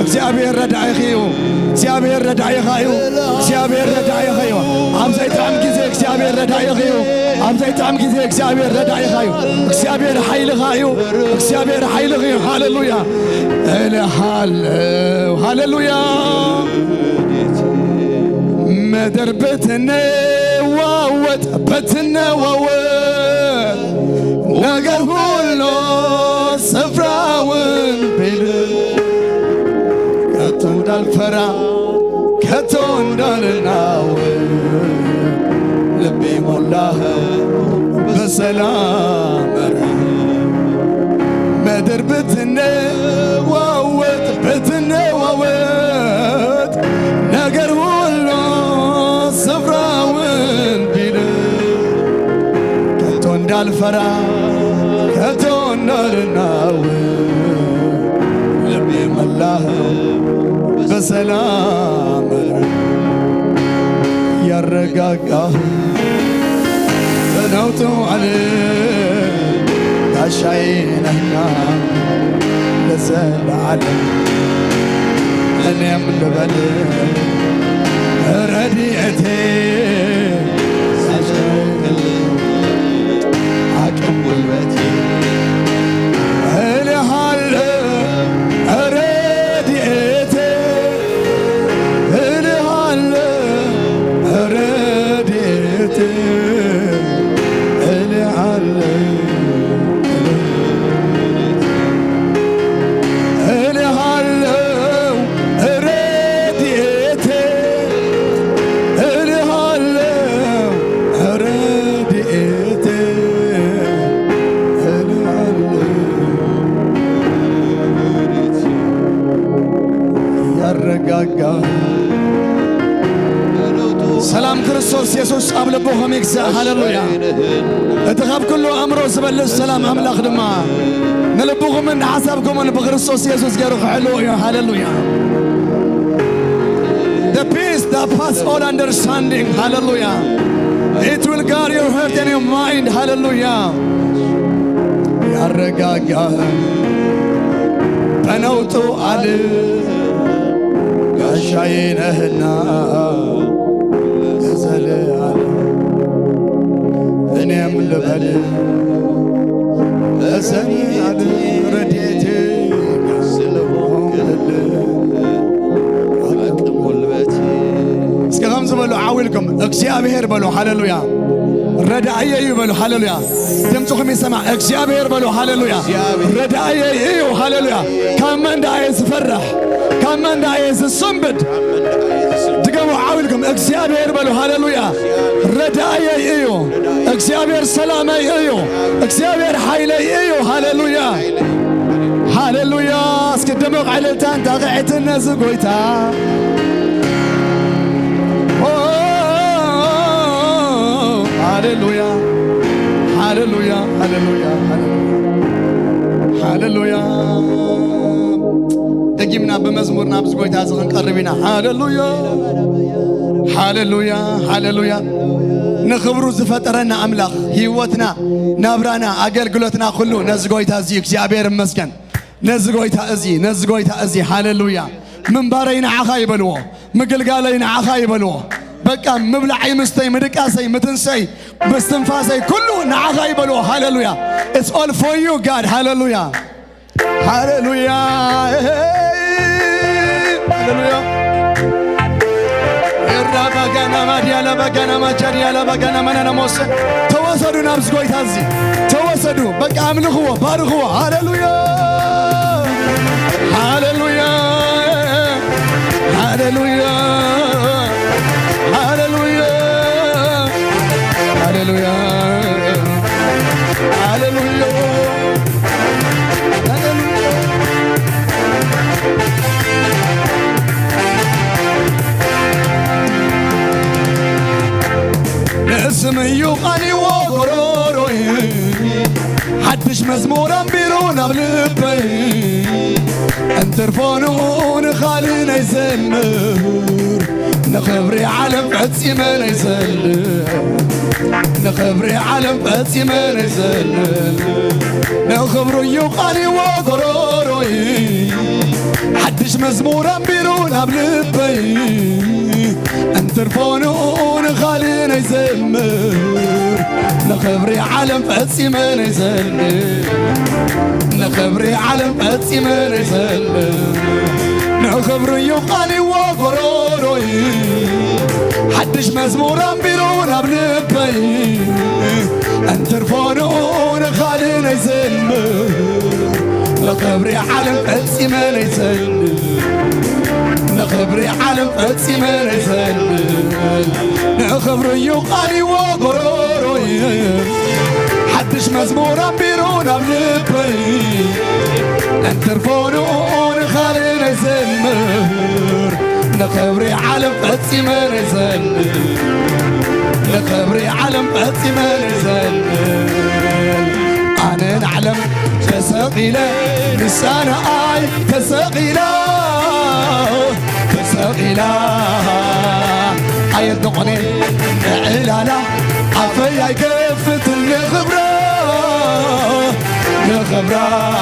እግዚአብሔር ረዳይኸው እግዚአብሔር ረዳይኸው እግዚአብሔር ረዳይኸው አብዛይታም ጊዜ እግዚአብሔር ረዳይኸው አብዛይታም ጊዜ እግዚአብሔር ረዳይኸው እግዚአብሔር ኃይልኸው እግዚአብሔር ኃይልኸው ሃሌሉያ እልሃለሁ ሃሌሉያ ምድር ብትነዋወጥ ብትነዋወጥ ነገር ሁሉ ስፍራውን ቢልቅ ከቶ እንዳልፈራ ከቶ እንዳልናወጥ ልቤ ሞላኸው በሰላም ምድር ብትነዋወጥ ብትነዋወጥ ነገር ሁሉ ስፍራውን ቢልቅ ከቶ እንዳልፈራ ከቶ እንዳልናወጥ ልቤ ሞላኸው በሰላም ያረጋጋህ በነውጡ ዓለም ጋሻዬ ነህና ለዘለዓለም እኔም ልበል ረድኤቴ አቅም ጉልበቴ ሰላም ክርስቶስ ኢየሱስ ኣብ ልቦኹም ይግዛእ ሃሌሉያ እትኻብ ኩሉ ኣእምሮ ዝበልፅ ሰላም ኣምላኽ ድማ ንልብኹምን ንሓሳብኩምን ብክርስቶስ ኢየሱስ ገይሩ ክሕልው እዩ ሃሌሉያ The peace that passes all understanding hallelujah it will guard your heart and your mind hallelujah ያረጋጋህ በነውጡ ዓለም ጋሻዬ ነህና ለዘለዓለም እኔም ልበል ለዘለዓለም ረድኤቴ ስለሆንክልኝ አቅም ጉልበቴ እስከ ከምዝ በሉ ዓዊልኩም እግዚአብሔር በሉ ሃሌሉያ ረዳእየ እዩ በሉ ሃሌሉያ ድምፅኹም ይሰማዕ እግዚአብሔር በሉ ሃሌሉያ ረዳእየ እዩ ሃሌሉያ ካብ መንዳየ ዝፈርሕ ካብ መንዳየ ዝስንብድ ድገሙ ዓዊልኩም እግዚአብሔር በሉ ሃሌሉያ ረዳእየ እዩ እግዚአብሔር ሰላመይ እዩ እግዚአብሔር ኃይለይ እዩ ሃሌሉያ ሃሌሉያ እስኪ ድምቕ ዕልልታን ታቕዒትን ነዚ ጎይታ ሃሌሉያ ሃሌሉያ ሃሌሉያ ሃሌሉያ ደጊምና በመዝሙርና ብዝ ጎይታ ዝኽንቀርብ ኢና ሃሌሉያ ሃሌሉያ ሃሌሉያ ንኽብሩ ዝፈጠረና ኣምላኽ ህይወትና ናብራና ኣገልግሎትና ኩሉ ነዚ ጎይታ እዚ እግዚአብሔር ይመስገን ነዚ ጎይታ እዚ ሃሌሉያ ምንባረይ ንዓኻ ይበልዎ ምግልጋለይ ንዓኻ ይበልዎ በቃ ምብላዕይ ምስተይ ምድቃሰይ ምትንሰይ ምስትንፋሰይ ኩሉ ንዓኻ ይበልዎ ሃሌሉያ it's all for you God ሃሌሉያ ሃሌሉያ ሃሌሉያ የራባጋና ማዲያላ ባጋና ማቻሪያላ ባጋና ማናናሞስ ተወሰዱ ናብዝ ጎይታ እዚ ተወሰዱ በቃ አምልኽዎ ባርኽዎ ሃሌሉያ ሃሌሉያ ሃሌሉያ ሃሌሉያ ሃሌሉያ وقروروي حدش مزمور أمبيرونا بلبي انترفونون خالينا يزمر نخبري علم فتسي ما نزل نخبري علم فتسي ما نزل نخبرو يقاني وقروروي حدش مزمور أمبيرونا بلبي انترفونون خالينا يزمر نخبري علم فتسي ما نزل نخبري علم فتسي ما نزل نخبري يقاني وقروروي حدش مزمور أمبيرونا بلبي انترفونون خالينا يزمر نخبري علم فتسي ما نزل نخبري علم فتسي ما نزل نخبري يقاني وقروروي حدش مزمور أمبيرونا بلبي انترفونون خالينا يزمر نخبري علم فتسي ما نزل نخبري علم فتسي ما نزل أنا نعلم تسقيله لسانه آي تسقيله تسقيله آي الدقني نعلالا عفيا كفت الخبرة الخبرة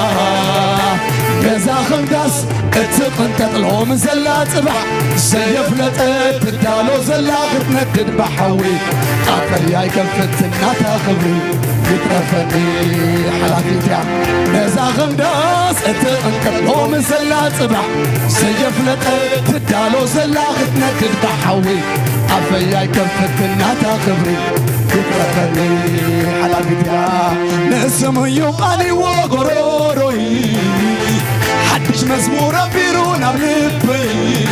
مزاخم داس اتقن تطلعو من زلا صبح سيف لطت تدالو زلا تندد بحوي عفيا كفت الناتا خبري يترفني حلافيتيا مزاخم داس اتقن تطلعو من زلا صبح سيف لطت تدالو زلا تندد بحوي عفيا كفت الناتا خبري يترفني حلافيتيا نسم يقاني وقروروي حدش مزمور أمبيرونا بلبي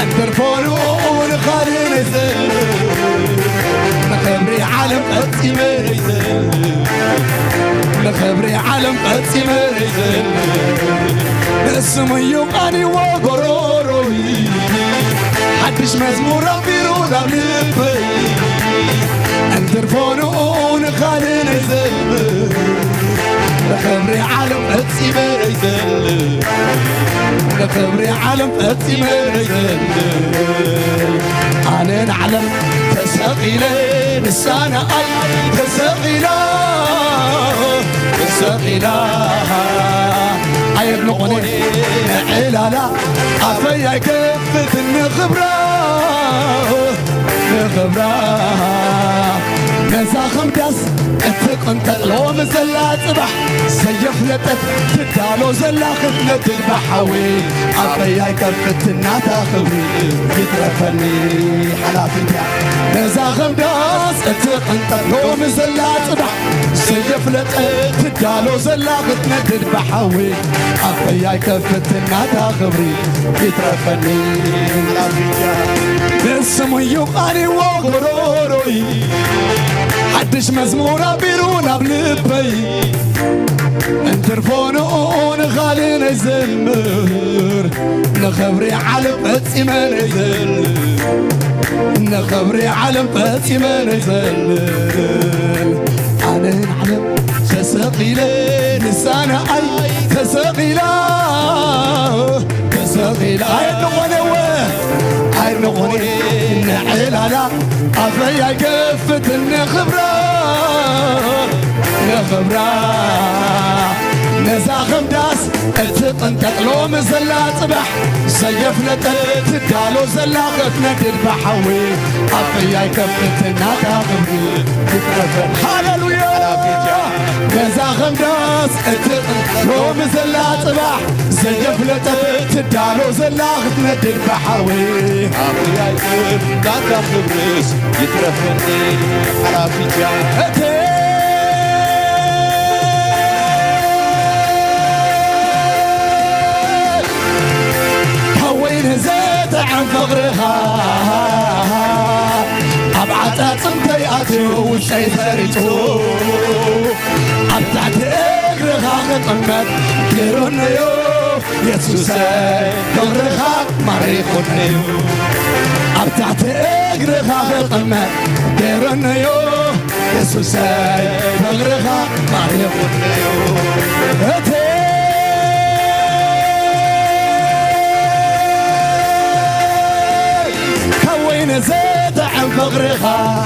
انترفونون خالينا يزل نخبري علم فتسي ما يزل نخبري علم فتسي ما يزل اسم يقاني وقروروي حدش مزمور أمبيرونا بلبي انترفونون خالينا يزل نخبري علم فتسي ما يزل نخبري علم فتسي ما يزل أنا نعلم تسقيله لسانه أي تسقيله تسقيله أي بنقني نعلالا عفيا كفت النخبرة نخبرة مزاخم داس اتقن تقلو مزلا صبح سيف لطت تدالو زلا خفنة البحوي عفيا كفت الناتا خبري يترفني حلافيتيا مزاخم داس اتقن تقلو مزلا صبح سيف لطت تدالو زلا خفنة البحوي عفيا كفت الناتا خبري يترفني حلافيتيا اسم يقاني وقروروي حدش مزمور أمبيرونا بلبي انترفونون خالينا يزمر نخبري علم فتسي ما نزل نخبري علم فتسي ما نزل أنا نعلم تسقيله لسانه أي تسقيله تسقيله هاي النغنوة هاي النغني نعلالا عفيا كفت النخبرة نخبرة نزاخم داس اتقن تقلو مزلا صبح سيف لطت تدالو زلا خفنة البحوي عفيا كفت الناتا خبري تترفن هاللويا نزاخم داس اتقن تقلو مزلا صبح سيف لطت تدالو زلا خفنة البحوي عفيا كفت الناتا خبري يترفني حلافيتيا زيت عن فقرها أبعت صمتي أتو والشي ثريتو أبتعت إقرها خطمت كيرونيو يسوسي فقرها مريخونيو أبتعت إقرها خطمت كيرونيو يسوس فقرها ما يخنيو كوين زيت عن فقرها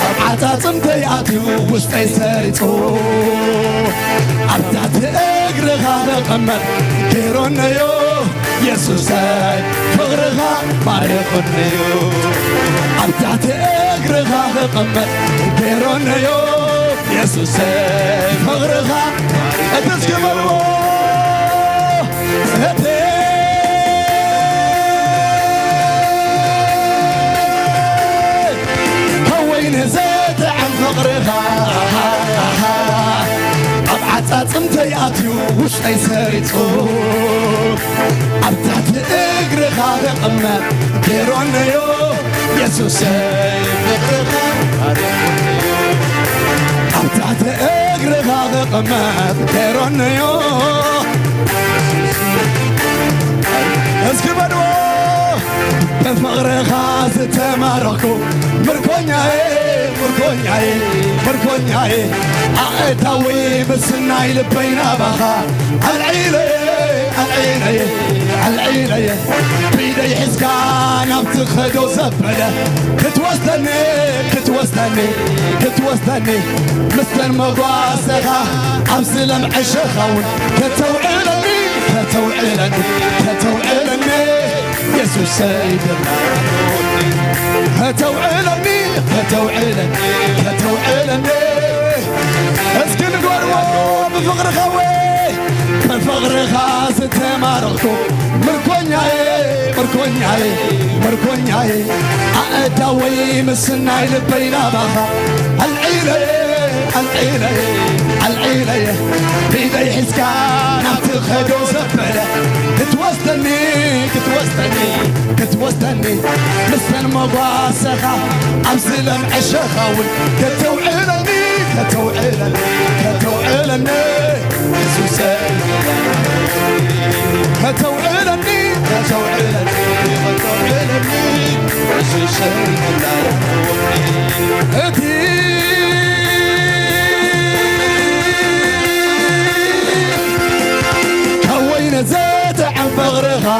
أبعتا تمتياتي وستي ساريتو أبتعت أقرها نقمت كيرونيو يسوس فقرها ما يخنيو أبتعت أقرها نقمت كيرونيو يسوس فقرها أتسكبرو زاد عن فقرها أبعت أتمتياتي وش أي ساريتو أبتعت أقرها رقمت كيرونيو يسوس فقرها أبتعت أقرها رقمت كيرونيو اسكبرو بفقرها ستماركو مركونياي أعتوي بالسناي لبينا بخا العيلة بيدي حسكان بتخدو زبلة كتوستني مثل المغواسخة أمسلم عشخون كتوعلني يسوس سيد هتوعلني اسكن قروا بفقر خوي بفقر خاص تماركو مركونياي أدوي مسناي لبينا بها العيلة بيدي حسكان تخدو زبلة كتوستني مثل مباسخة أمسلم عشخاون كتوعلني يسوس كتوعلني يسوس زاد عن فقرها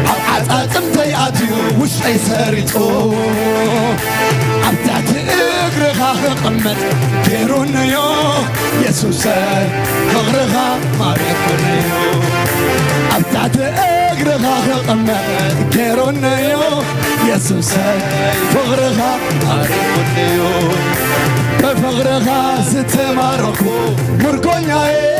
أبعت أتمتياتي وش أي ساريتو أبتعت أقرها قمت كيرونيو يسوس فقرها ما يخنيو أبتعت أقرها قمت كيرونيو يسوس فقرها ما يخنيو بفقرها ستماركو مركونياي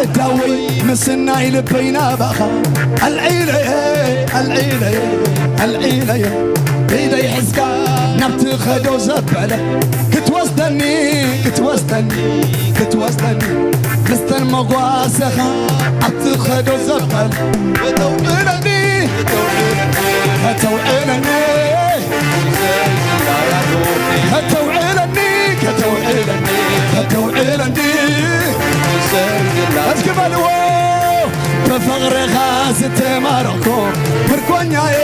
أدوي مسناي لبينا بخا العيلة بيدي حسكا نبت خدو زبلة كتوستني مستن مغواسخة نبت خدو زبلة هتوعلني اسكبلو بفقر خاص تماركو مركونياي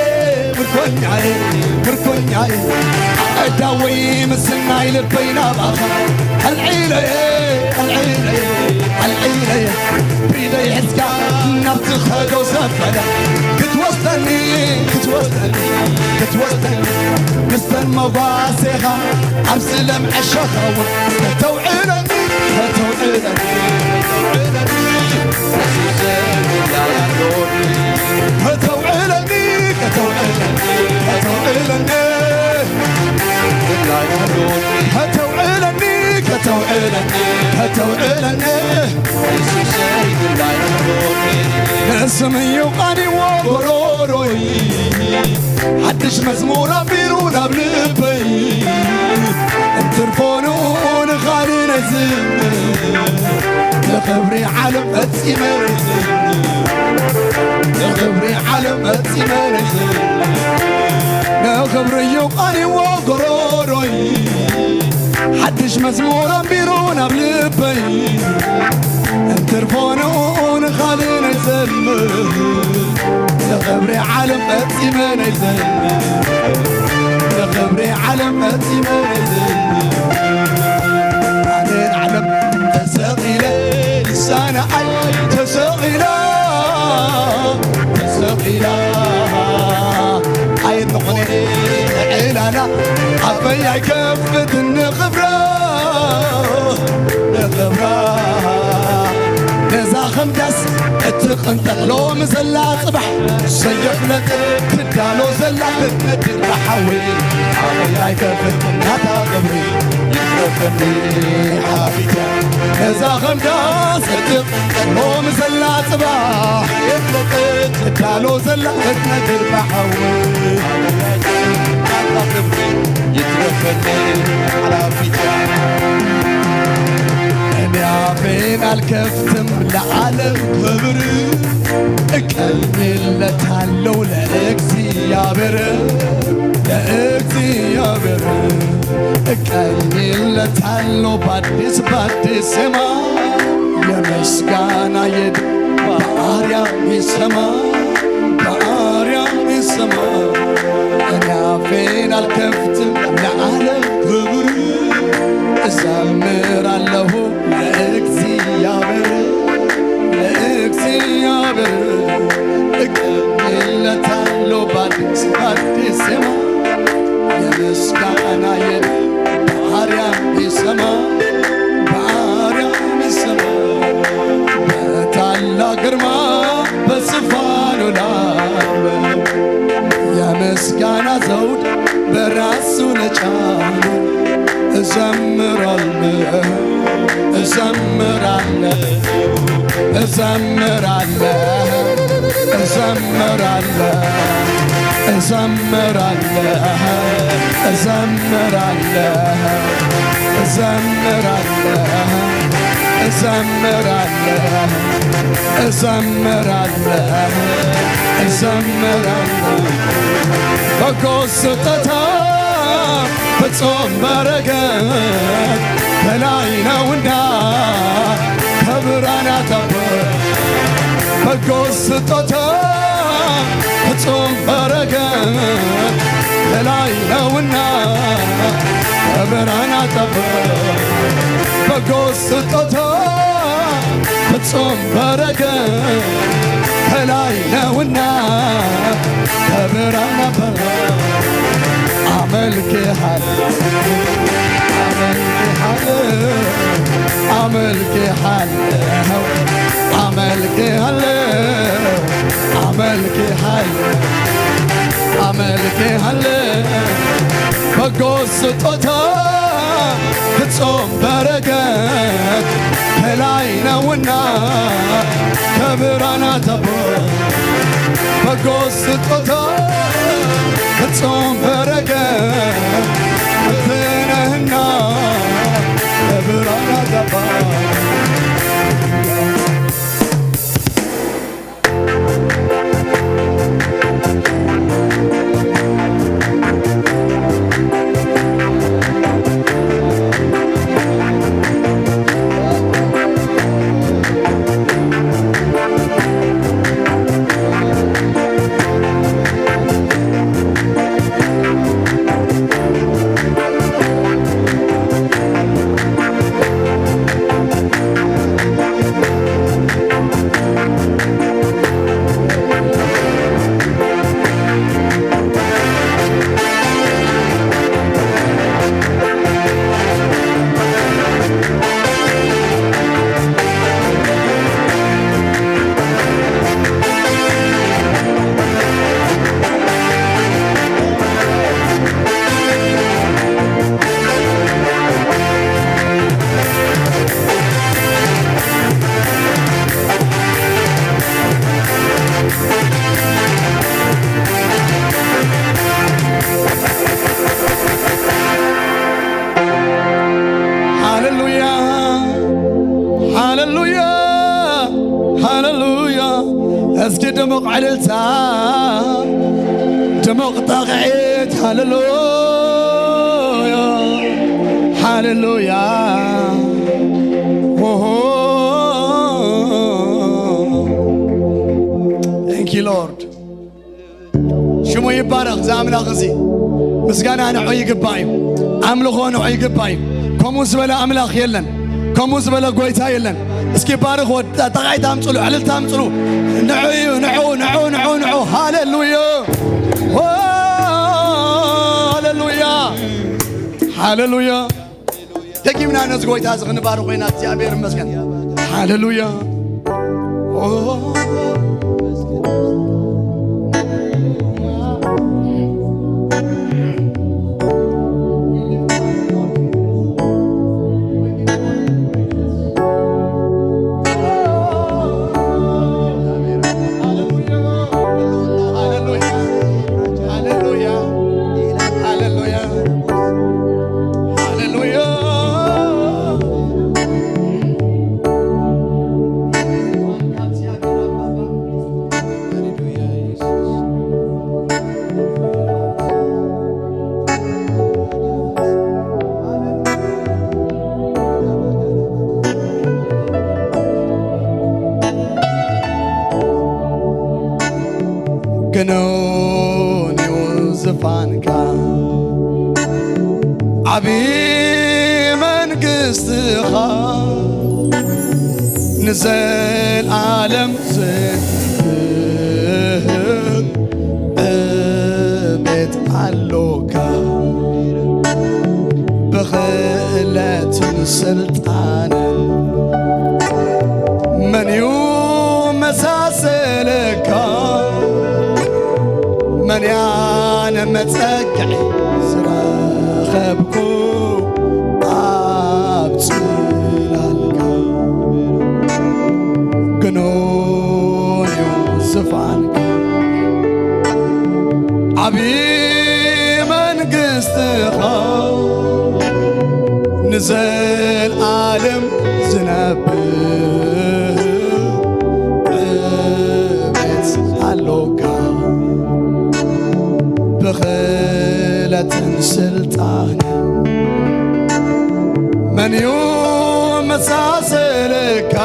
أدوي مسناي لبينا بخا العيلة بيدي حسكا نبت خدو زبلة كتوستني مستن مباسخة أمسلم عشخاون كتوعلني اسمي يقاني وبروروي حدش مزمورة بيرونا بلبي ترفونون خالي نزل لخبري علم أتسمر لخبري يقاني وقروروي حدش مزمورا بيرونا بلبي ترفونون خالي نزل لخبري عالم أتيمن يزن لخبري عالم أتيمن يزن علين علم تسقيلة لسانة عي تسقيلة تسقيلة عين نقني عيلانا عفيا كفت النخبرة نخبرة نزاخم دس اتقن تقلو مزلا صبح سيف لك تدالو زلا تتمدر بحوي عفيا كفت ناتا قبري يكفني حافيتا نزاخم دس اتقن تقلو مزلا صبح سيف لك تدالو زلا تتمدر بحوي يترفني على فيتا أنا فين الكفتم لعالم كبر أكمل لتعلو لأكسي يا بر لأكسي يا بر أكمل لتعلو بادس بادس سما يا مسكانا يد باريا بسما باريا بسما أنا فين الكفتم لعالم كبر أزمر الله لأكسيابر لأكسيابر أكمل تعلو بادس سما يا مسكانا يد باريا بسما باريا بسما بتعلى قرما بسفانو لعب يا مسكانا زود براسو لجانو أزمر الله أزمر الله أزمر الله أزمر الله أزمر الله أزمر الله أزمر الله أزمر الله أزمر الله أزمر الله فقصتها بتصوم بركات بلاينا ونا كبرانا تبر بقصتها بتصوم بركات بلاينا ونا كبرانا تبر بقصتها بتصوم بركات بلاينا ونا كبرانا تبر عملك حل عملك حل عملك حل عملك حل عملك حل بقصتها بتصوم بركات بلاينا ونا كبرانا تبر بقصتها بتصوم بركات مثلنا كبرانا تبر اسكي دمق عللتا دمق طاغعيت هاللويا هاللويا Thank you Lord ስሙ ይባረክ ዘአምላኽ እዚ ምስጋና ንዑ ይግባእ አምልኾ ንዑ ይግባእ ከምኡ ዝበለ አምላኽ የለን ከምኡ ዝበለ ጎይታ የለን እስኪ ባርኽ ጠቃይ ታምጽሉ ዕልል ታምጽሉ ንዑ ሃሌሉያ ሃሌሉያ ሃሌሉያ ደጊምና ነዝ ጎይታ ዝኽንባርኽ ኮይና እግዚአብሔር ይመስገን ሃሌሉያ ገኖን ዙፋንካ ዓብይ መንግሥትኻ ንዘለዓለም ዝህብ ዕቤት አሎካ ብኽእለትን ስልጣንን መን ይመሳሰለካ من يانا متسقعي سراخبكو عبتلالك قنون يوسف عنك عبي من قستخا نزل عالم زنبه عبت علوكا بخيلة سلطان من يوم مساسلك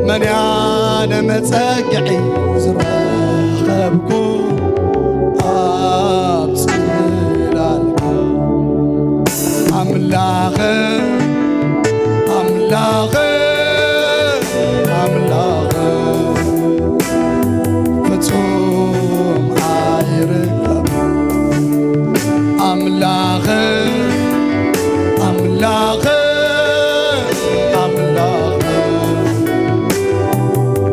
من يانا متسقعي زراخبكو أبصلالك أملاخي أملاخي أملاخي فتوم عيركب أملاخي أملاخي أملاخي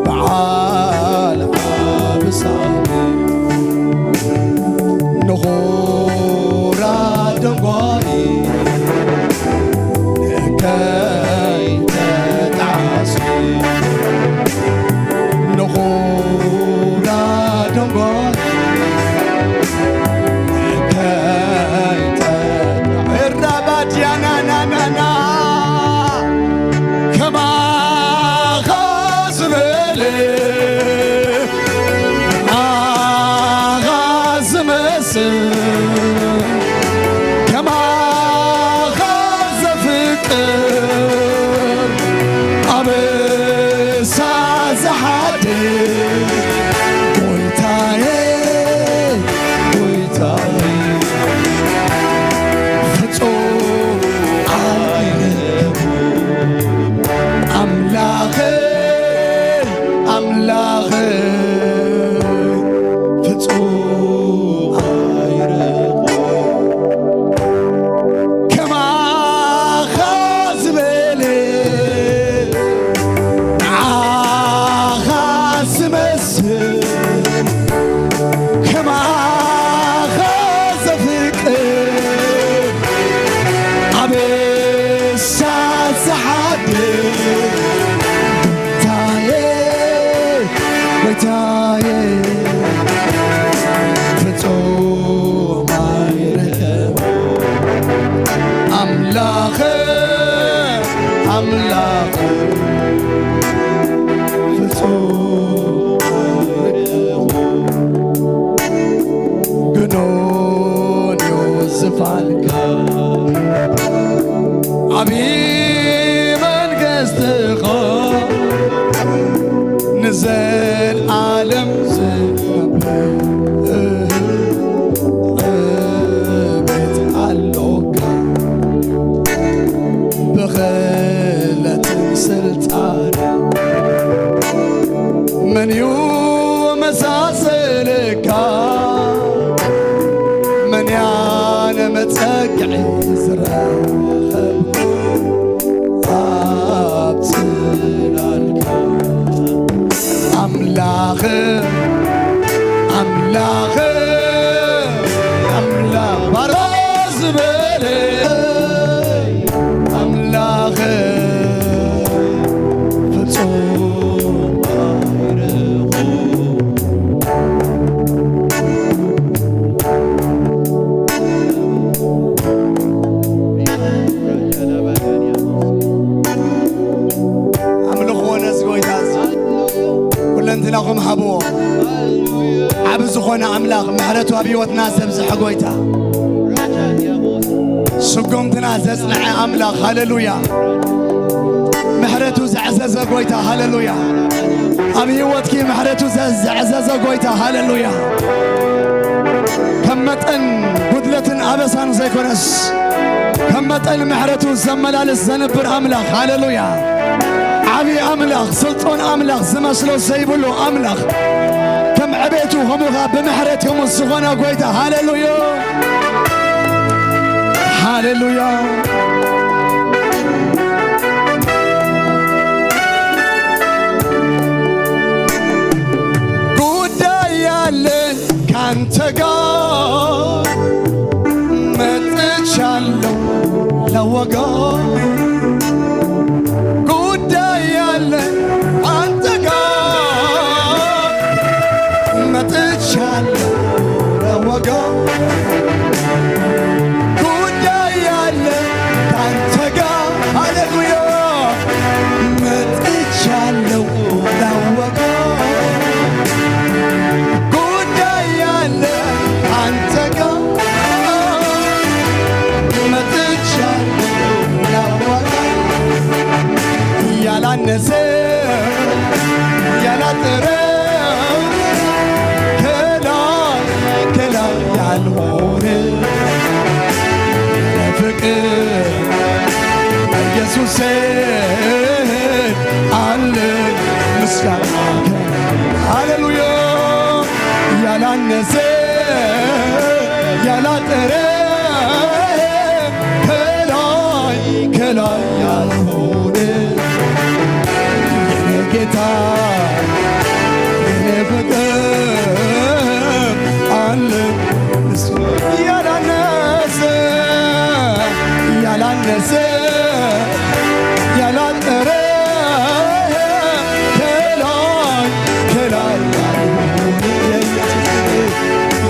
بعال عبساني نغورا دنقاني كي تتعصي نغورا دنقاني كي تتعصي الربات يا نانا كما غازملي غازمسن كما غاز فكر أبسا زحدي ويتاي ويتاي فتو عينك أملاخي أملاخي فتو عينك كما خاز بلي عاغاز مسل كما غاز فكر عبسا زحدي ويتاي فتو عيركب أملاخي أملاخي فتو عيركب قنون يوسف عنك عبي من قصدخا نزل عالم زنبه መጸግዒ ዝረኸብኩ ኣብ ጽላልካ ኣምላኽ ኣምላኽ ኣምላኽ ባሮ ዝበለ ኣምላኽ ፍጹም ባይርኹ ኣምልኽዎ ነዚ ጎይታዚ ኩለንትናኹም ሃብዎ ዓብ ዝኾነ ኣምላኽ ምሕረቱ ኣብ ሕይወትና ዘብዝሐ ጎይታ ስጉምትና ዘጽንዐ ኣምላኽ ሃሌሉያ ምሕረቱ ዘዕዘዘ ጎይታ ሃሌሉያ ኣብ ሕይወትኪ ምሕረቱ ዘዕዘዘ ጎይታ ሃሌሉያ ከም መጠን ጉድለትን ኣበሳን ዘይኮነስ ከም መጠን ምሕረቱ ዘመላልስ ዘንብር ኣምላኽ ሃሌሉያ ዓብዪ ኣምላኽ ስልጡን ኣምላኽ ዝመስሎ ዘይብሉ ኣምላኽ ከም ዕቤቱ ከምኡኻ ብምሕረት ከምኡ ዝኾነ ጎይታ ሃሌሉያ ሃሌሉያ ጉዳይ ያለን ካንተ ጋር መጥቻለሁ ለወጋ ጉዳይ ያለን አንተ ጋር መጥቻለሁ ለወጋ ያላነሰ ያላጠረ ከላይ ከላይ ያልሆነ ለፍቅር ኢየሱስ አለኝ ምስጋና ሃሌሉያ ያላነሰ ያላጠረ ከላይ ከላይ ያልሆነ ጌታ የኔ ፍቅር አለ ያላነሰ ያላነሰ ያላጠረ ከላይ ከላይ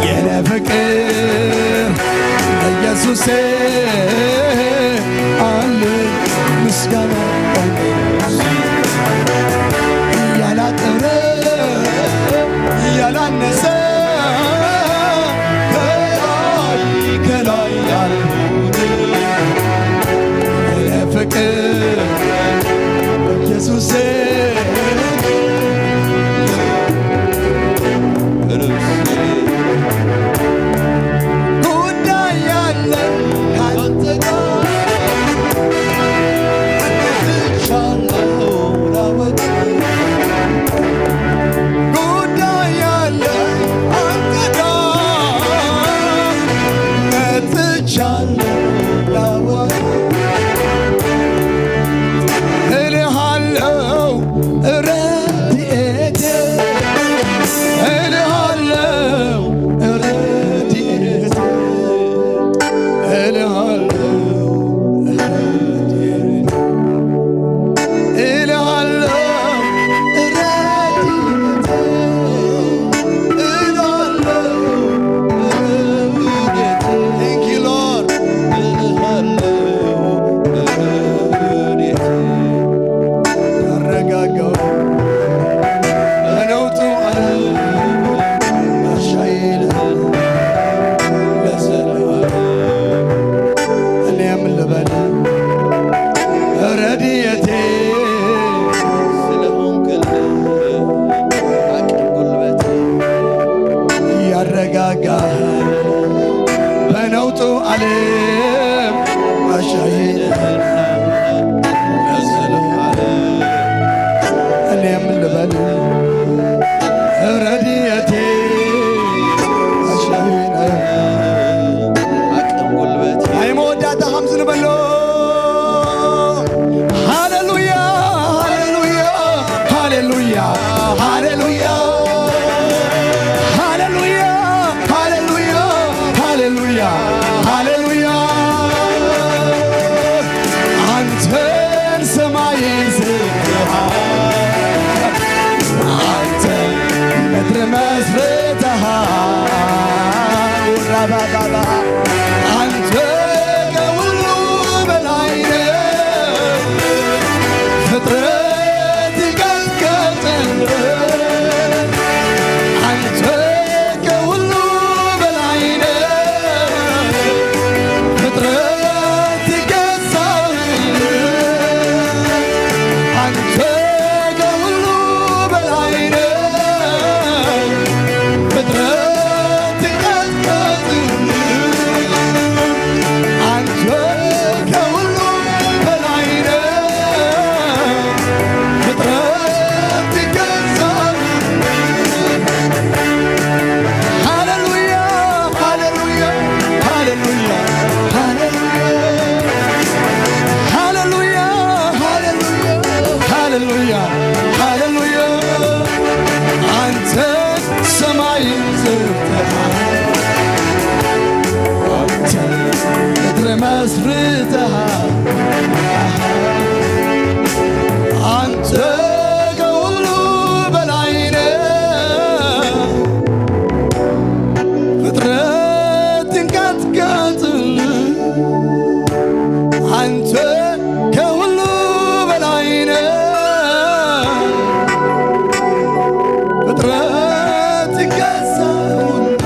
የኔ ፍቅር ኢየሱስ አለ ምስጋና ያላነሰ ከላይ ከላይ ያልሆነ ለፍቅር ኢየሱስ ጉዳይ ያለን ካንተ ጋር ረድኤቴ አንተ ከሁሉ በላይ ነህ ፍጥረት ይቀጥቀጥልህ አንተ ከሁሉ በላይ ነህ ፍጥረት ይገዛልህ አንተ ከሁሉ በላይ ነህ ፍጥረት ይቀጥቀጥልህ አንተ ከሁሉ በላይ ነህ ፍጥረት ይገዛልህ ሃሌሉያ ሃሌሉያ ሃሌሉያ ሃሌሉያ ሃሌሉያ ሃሌሉያ አንተ ሰማይን ዘርግተሃል አንተ ምድር መስርተሃል አንተ ከሁሉ በላይ ነህ ፍጥረት ይንቀጥቀጥልህ አንተ ከሁሉ በላይ ነህ ፍጥረት ይገዛልህ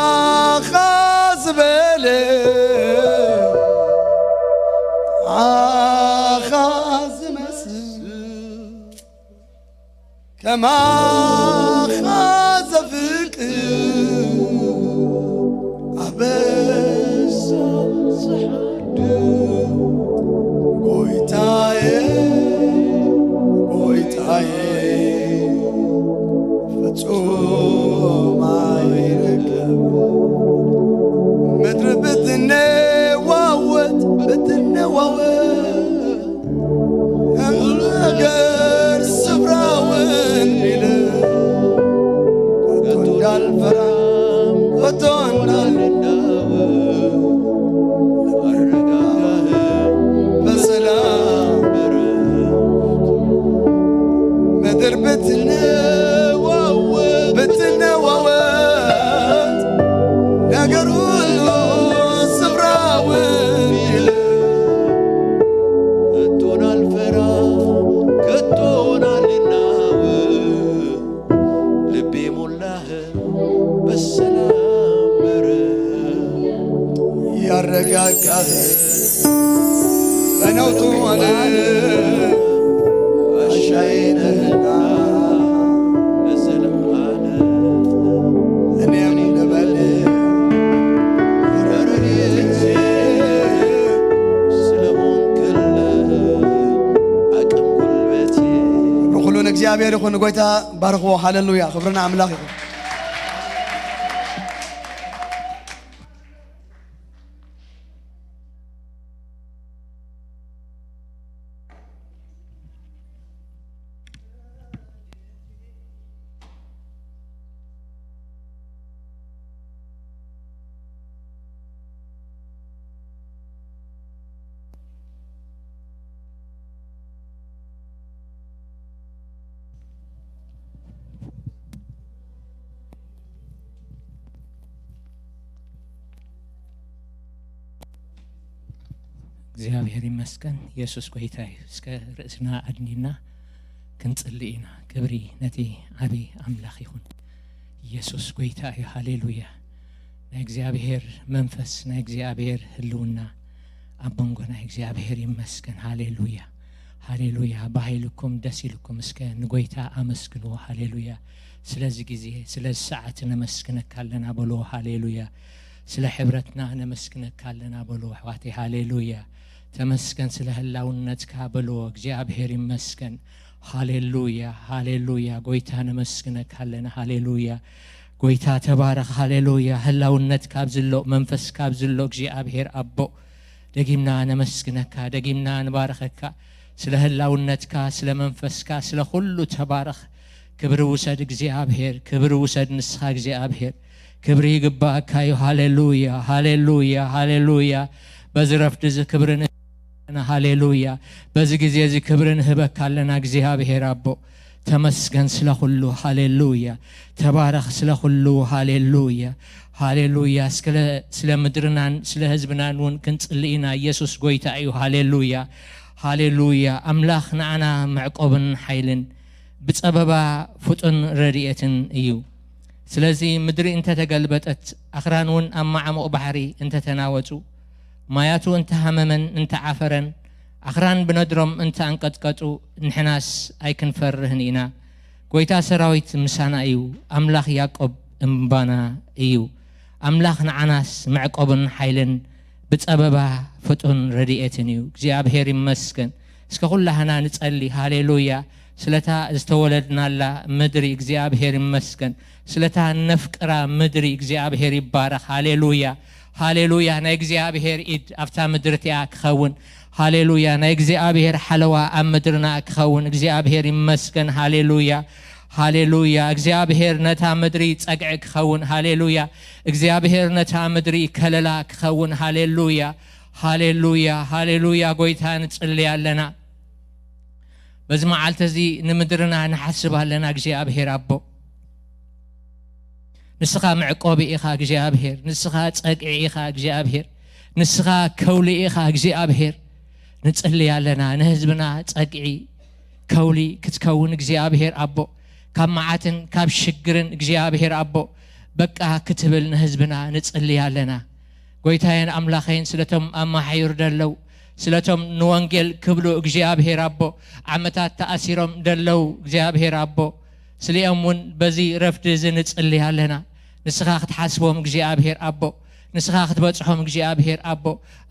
ከማኻዝ በለ አኻዝ መስል ከማኻዝ ፍቅር አበሳ ሰሐድ ጎይታዬ ጎይታዬ ፍጹም አይረከብ ምድር ብትነዋወጥ ነገር ስፍራውን ቢልህ ከቶ እንዳልፈራ ከቶ እንዳልናወጥ አረጋጋህ በሰላም በረፍት ምድር ብትነዋወጥ ያረጋጋህ በነውጡ ዓለም አሻይነህና ለዘለዓለም እኔም ልበል ረድኤቴ ስለሆንክልኝ አቅም ጉልበቴ ሁሉን እግዚአብሔር ይኹን ጎይታ ባርኽዎ ሃሌሉያ ክብርና አምላኽ ይኹን እግዚአብሔር ይመስገን ኢየሱስ ጌታ እስከ ርእስና አድኒና ክንጽልይና ክብሪ ነቲ አቢ አምላኽ ይኹን ኢየሱስ ጌታ ሃሌሉያ ናይ እግዚአብሔር መንፈስ ናይ እግዚአብሔር ህልውና አበንጎና እግዚአብሔር ይመስገን ሃሌሉያ ሃሌሉያ ባይልኩም ደስ ይልኩም እስከ ንጎይታ አመስግኑ ሃሌሉያ ስለዚህ ጊዜ ስለዚህ ሰዓት ነመስግነካለና በሎ ሃሌሉያ ስለ ሕብረትና ነመስግነካለና በሎ አሕዋቴ ሃሌሉያ ተመስገን ስለ ህላውነትካ በሎ እግዚአብሔር ይመስገን ሃሌሉያ ሃሌሉያ ጎይታ ነመስግነካለና ሃሌሉያ ጎይታ ተባረክ ሃሌሉያ ህላውነትካ ብዝሎ መንፈስካ ብዝሎ እግዚአብሔር አቦ ደጊምና ነመስግነካ ደጊምና ንባረከካ ስለ ህላውነትካ ስለ መንፈስካ ስለ ሁሉ ተባረክ ክብር ውሰድ እግዚአብሔር ክብር ውሰድ ንስኻ እግዚአብሔር ክብር ይግባእካ ሃሌሉያ ሃሌሉያ ሃሌሉያ በዝረፍት ዝ ክብርን ሃሌሉያ በዚህ ጊዜ ዚ ክብርን ህበካለና እግዚአብሔር አቦ ተመስገን ስለ ሁሉ ሃሌሉያ ተባረክ ስለ ሁሉ ሃሌሉያ ሃሌሉያ ስለ ምድርናን ስለ ህዝብናን ወን ክንጽልይና ኢየሱስ ጌታ እዩ ሃሌሉያ ሃሌሉያ አምላኽ ንዓና መዕቆብን ኃይልን ብጸበባ ፍጡን ረድኤትን እዩ ስለዚህ ምድሪ እንተ ተገልበጠት አኽራንውን አማዓሙቕ ባሕሪ እንተ ተናወጹ ማያቱ እንተ ሃመመን እንተ ዓፈረን አኽራን ብነድሮም እንተ አንቀጥቀጡ ንሕናስ ኣይክንፈርህን ኢና ጌታ ሰራዊት ምሳና እዩ አምላኽ ያዕቆብ እምባና እዩ አምላኽ ንዓናስ መዕቆብን ኃይልን ብጸበባ ፍጡን ረድኤትን እዩ እግዚአብሔር ይመስገን እስከ ኩላህና ንጸሊ ሃሌሉያ ስለታ ዝተወለድናላ ምድሪ እግዚአብሔር ይመስገን ስለታ ነፍቅራ ምድሪ እግዚአብሔር ይባረክ ሃሌሉያ ሃሌሉያ ናይ እግዚአብሔር ኢድ አፍታ ምድርቲያ ክኸውን ሃሌሉያ ናይ እግዚአብሔር ሓለዋ ኣብ ምድርና ክኸውን እግዚአብሔር ይመስገን ሃሌሉያ ሃሌሉያ እግዚአብሔር ነታ ምድሪ ጸግዕ ክኸውን ሃሌሉያ እግዚአብሔር ነታ ምድሪ ከለላ ክኸውን ሃሌሉያ ሃሌሉያ ሃሌሉያ ጎይታ ንጽልያለና በዚ መዓልቲ እዚ ንምድርና ንሓስባለና እግዚአብሔር አቦ ንስኻ መዕቆቢ ኢኻ እግዚአብሔር ንስኻ ጸግዒ ኢኻ እግዚአብሔር ንስኻ ከውሊ ኢኻ እግዚአብሔር ንጽልያለና ንህዝብና ጸግዒ ከውሊ ክትከውን እግዚአብሔር አቦ ካብ መዓትን ካብ ሽግርን እግዚአብሔር አቦ በቃ ክትብል ንህዝብና ንጽልያለና ጎይታዬን አምላኸይን ስለቶም አማሓይር ደለው ስለቶም ንወንጌል ክብሉ እግዚአብሔር አቦ ዓመታት ተኣሲሮም ደለው እግዚአብሔር አቦ ስሊኦምን በዚ ረፍድ ዝንጽልያለና ንስኻ ክትሓስቦም እግዚአብሔር አቦ ንስኻ ክትበጽሖም እግዚአብሔር አቦ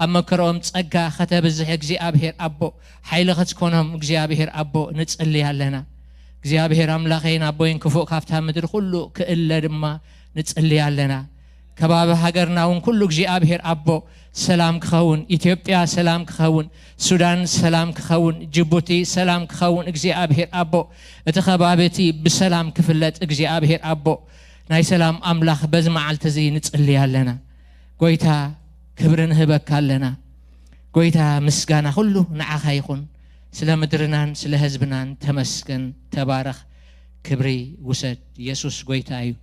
ኣብ መከሮም ጸጋ ከተብዝሕ እግዚአብሔር አቦ ኃይሊ ክትኮኖም እግዚአብሔር አቦ ንጽልያለና እግዚአብሔር አምላኸይን አቦይን ክፉእ ካፍታ ምድር ሁሉ ክእለ ድማ ንጽልያለና ከባቢ ሃገርናውን ኩሉ እግዚአብሔር አቦ ሰላም ክኸውን ኢትዮጵያ ሰላም ክኸውን ሱዳን ሰላም ክኸውን ጅቡቲ ሰላም ክኸውን እግዚአብሔር አቦ እቲ ከባቢቲ ብሰላም ክፍለጥ እግዚአብሔር አቦ ናይ ሰላም አምላኽ በዚ መዓልቲ እዚ ንጽልያለና ጎይታ ክብርን ህበካለና ጎይታ ምስጋና ሁሉ ንዓኻ ይኹን ስለ ምድርናን ስለ ህዝብናን ተመስገን ተባረኽ ክብሪ ውሰድ ኢየሱስ ጎይታ እዩ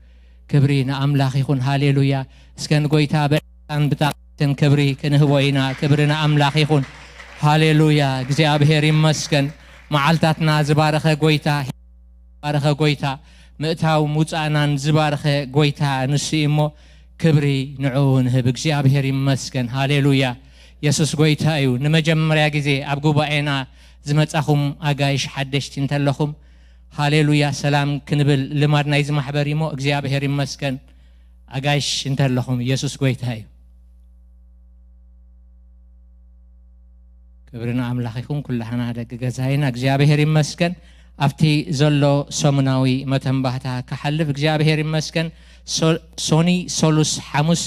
ክብሪ ንአምላኽ ይኹን ሃሌሉያ እስከን ጎይታ በጣም ብታን ክብሪ ክንህቦይና ክብሪ ንአምላኽ ይኹን ሃሌሉያ እግዚአብሔር ይመስገን መዓልታትና ዝባረኸ ጎይታ ባረኸ ጎይታ ምእታው ሙፃናን ዝባረኸ ጎይታ ንሱ እሞ كبري نعون هب እግዚአብሔር ይመስገን ሃሌሉያ ኢየሱስ ጎይታ እዩ ንመጀመሪያ ጊዜ ኣብ ጉባኤና ዝመጻኹም ኣጋይሽ ሓደሽቲ እንተለኹም ሃሌሉያ ሰላም ክንብል ልማድ ናይ ዝማሕበር ይሞ እግዚአብሔር ይመስገን ኣጋይሽ እንተለኹም ኢየሱስ ጎይታ እዩ ክብርና ኣምላኽ ይኹን ኩላህና ደግ ገዛይና እግዚአብሔር ይመስገን ኣብቲ ዘሎ ሰሙናዊ መተንባህታ ከሐልፍ እግዚአብሔር ይመስገን ሶኒ ሶሉስ ሐሙስ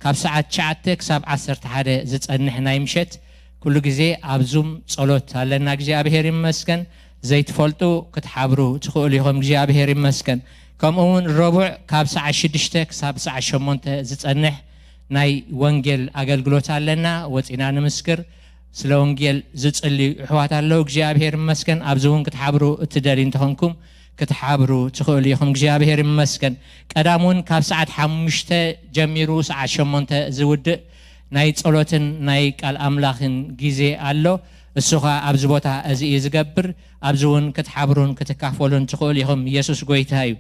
ካብ ሰዓት 9 ክሳብ 11 ዝጸንሕ ናይ ምሸት ኩሉ ግዜ ኣብ ዙም ጸሎት ኣለና እግዚአብሔር ይመስገን ዘይትፈልጡ ክትሓብሩ ትኽእሉ ኢኹም እግዚአብሔር ይመስገን ከምኡውን ረቡዕ ካብ ሰዓት 6 ክሳብ ሰዓት 8 ዝጸንሕ ናይ ወንጌል ኣገልግሎት ኣለና ወፂና ንምስክር ስለ ወንጌል ዝጽልዩ ኣሕዋት ኣለዉ እግዚአብሔር ይመስገን ኣብዙውን ክትሓብሩ እትደሊ እንተኾንኩም ክትሓብሩ ትኽእሉ ኢኹም እግዚአብሔር ይመስገን ቀዳሙን ካብ ሰዓት 5 ጀሚሩ ሰዓት 8 ዝውድእ ናይ ጸሎትን ናይ ቃል ኣምላኽን ግዜ ኣሎ እሱኻ ኣብዚ ቦታ እዚ ዝገብር ኣብዙውን ክትሓብሩን ክትካፈሉን ትኽእሉ ኢኹም ኢየሱስ ጎይታ እዩ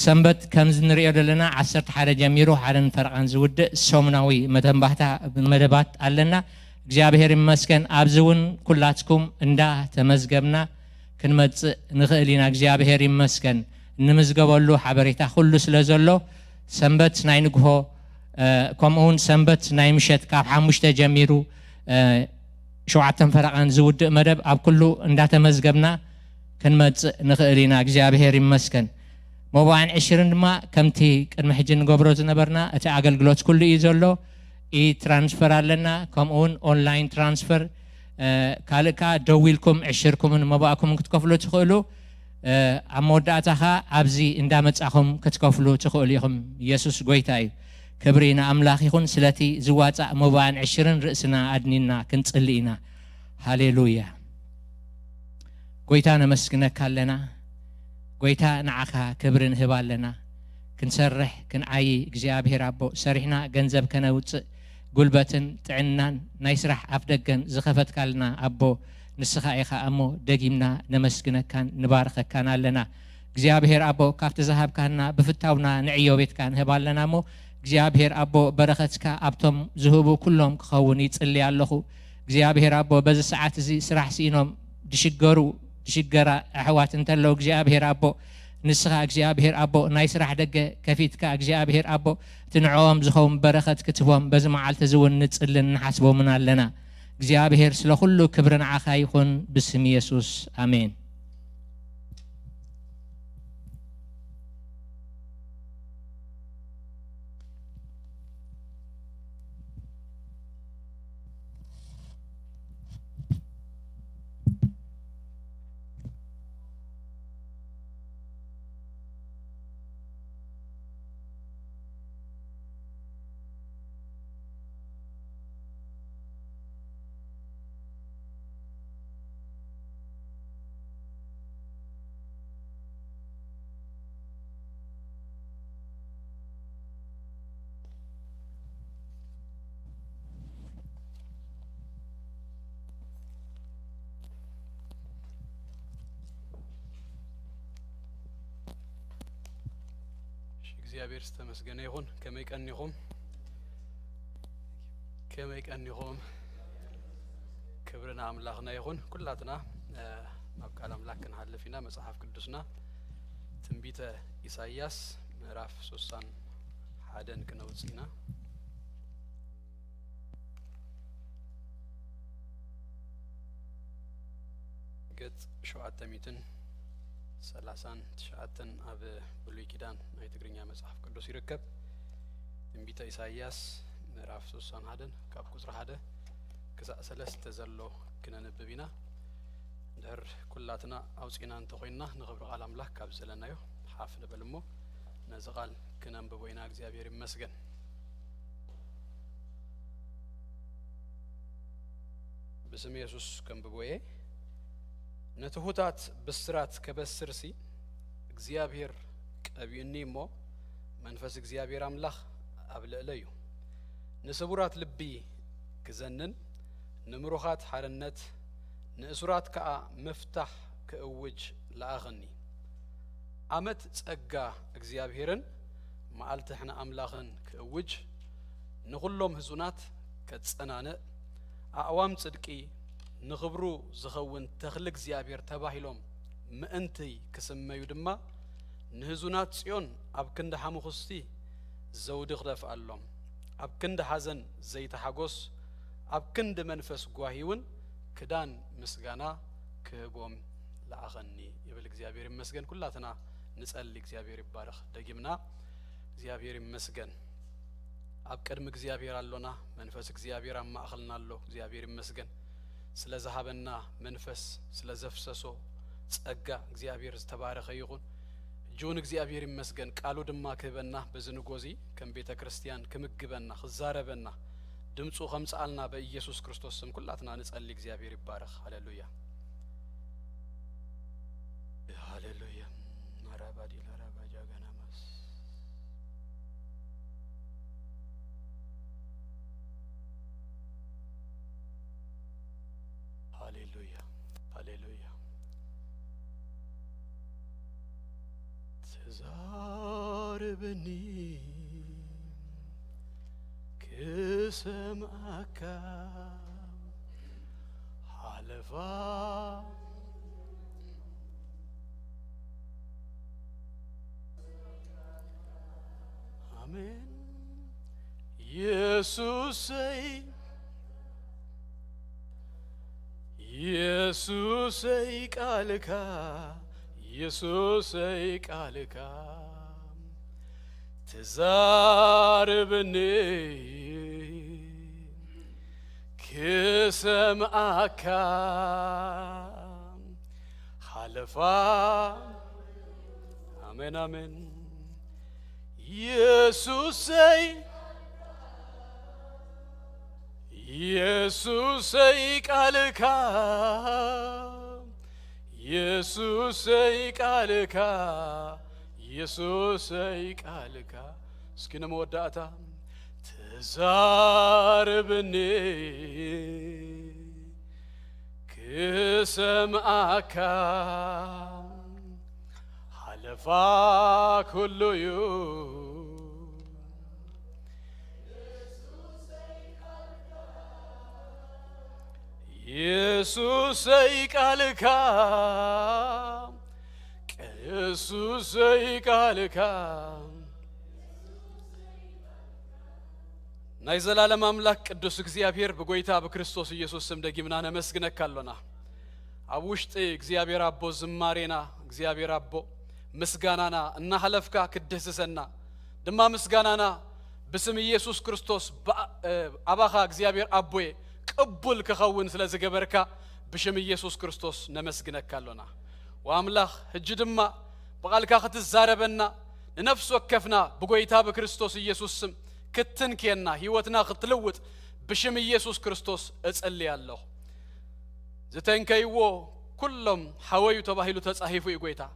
ሰንበት ከም ዝንሪኦ ዘለና 11 ጀሚሩ ሓደን ፈርቓን ዝውድእ ሰሙናዊ መተንባህታ መደባት ኣለና እግዚአብሔር ይመስገን ኣብዙውን ኩላትኩም እንዳ ተመዝገብና ክንመጽእ ንኽእል ኢና እግዚአብሔር ይመስገን ንምዝገበሉ ሓበሬታ ኩሉ ስለ ዘሎ ሰንበት ናይ ንግሆ ከምኡውን ሰንበት ናይ ምሸት ካብ 5 ጀሚሩ 7 ፈረቓን ዝውድእ መደብ ኣብ ኩሉ እንዳ ተመዝገብና ክንመጽእ ንኽእል ኢና እግዚአብሔር ይመስገን ሞባይል 20 ድማ ከምቲ ቅድሚ ሕጂ ንገብሮ ዝነበርና እቲ ኣገልግሎት ኩሉ እዩ ዘሎ ትራንስፈር ኣለና ከምኡውን ኦንላይን ትራንስፈር ካልካ ደዊልኩም ዕሽርኩምን መባእኩም ክትከፍሉ ትኽእሉ ኣብ መወዳእታኻ ኣብዚ እንዳመጻኹም ክትከፍሉ ትኽእሉ ኢኹም ኢየሱስ ጎይታ እዩ ክብሪ ንኣምላኽ ይኹን ስለቲ ዝዋጻእ መባይል 20 ርእስና ኣድኒና ክንጽሊ ኢና ሃሌሉያ ጎይታ ነመስግነካ ኣለና ጎይታ ንዓኻ ክብሪ ንህብ ኣለና ክንሰርሕ ክንዓይ እግዚአብሔር ኣቦ ሰሪሕና ገንዘብ ከነውፅእ ጉልበትን ጥዕናን ናይ ስራሕ ኣፍ ደገን ዝኸፈትካልና ኣቦ ንስኻ ኢኻ እሞ ደጊምና ነመስግነካን ንባርኸካን ኣለና እግዚአብሔር ኣቦ ካብቲ ዝሃብካና ብፍታውና ንዕዮ ቤትካ ንህብ ኣለና እሞ እግዚአብሔር ኣቦ በረኸትካ ኣብቶም ዝህቡ ኩሎም ክኸውን ይጽሊ ኣለኹ እግዚአብሔር ኣቦ በዚ ሰዓት እዚ ስራሕ ሲኢኖም ድሽገራ ኣሕዋት እንተለው እግዚአብሔር ኣቦ ንስኻ እግዚአብሔር ኣቦ ናይ ስራሕ ደገ ከፊትካ እግዚአብሔር ኣቦ ትንዕኦም ዝኸውን በረኸት ክትቦም በዚ መዓልቲ ዝውን ንጽልን ንሓስቦምን ኣለና እግዚአብሔር ስለ ኩሉ ክብሪ ንዓኻ ይኹን ብስም ኢየሱስ ኣሜን እግዚአብሔር ስተመስገነ ይሁን ከመይቀኒኹም ክብርና አምላኽና ይሁን ኩላትና ናብ ቃል አምላክ ክንሓልፍና መጽሐፍ ቅዱስና ትንቢተ ኢሳይያስ ምዕራፍ 31 ክንወጽና ገጽ 739 ኣብ ብሉይ ኪዳን ናይ ትግርኛ መጽሐፍ ቅዱስ ይርከብ ትንቢተ ኢሳይያስ ምዕራፍ 31 ካብ ቁጥሪ 1 ክሳብ 3 ዘሎ ክነንብብ ኢና ድሕር ኩላትና ኣውጺና እንተኾይና ንኽብሪ ቃል ኣምላክ ካብ ዘለናዮ ሓፍ ንበል እሞ ነዚ ቃል ክነንብቦ ኢና እግዚአብሔር ይመስገን بسم ኢየሱስ ከንብቦዬ ነትሁታት ብስራት ከበስርሲ እግዚአብሔር ቀቢኒ እሞ መንፈስ እግዚአብሔር አምላኽ አብለለዩ ንስቡራት ልቢ ክዘንን ንምሩኻት ሓርነት ንእሱራት ከኣ መፍታሕ ክእውጅ ለኣኸኒ ዓመት ጸጋ እግዚአብሔርን معلت إحنا أملاخن كوج نغلهم هزونات كتصنانة أعوام صدقي نغبرو زخون تخلق زيابير تباهلهم ما أنتي كسمة يدما نهزونات سيون أبكند حمو خستي زود خدف اللهم أبكند حزن زي تحقوس أبكند منفس قواهيون كدان مسجانا كبوم لأغني يبلغ زيابير مسجن كلاتنا نسأل زيابير بارخ دقيمنا زيابير مسجن أبكرم زيابير اللونا منفس زيابير ما أخلنا له زيابير مسجن سلا ذهبنا منفس سلا زفسسو تسقى زيابير تبارك يغون جون زيابير مسجن قالوا دما كبنا بزنغوزي كم بيت كريستيان كمغبنا خزاربنا دمصو خمس قالنا بإيسوس كريستوس سم كلاتنا نسأل زيابير بارخ هاليلويا هاليلويا مرابادي لرابا جاغنا مس هاليلويا هاليلويا تزاربني كسمعك حلفا آمين يسوعي يسوعي قالك يسوعي قالك تزاربني كسمعك حلفا آمين آمين يسوعي يسوعي قالك يسوعي قالك يسوعي قالك اسكن موداتا تزاربني كسمعك حلفا كل يوم يسوعي قالك يسوعي قالك نايزل على مملك قدوس እግዚአብሔር በጎይታ በክርስቶስ ኢየሱስ ስም ደግምና ነመስግነካለና አውሽጤ እግዚአብሔር አቦ ዝማሬና እግዚአብሔር አቦ ምስጋናና እና ሐለፍካ ክደስሰና ድማ ምስጋናና በስም ኢየሱስ ክርስቶስ አባኻ እግዚአብሔር አቦዬ ቅቡል ከኸውን ስለዝገበርካ በስም ኢየሱስ ክርስቶስ ነመስግነካለና ወአምላኽ ህጅ ድማ በቃልካ ክትዛረበና ለነፍስ ወከፍና በጎይታ በክርስቶስ ኢየሱስ ስም كتنكينا هيوتنا خطلوت بشم يسوع كريستوس أصليالله زتنكيو كلهم حويو تباهيلو تصحيفو يغويتا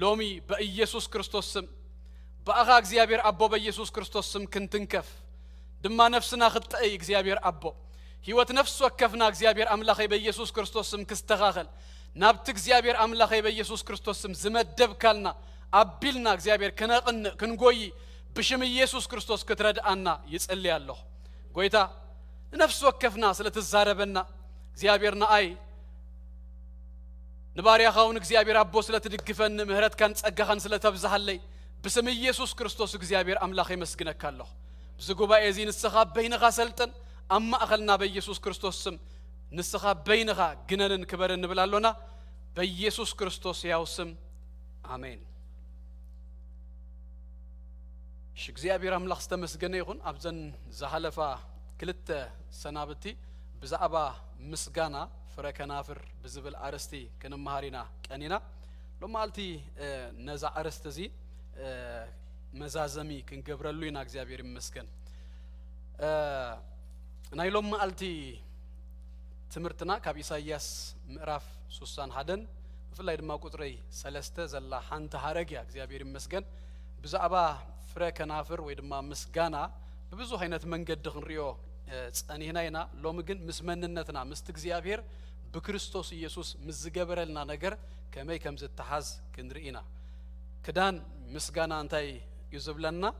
لومي بإيسوس كريستوس سم بأغا እግዚአብሔር أبو بإيسوس كريستوس سم كنتنكف دما نفسنا خطأي እግዚአብሔር أبو هيوت نفس وكفنا እግዚአብሔር أملاخي بإيسوس كريستوس سم كستغاغل نابت እግዚአብሔር أملاخي بإيسوس كريستوس سم زمدب كالنا أبيلنا እግዚአብሔር كنغوي بشم يسوع كريستوس كتردأنا يصلي الله قويتا نفس وكفنا سلتزاربنا እግዚአብሔርና አይ نباري خاون እግዚአብሔር አቦ ስለተደግፈን ምህረት ካን ጸጋኻን ስለተብዛሃለይ بسم ኢየሱስ ክርስቶስ እግዚአብሔር አምላኽ ይመስግነካለሁ بزغوباء ezi ንስኻ በይነኻ ሰልጥን አማ አኸልና በኢየሱስ ክርስቶስ ስም ንስኻ በይነኻ ግነንን ክበርን እንብላሎና በኢየሱስ ክርስቶስ ያው ስም አሜን እግዚአብሔር አምላኽ ተመስገነ ይሁን አብዘን ዘሐለፋ ክልተ ሰናብቲ ብዛዕባ ምስጋና ፍረከናፍር ብዝብል አርስቲ ከነማሃሪና ቀኒና ሎማልቲ ነዛ አርስተዚ መዛዘሚ ክንገብረሉ ኢና እግዚአብሔር ይመስገን ናይሎም ማልቲ ትምርትና ካብ ኢሳይያስ ምዕራፍ 31 ፍላይ ድማ ቁጥሪ 3 ዘላ ሓንቲ ሃረግያ እግዚአብሔር ይመስገን ብዛዕባ ፍረከናፍር ወይ ድማ ምስጋና በብዙ አይነት መንገድ ክንሪዮ ጸኒህናይና ሎም ግን ምስመንነትና ምስት እግዚአብሔር በክርስቶስ ኢየሱስ ምዝገበረልና ነገር ከመይ ከም ዝተሐዝ ክንሪኢና ክዳን ምስጋና እንታይ يزبلنا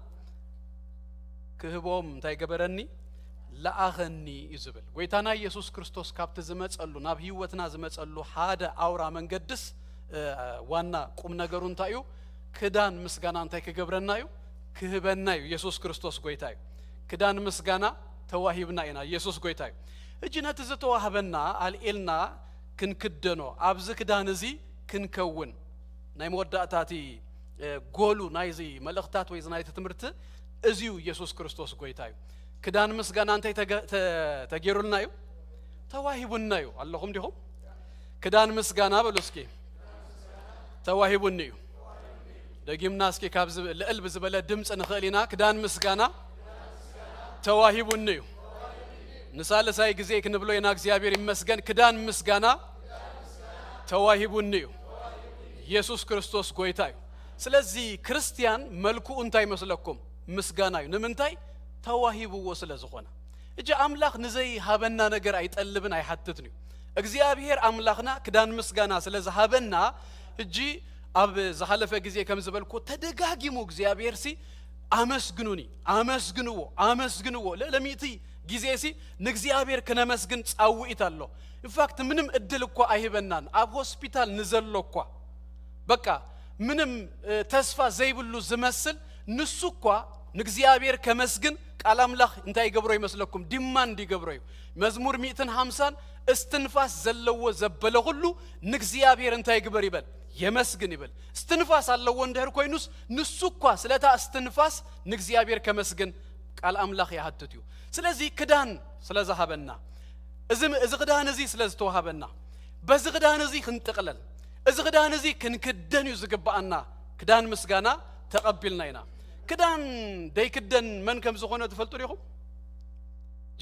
كهبوم انتي قبرني لأغني يزبل ويتانا يسوس كريستوس كابت زمت قالو ناب هيوتنا زمت قالو حادا أورا من قدس وانا قوم نقرون تايو كدان مسغانا انتي كقبرنا يو كهبنا يو يسوس كريستوس قويتايو كدان مسغانا تواهبنا ينا يسوس قويتايو اجينا تزتواهبنا الإلنا كن كدنو أبز كدان زي كن كون ناي موداتاتي قولو نايزي ملغتات ويزناي تتمرت ازيو يسوس كريستوس قويتايو كدان مسغانا انتي تغيرو لنا يو تواهبو لنا يو اللهم ديهم كدان مسغانا بلوسكي تواهبو لنا يو دقيم ناسكي كابز القلب زبالة دمس نخلينا كدان مسغانا تواهبو لنا يو نسال ساي غزي كنبلو ينا እግዚአብሔር ይመስገን كدان مسغانا تواهبو لنا يو يسوس كريستوس قويتايو ስለዚህ ክርስቲያን መልኩ እንታይ መስለኩም ምስጋና እዩ ንምንታይ ተዋሂብዎ ስለዝኾነ እጂ አምላኽ ንዘይ ሃበና ነገር አይጠልብን አይሐትትን እዩ እግዚአብሔር አምላኽና ክዳን ምስጋና ስለዝሃበና እጂ አብ ዝሐለፈ ጊዜ ከም ዝበልኩ ተደጋጊሙ እግዚአብሔር ሲ አመስግንዎ ለሚቲ ጊዜ ሲ ንእግዚአብሔር ከነመስግን ጻውኢት አሎ ኢንፋክት ምንም እድል እኮ አይበናን አብ ሆስፒታል ንዘሎኳ በቃ ምንም ተስፋ ዘይብሉ ዝመስል ንሱኳ ንእግዚአብሔር ከመስግን ቃል አምላኽ እንታይ ይገብሮ ይመስለኩም ዲማንድ ይገብሮ መዝሙር 150 እስትንፋስ ዘለዎ ዘበለ ሁሉ ንእግዚአብሔር እንታይ ይግበር ይበል የመስግን ይበል እስትንፋስ አለው እንደር ኮይኑስ ንሱኳ ስለታ እስትንፋስ ንእግዚአብሔር ከመስግን ቃል አምላኽ ያሐትቱ ስለዚህ ክዳን ስለዛሃበና እዚ ክዳን እዚ ስለዝተዋሃበና በዚ ክዳን እዚ ክንጥቅለል እዚ ክዳን እዚ ክንክደን እዩ ዝግባአና ክዳን ምስጋና ተቀቢልና ኢና ክዳን ደይክደን መን ከም ዝኾነ ትፈልጡ ዲኹም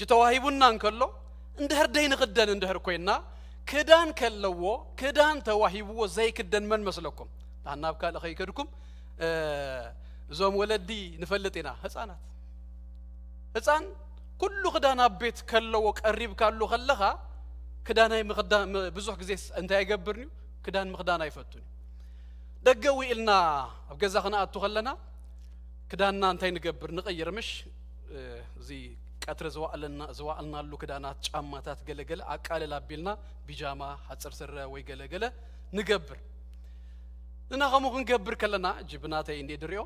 ጅተዋሂቡና እንከሎ እንደህር ደይንክደን እንደህር ኮይና ክዳን ከለዎ ክዳን ተዋሂብዎ ዘይክደን መን መስለኩም ታናብ ካልኸ ይከድኩም ዞም ወለዲ ንፈልጥ ኢና ህፃን ኩሉ ክዳን አቤት ከለዎ ቀሪብ ካሉ ከለኻ ክዳናይ ምኽዳን ብዙሕ ግዜ እንታይ ይገብርኒ كدان مخدان يفتوني دقوي إلنا بجزاخنا أتوخلنا كداننا أنتين نقبر نغير مش زي كتر زوالنا لو كدانات شاماتات جل أكال لابيلنا بيجاما حتصر ويجل نقبر لنا خمو نقبر كلنا جبنا تيندي دريو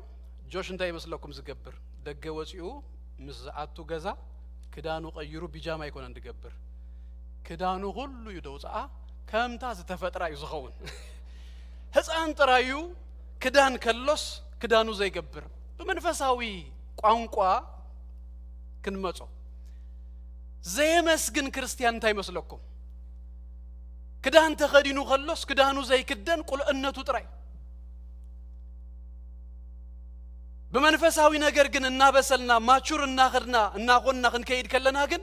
جوش انتي مسلكم زقبر دقوسيو مزعاتو جزا كدانو غيرو بيجاما يكون نقبر كدانو غلو يدوزا كم تاز تفترى يزخون هزان ترايو كدان كلوس كدانو زي قبر بمنفساوي قوانقوا كنمصو زي مسجن كريستيان تاي مسلكم كدان تخدينو خلوس كدانو زي كدان قل انتو تراي بمنفساوي ነገር ግን እናበሰልና ማቹር እናخدنا እናቆና ክንከይድ ከለና ግን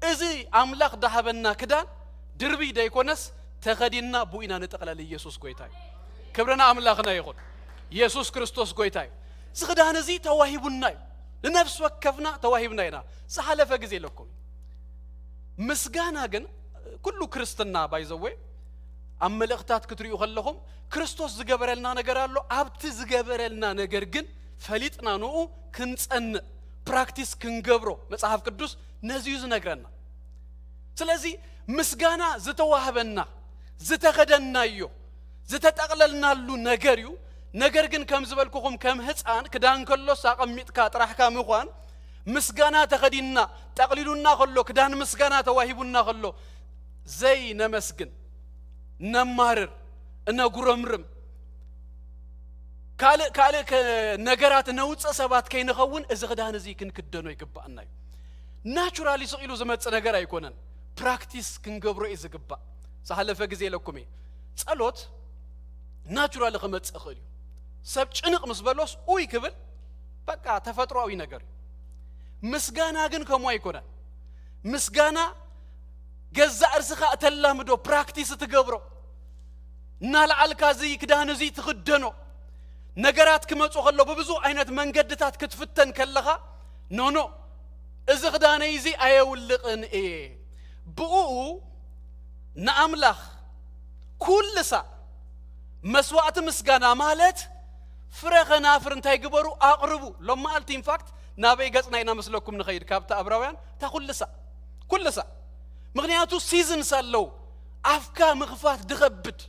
እዚ አምላኽ ዳሃበና ክዳን ድርቢ ዳይኮነስ ተኸዲና ቡኢና ነጠቅላል ኢየሱስ ጎይታይ ክብረና አምላኽና ይሁን ኢየሱስ ክርስቶስ ጎይታይ ዝኽዳን እዚ ተዋሂቡና ለነፍስ ወከፍና ተዋሂብና ኢና ሰሐለፈ ጊዜ ለኩም ምስጋና ግን ኩሉ ክርስትና ባይዘወይ አመለክታት ክትሪዩ ከለኹም ክርስቶስ ዝገበረልና ነገር አሎ አብቲ ዝገበረልና ነገር ግን ፈሊጥና ነው ክንጸን ፕራክቲስ ክንገብሮ መጽሐፍ ቅዱስ ነዚዩ ዝነግረና ስለዚህ ምስጋና ዝተዋህበና ዝተኸደናዮ ዝተጠቅለልናሉ ነገርዩ ነገር ግን ከም ዝበልኩኹም ከም ህፃን ክዳን ከሎስ አቀሚጥካ ጥራሕካ ምዃን ምስጋና ተኸዲና ጠቅሊሉና ከሎ ክዳን ምስጋና ተዋሂቡና ከሎ ዘይ ነመስግን ነማርር እነጉረምርም ካለ ነገራት ነውጽ ሰባት ከይንኸውን እዚ ክዳን እዚ ክንክደኖ ይግባአና ናቹራሊ ስቂሉ ዝመጽ ነገር አይኮነን ፕራክቲስ ክንገብሮ ይዝግባ ሰሐለፈ ጊዜ ለኩሜ ጸሎት ናቹራሊ ከመጽ ኸልዩ ሰብ ጭንቅ መስበሎስ ኡይ ክብል በቃ ተፈጥሯዊ ነገር ምስጋና ግን ከሞ አይኮነን ምስጋና ገዛ እርስኻ ተላምዶ ፕራክቲስ ትገብሮ ናልዓልካ እዚ ክዳን እዚ ትኽደኖ ነገራት ክመጹ ከሎ በብዙ አይነት መንገድታት ክትፍተን ከለኻ ኖ እዚ ክዳነይ እዚ አየውልቅን ብኡ ነአምላኽ ኩልሳ መስዋዕት ምስጋና ማለት فرخنافر انتي قبروا أقربوا لما قلت in fact نابي قصنا ينا مسلكم نخير كابتا أبراويان كل سا مغنياتو سيزن سالو أفكا مغفات دغبد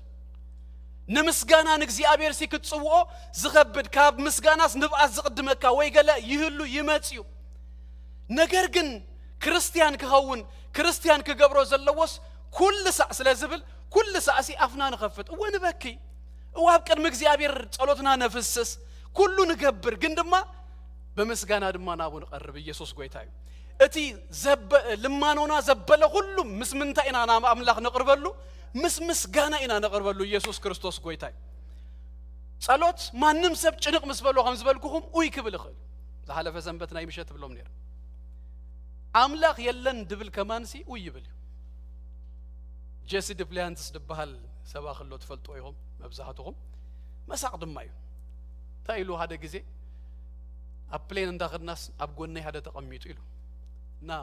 نمسغانا نكزي أبير سيكت صوو زغبد كاب مسغاناس نبقى زقدمكا ويقلا يهلو يماتيو نقرقن كريستيان كهون كريستيان كقبرو زلوس كل ساعة سلازبل كل ساعة سي أفنا نخفت ونبكي وابكر مكزي أبير صلوتنا نفسس كله نقبر قندما بمسغانا دما نابو نقرب يسوس قويتايو اتي لما نونا زبله كلهم مسمنتا انا املاك نقربلو مسغانا انا نقربلو يسوس كريستوس قويتاي صلوت مانم سب ጭንቅ መስበሉ خمس بالكم وي كبل خل زحلف سنبتنا يمشت بلوم نير املاك يلن دبل كمانسي وي يبل جيسي دبلانتس دبحال سبا خلو تفلطو يهم مبزحتهم مساق دمايو تايلو هذا غزي ابلين انداخدناس ابغوني هذا تقميطو يلو نا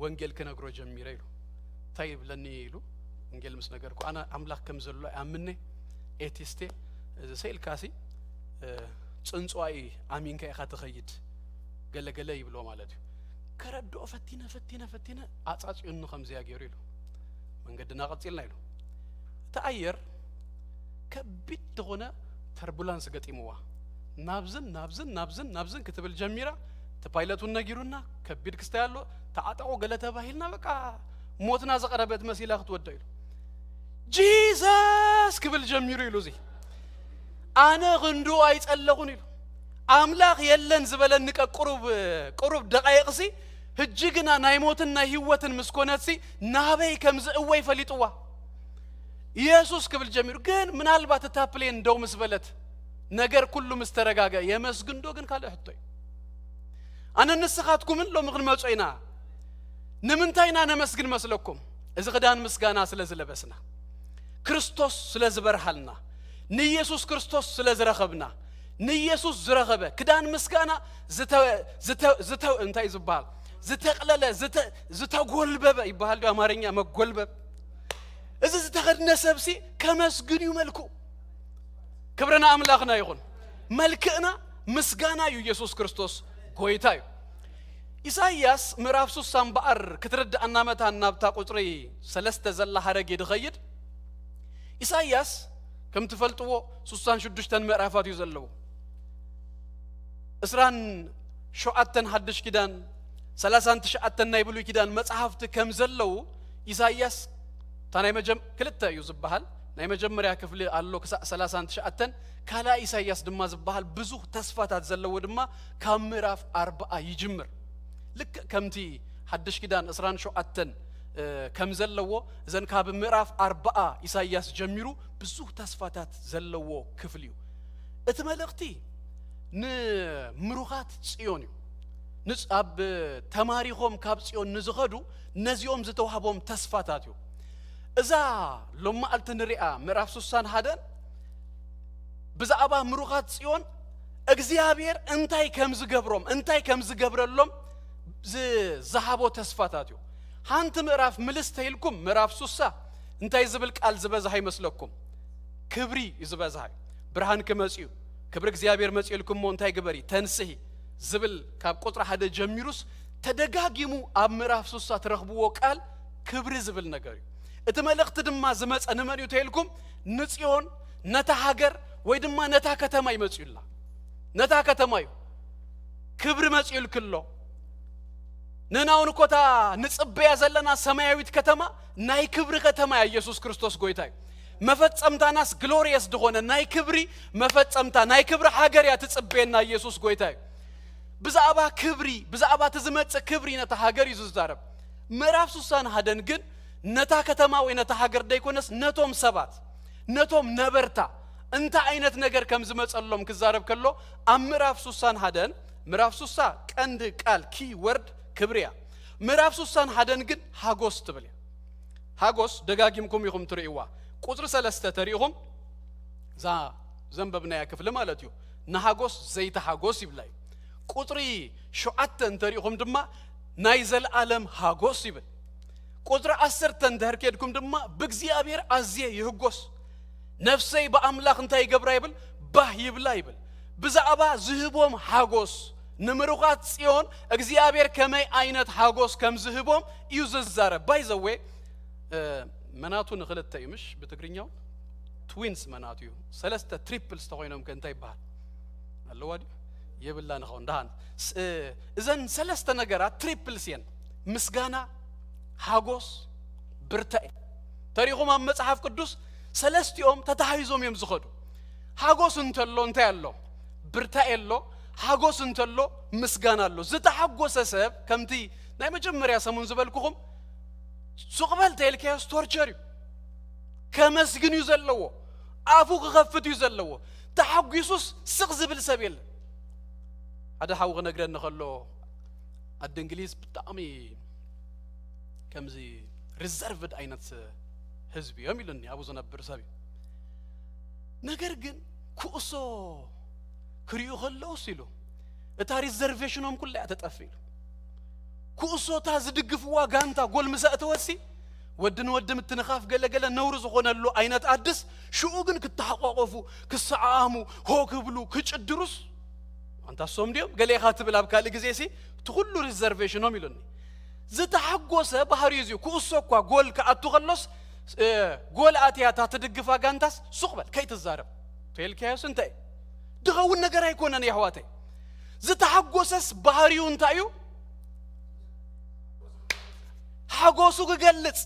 ወንጌል ከነግሮ ጀምረ ይሉ ታይብ ለኔ ይሉ ወንጌል ምስ ነገርኩ አና አምላክ ከምዘሎ አምኔ ኤቲስቴ ሰይል ካሲ ጽንጿይ አሚን ከይኻ ተኸይድ ገለገለ ይብሎ ማለት ከረዶ ፈቲነ አጻጽዩን ከምዚያ ገሩ ይሉ መንገድና ቀጽልና ይሉ ተአየር ከቢት ሆነ ተርቡላንስ ገጢሙዋ ናብዝን ክትብል ጀሚራ تبايلتون نجيرونا كبير كستيالو تعاطوا قلته باهلنا بقى موتنا زقربت مسيلة توديل جيسس قبل جميرو يلوزي أنا غندو عايز ألقوني أملاك يلن زبالنك قرب دقائق سي هجينا نايموتنا هيوتن مسكوناتسي نابي كمز أوي فليتوا يسوس قبل جميرو كان من البات تابلين دوم زبالت نجر كله مسترجاجا يمسكندو كن كله حطي أنا نسخاتكم من لو مغن موصينا نمنتاينا نمسكن مسلكم إذا غدان مسكانا سلازلبسنا كريستوس سلازبرحلنا نيسوس كريستوس سلازرخبنا نيسوس زرخبه كدان مسكانا زتا انتاي زبال زتقلله زتا غولبه يبحال دو امارኛ مغولبه إذا زتخدنا سبسي كمسكن يملكو كبرنا أملاكنا يكون ملكنا مسكانا يسوس كريستوس كويتاي إساياس مرافسو سامبار كترد أنامتا نابتا قطري سلسة زلا حرقي دخيد إساياس كم تفلتو سوسان شدشتن مرافات يزلو إسران شوعتن حدش كدان سلاسان تشعتن نايبلو كدان مصحفت كم زلو إساياس تاناي مجم كلتا يزبحال ناي مجمريا كفل الله سلاسان تشعتن كلا إساياس دما زبحال بزوح تسفاتات زلو دما كامراف 4 يجمر لك كمتي حدش كدان إسران شوعتن كم زلو زن كاب مراف 4 إساياس جميرو بزوح تسفاتات زلو كفليو اتملقتي مروخات صيونيو نصاب تماريخوم كاب صيون نزخدو نزيوم زتوهبوم تسفاتاتيو إذا لما ألتنريا مراف سوسان هادن بزعبا مروخات صيون اغزيابير انتاي كمز قبروم انتاي كمز قبرلوم زهابو تسفاتاتيو هانت مراف ملستهيلكم مراف سوسا انتاي زبلك الزبازهاي مسلكم كبري يزبازهاي برهان كمسيو كبر اغزيابير مسيلكم مونتاي قبري تنسهي زبل كاب قطرة حدا جميروس تدقاقيمو اب مراف سوسا ترخبوو قال كبري زبل نقري اتملقت دما زمص انمريو تهيلكم نصيون نتا هاجر ويدما نتا كتما يمصيولا نتا كتمايو كبر مسيل كله نناون كوتا نصبيا زلنا سماويت كتما ناي كبر كتما يا يسوع كريستوس غويتاي مفصمتا ناس غلوريوس دهونه ناي كبري مفصمتا ناي كبر حاجر يا تصبينا يسوع غويتاي بزعبا كبري بزعبا تزمص كبري نتا هاجر يززارب مراف سوسان هادن ግን نتا كتما وينتا هاجر دايكونس نتوم سبات نتوم نبرتا انت عينت ነገር ከም ዝመጸሎም ክዛረብ ከሎ አምራፍ ሱሳን ሃደን ምራፍ ሱሳ ቀንድ ቃል ኪ ወርድ ክብሪያ ምራፍ ሱሳን ሃደን ግን ሃጎስ ትብል ሃጎስ ደጋጊምኩም ይኹም ትሪእዋ ቁጥር 3 ተሪእኹም ዛ ዘንበብና ያክፍል ማለት እዩ ንሃጎስ ዘይተ ሃጎስ ይብላይ ቁጥሪ 7 ተሪእኹም ድማ ናይ ዘለዓለም ሃጎስ ይብል ቁጥር 10 ተንደርከድኩም ድማ በእግዚአብሔር አዝየ ይህጎስ نفسي بأملاك انتاي قبر يبل باه يبلا يبل ብዛዕባ ዝህቦም ሓጎስ ንምሩኻት ጽዮን እግዚአብሔር ከመይ ዓይነት ሓጎስ ከም ዝህቦም እዩ ዝዛረብ ባይ ዘ ዌይ መናቱ ንኽልተ እዩ ምሽ ብትግርኛው ትዊንስ መናቱ እዩ ሰለስተ ትሪፕልስ ተኾይኖም ከንታ ይበሃል ኣለዋ ድዩ የብላ ንኸው እንዳሃን እዘን ሰለስተ ነገራት ትሪፕልስ እየን ምስጋና ሓጎስ ብርታዕ ታሪኹም ኣብ መጽሓፍ ቅዱስ ሰለስቲኦም ተታሂዞም እዮም ዝኸዱ ሓጎስ እንተሎ እንታይ ኣሎ ብርታዕ ኣሎ ሓጎስ እንተሎ ምስጋና ኣሎ ዝተሓጎሰ ሰብ ከምቲ ናይ መጀመርያ ሰሙን ዝበልኩኹም ሱቕበል ተልካዮ ቶርቸር እዩ ከመስግን እዩ ዘለዎ ኣፉ ክኸፍት እዩ ዘለዎ ተሓጒሱስ ስቕ ዝብል ሰብ የለ ሓደ ሓዊ ክነግረኒ ከሎ ኣደ እንግሊዝ ብጣዕሚ ከምዚ ሪዘርቭድ ዓይነት ህዝቢ እዮም ኢሉኒ ኣብኡ ዝነብር ሰብ እዩ ነገር ግን ኩእሶ ክሪኡ ከለውስ ኢሉ እታ ሪዘርቬሽኖም ኩላ እያ ተጠፊ ኢሉ ኩእሶታ ዝድግፍዋ ጋንታ ጎል ምሰእ ተወሲ ወድን ወድ ምትንኻፍ ገለገለ ነውር ዝኾነሉ ዓይነት ኣድስ ሽኡ ግን ክተሓቋቆፉ ክሰዓሙ ሆ ክብሉ ክጭድሩስ አንታሶም ዲዮም ገሌኻ ትብል ኣብ ካልእ ግዜ ሲ ትኩሉ ሪዘርቬሽኖም ኢሉኒ ዝተሓጎሰ ባህሪ እዩ ኩእሶ እኳ ጎል ከኣቱ ከሎስ ጎል ኣትያታ ትድግፋ ጋንታስ ሱቕበል ከይትዛረብ ተልካዮስ እንታይ ድኸውን ነገር ኣይኮነን ያህዋተይ ዝተሓጎሰስ ባህሪው እንታይ እዩ ሓጎሱ ክገልጽ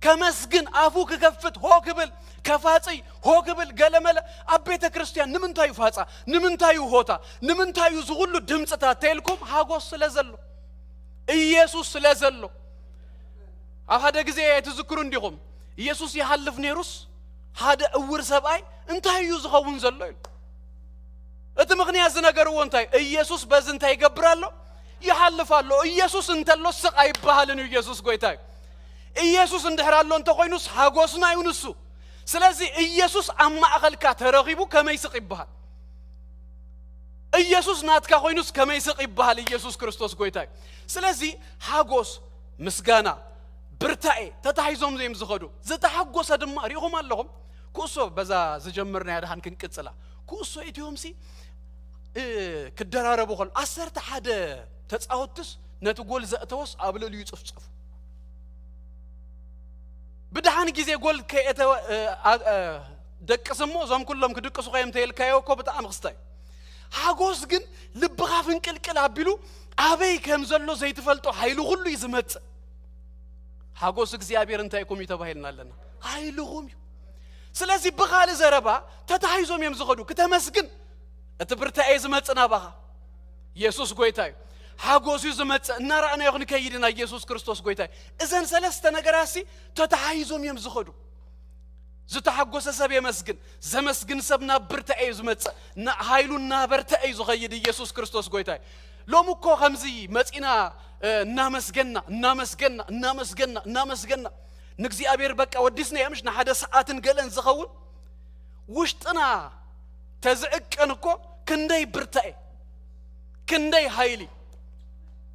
ከመስግን ኣፉ ክከፍት ሆ ክብል ከፋጽይ ሆ ክብል ገለመለ ኣብ ቤተ ክርስቲያን ንምንታዩ ፋጻ ንምንታዩ ሆታ ንምንታዩ ዝሁሉ ድምጽታት ተልኩም ሓጎስ ስለዘሎ ኢየሱስ ስለዘሎ ኣብ ሓደ ግዜ ትዝክሩ እንዲኹም ኢየሱስ ይሓልፍ ነይሩስ ሓደ እውር ሰብኣይ እንታይ እዩ ዝኸውን ዘሎ ኢሉ እቲ ምኽንያት ዝነገርዎ እንታይ ኢየሱስ በዚ እንታይ ይገብር ኣሎ ይሓልፍ ኣሎ ኢየሱስ እንተሎ ስቕ ኣይበሃልን ኢየሱስ ጎይታ እዩ ኢየሱስ እንድሕር ኣሎ እንተኾይኑስ ሓጎስና እዩ ንሱ ስለዚ ኢየሱስ ኣብ ማእኸልካ ተረኺቡ ከመይ ስቕ ይበሃል ኢየሱስ ናትካ ኮይኑስ ከመይ ስቕ ይበሃል ኢየሱስ ክርስቶስ ጎይታ እዩ ስለዚ ሓጎስ ምስጋና ብርታዕ ተታሂዞም ዘም ዝኸዱ ዝተሓጎሰ ድማ ሪኢኹም ኣለኹም ኩእሶ በዛ ዝጀምርና ያድሃን ክንቅጽላ ኩእሶ ኢትዮምሲ ክደራረቡ ከሎ 11 ተጻወትስ ነቲ ጎል ዘእተወስ ኣብ ልዕሊኡ ይጽፍጽፉ ብድሓን ግዜ ጎል ከየተ ደቅስሞ ዞም ኩሎም ክድቅሱ ኸየም ተልካዮ እኮ ብጣዕሚ ክስታይ ሓጎስ ግን ልብኻ ፍንቅልቅል ኣቢሉ ኣበይ ከም ዘሎ ዘይትፈልጦ ሓይሉ ሁሉ ይዝመጽእ ሓጎስ እግዚአብሔር እንታይ ኮም ይተባሂልና ኣለና ሓይሉኹም እዩ ስለዚ ብኻል ዘረባ ተታሂዞም እዮም ዝኸዱ ከተመስግን እቲ ብርታዕ ዝመጽና ባኻ ኢየሱስ ጎይታ እዩ ሓጎስ እዩ ዝመጽእ እናራእና ይኹን ከይድና ኢየሱስ ክርስቶስ ጎይታ እዩ እዘን ሰለስተ ነገራሲ ተታሂዞም እዮም ዝኸዱ ዝተሓጎሰ ሰብ የመስግን ዘመስግን ሰብ ናብ ብርታዕ ዝመጽእ ሓይሉና በርታዕ ዝኸይድ ኢየሱስ ክርስቶስ ጎይታ እዩ ሎሙ እኮ ከምዚ መጺና እናመስገና ንእግዚአብሔር በቃ ወዲስና የምሽ ንሓደ ሰዓትን ገለን ዝኸውን ውሽጥና ተዝዕቅን እኮ ክንደይ ብርታዕ ክንደይ ሓይሊ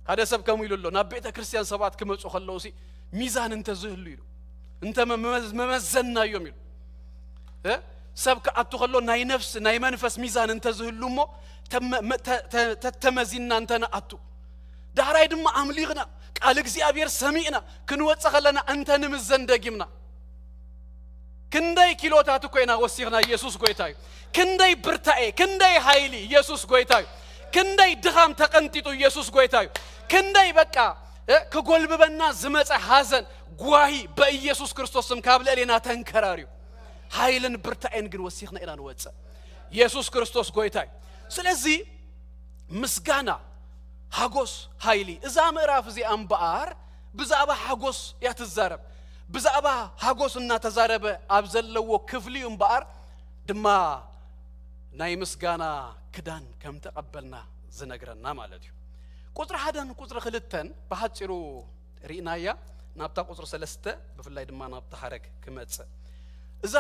ሓደ ሰብ ከም ኢሉ ኣሎ ናብ ቤተ ክርስቲያን ሰባት ክመጹ ከለውሲ ሚዛን እንተዝህሉ ኢሉ እንተ መመዘና እዮም ኢሉ ሰብ ከኣቱ ከሎ ናይ ነፍስ ናይ መንፈስ ሚዛን እንተዝህሉ እሞ ተተመዚና እንተነኣቱ ዳሕራይ ድማ ኣምሊኽና ቃል እግዚአብሔር ሰሚዕና ክንወጽእ ከለና እንተ ንምዘን ደጊምና ክንደይ ኪሎታት ኮይና ወሲኽና ኢየሱስ ጎይታ እዩ ክንደይ ብርታዕ ክንደይ ሓይሊ ኢየሱስ ጎይታ እዩ ክንደይ ድኻም ተቐንጢጡ ኢየሱስ ጎይታ እዩ ክንደይ በቃ ክጎልብበና ዝመጸ ሓዘን ጓሂ በኢየሱስ ክርስቶስ ስም ካብ ልዕሊና ተንከራርዩ ሓይልን ብርታዕን ግን ወሲኽና ኢና ንወጽእ ኢየሱስ ክርስቶስ ጎይታ እዩ ስለዚ ምስጋና ሓጎስ ሓይሊ እዛ ምዕራፍ እዚ ኣምበኣር ብዛዕባ ሓጎስ እያ ትዛረብ ብዛዕባ ሓጎስ እናተዛረበ ኣብ ዘለዎ ክፍሊ እምበኣር ድማ ናይ ምስጋና ክዳን ከም ተቐበልና ዝነግረና ማለት እዩ ቁጥሪ 1 ቁጥሪ 2 ብሓፂሩ ሪእናያ ናብታ ቁጥሪ 3 ብፍላይ ድማ ናብታ ሓረግ ክመጽእ እዛ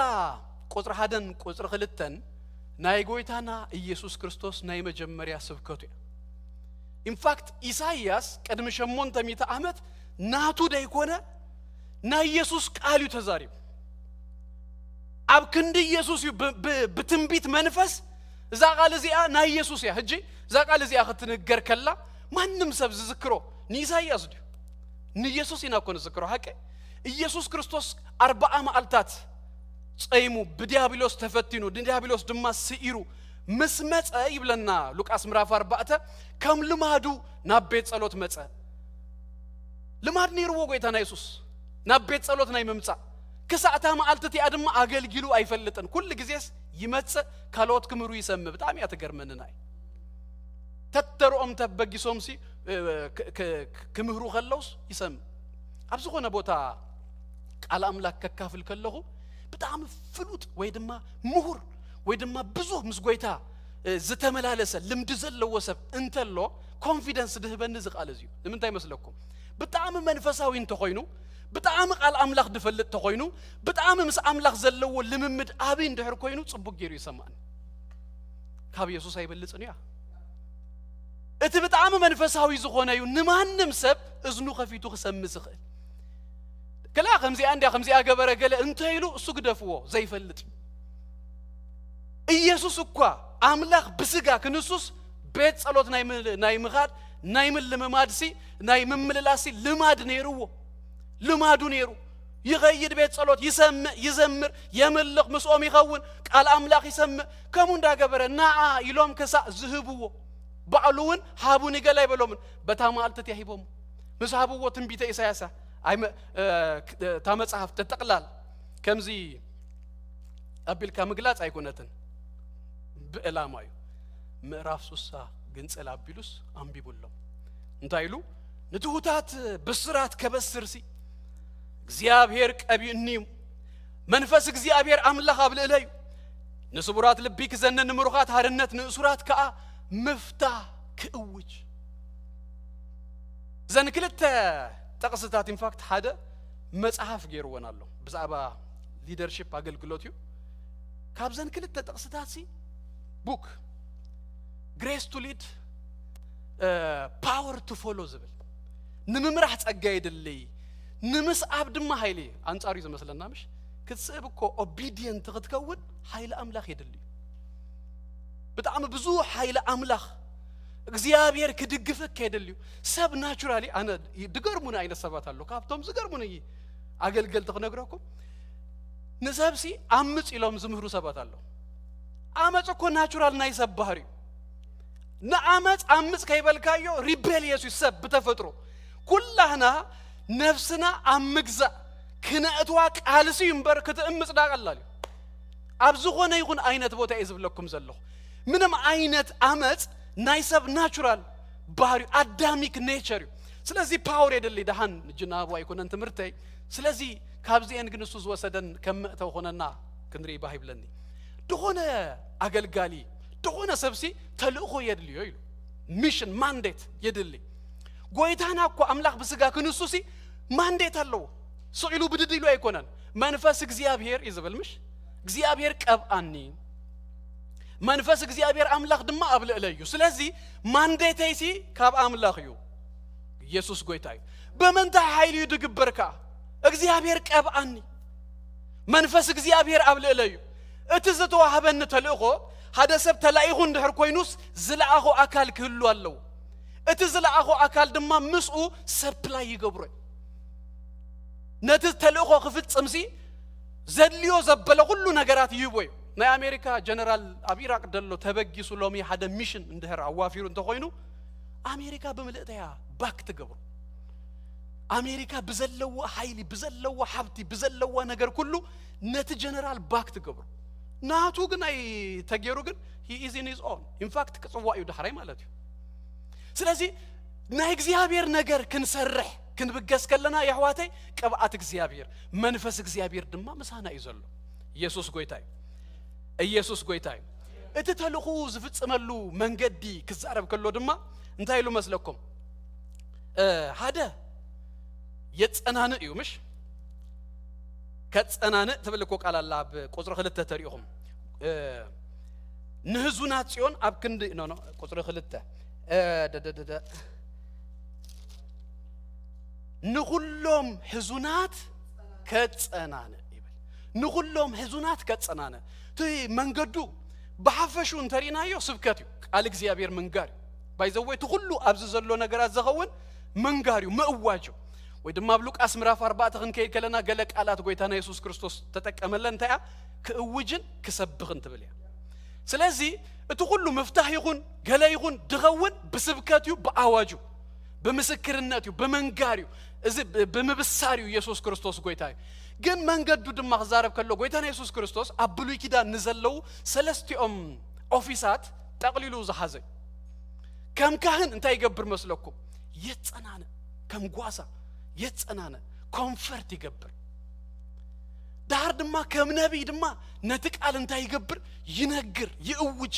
ቁጥሪ 1 ቁጥሪ 2 ናይ ጎይታና ኢየሱስ ክርስቶስ ናይ መጀመርያ ስብከቱ እዩ ኢንፋክት ኢሳይያስ ቀድሚ 800 ዓመት ናቱ ደይኮነ ናይ ኢየሱስ ቃል እዩ ተዛሪቡ ኣብ ክንዲ ኢየሱስ እዩ ብትንቢት መንፈስ إذا قال زيا ناي يسوع يا هجي إذا قال زيا ختنجر كلا ما نمسب ذكره نيساي يصدق نيسوع يناكون ذكره هكى يسوع كريستوس 4 مالتات صيمو بديابيلوس تفتينو بديابيلوس دما سيرو مسمت يبلنا لوقاس ምዕራፍ 4 كم لمادو نابيت ጸሎት መጸ لماد نيرو ጎይታና ኢየሱስ نابيت ጸሎት ናይ መምጻ ከሰዓታ ማዓልተቲ አድማ አገልግሉ አይፈልጥን ኩል ጊዜስ ይመጽ ካሎት ክምሩ ይሰም በጣም ያተገርመንናይ ተተሮም ተበጊሶምሲ ክምሩ ከለውስ ይሰም አብዙ ሆነ ቦታ ቃል አምላክ ከካፍል ከለሁ በጣም ፍሉጥ ወይ ድማ ምሁር ወይ ድማ ብዙ ምስጎይታ ዝተመላለሰ ልምድ ዘለዎ ሰብ እንተሎ ኮንፊደንስ ድህበን ዝቃል እዚዩ ለምንታይ መስለኩም በጣም መንፈሳዊ እንተኮይኑ በጣም ቃል አምላክ ድፈልጥ ተኮይኑ በጣም ምስ አምላክ ዘለዎ ልምምድ አቢ እንደህር ኮይኑ ጽቡቅ ጌሩ ይሰማን ካብ ኢየሱስ አይበልጽን ያ እቲ በጣም መንፈሳዊ ዝሆነዩ ንማንም ሰብ እዝኑ ከፊቱ ከሰምስ ይኽእል كلا خمسي أجبر قال أنت يلو سوق دفوه زي فلت إيسوس كوا أملاك بسجا كنسوس بيت صلوت نايم غاد نايم الممادسي نايم مللاسي لماد نيرو لمادو نيرو يغير بيت صلوت يزمر يملق مسؤوم يخون قال أملاك يسمع كمون دا جبر ناعا يلوم كسا زهبوه بعلون حابوني قال يبلومن بتام قالت يهيبهم مسحبوه تنبيت إساسا أي تامت صحف تتقلال كم زي أبيل كمجلات أيقونتن بلا مايو مراف سوسا جنس الأبيلوس أم بيقولهم نتايلو نتوهات بسرات كبسرسي زياب هيرك أبي النيم منفسك زياب هير أملاخ قبل إليه نصبرات لبيك زن نمرخات هارنت نصورات كأ مفتاح كأوج زن كلت تقصتات إن فاكت حدا مصحف غير ونالله بزعبا leadership أقلقلوتيو كابزن كلت تقصتات سي book grace to lead power to follow زبل نممرح تأجيد اللي نمس عبد ما هيلي أنصاري زي مثلا نامش كتسبكو obedient تغتكون هيل أملاخ يدلي بتعم بزوح هيل أملاخ እግዚአብሔር ከድግፈክ ከደልዩ ሰብ ናቹራሊ አነ ድገርሙና አይነ ሰባት አለው ካብቶም ዝገርሙና አገልግል ተነግረኩም ነሰብሲ አምጽ ይሎም ዝምህሩ ሰባት አለው አመጽ እኮ ናቹራል ናይ ሰብ ባህሪ ነአመጽ አምጽ ከይበልካዮ ሪቤሊየስ ይሰብ በተፈጥሮ ኩላህና ነፍስና አምግዛ ክነእትዋ ቃልሲ ይንበር ከተእምጽ ዳቀላል አብዙ ሆነ ይሁን አይነት ቦታ ይዝብለኩም ዘለሁ ምንም አይነት አመጽ ናይሰብ ናቹራል ባህሪ አዳሚክ ኔቸር ስለዚህ ፓወር የደለ ደሃን ጅናቡ አይኮነን ትምርተይ ስለዚህ ካብዚያን ግን እሱ ወሰደን ከመተው ሆነና ክንሪ ባይብለኒ ደሆነ አገልጋሊ ደሆነ ሰብሲ ተልእኮ የድልዮ ይሉ ሚሽን ማንዴት የድል ጎይታና እኮ አምላክ በስጋ ክንሱሲ ማንዴት አለው ሱኢሉ ብድድሉ አይኮነን መንፈስ እግዚአብሔር ይዘበልምሽ እግዚአብሔር ቀብአኒ መንፈስ እግዚአብሔር አምላክ ድማ አብለለዩ ስለዚህ ማንዴቴሲ ካብ አምላክዩ ኢየሱስ ጎይታይ በመንታ ኃይል ይድግበርካ እግዚአብሔር ቀብአኒ መንፈስ እግዚአብሔር አብለለዩ እትዘተዋህበን ተልእኮ ሐደሰብ ተላይኹ እንደህር ኮይኑስ ዝላአኹ አካል ክህሉ አለው እትዝላአኹ አካል ድማ ምስኡ ሰፕላይ ይገብሩ ነተ ተልእኮ ክፍጽምሲ ዘልዮ ዘበለ ሁሉ ነገራት ይቦይ ናይ አሜሪካ ጀነራል አቢራቅ ደሎ ተበጊሱ ሎሚ ሓደ ሚሽን እንደህር አዋፊሩ እንተኮይኑ አሜሪካ በመለጠያ ባክ ተገብሩ አሜሪካ በዘለው ኃይሊ በዘለው ሀብቲ በዘለው ነገር ሁሉ ነት ጀነራል ባክ ተገብሩ ናቱ ግን አይ ተገሩ ግን he is in his own in fact ከጽዋዩ ዳህራይ ማለት ነው ስለዚህ ናይ እግዚአብሔር ነገር ክንሰርሕ ክንብገስ ከለና ያህዋተይ ቀብአት እግዚአብሔር መንፈስ እግዚአብሔር ድማ መሳና ይዘሉ ኢየሱስ ጎይታይ ኢየሱስ ጎይታይ እተተልኹ ዝፍጽመሉ መንገዲ ክዛረብ ከሎ ድማ እንታይሉ መስለኩም ሓደ የጸናነ እዩ ምሽ ከጸናነ ተብልኮ ቃላላ በቁጥር 2 ተሪኹም ንህዙናት ጽዮን አብ ክንድ ነው ቁጥር 2 ንሁሎም ህዙናት ከጸናነ ይበል ንሁሎም ህዙናት ከጸናነ ቲ መንገዱ بحفشو انترينايو سبكاتيو قال እግዚአብሔር منغاري بايزوي تخلو ابز زلو ነገራት ዘኸውን منغاريو مأواجو ወይ ድማ ብሉቃስ ምዕራፍ 4 ክንከይ ከለና ገለ ቃላት ጎይታና ኢየሱስ ክርስቶስ ተጠቀመለን ታያ ክእውጅን ክሰብኽን ትብልያ ስለዚህ እቲ ሁሉ መፍታህ ይሁን ገለ ይሁን ድኸውን በስብከትዩ በአዋጁ በምስክርነትዩ በመንጋሪው እዚ በመብሳሪው ኢየሱስ ክርስቶስ ጎይታዩ ግን መንገዱ ድማ ዛረብ ከሎ ጎይታና ኢየሱስ ክርስቶስ አብሉይ ኪዳን ንዘለው ሰለስቲኦም ኦፊሳት ጠቅሊሉ ዘሐዘ ከም ካህን እንታይ ይገብር መስለኩም የጸናነ ከም ጓሳ የጸናነ ኮምፈርት ይገብር ዳር ድማ ከም ነብይ ድማ ነጥቃል እንታይ ይገብር ይነግር ይእውጅ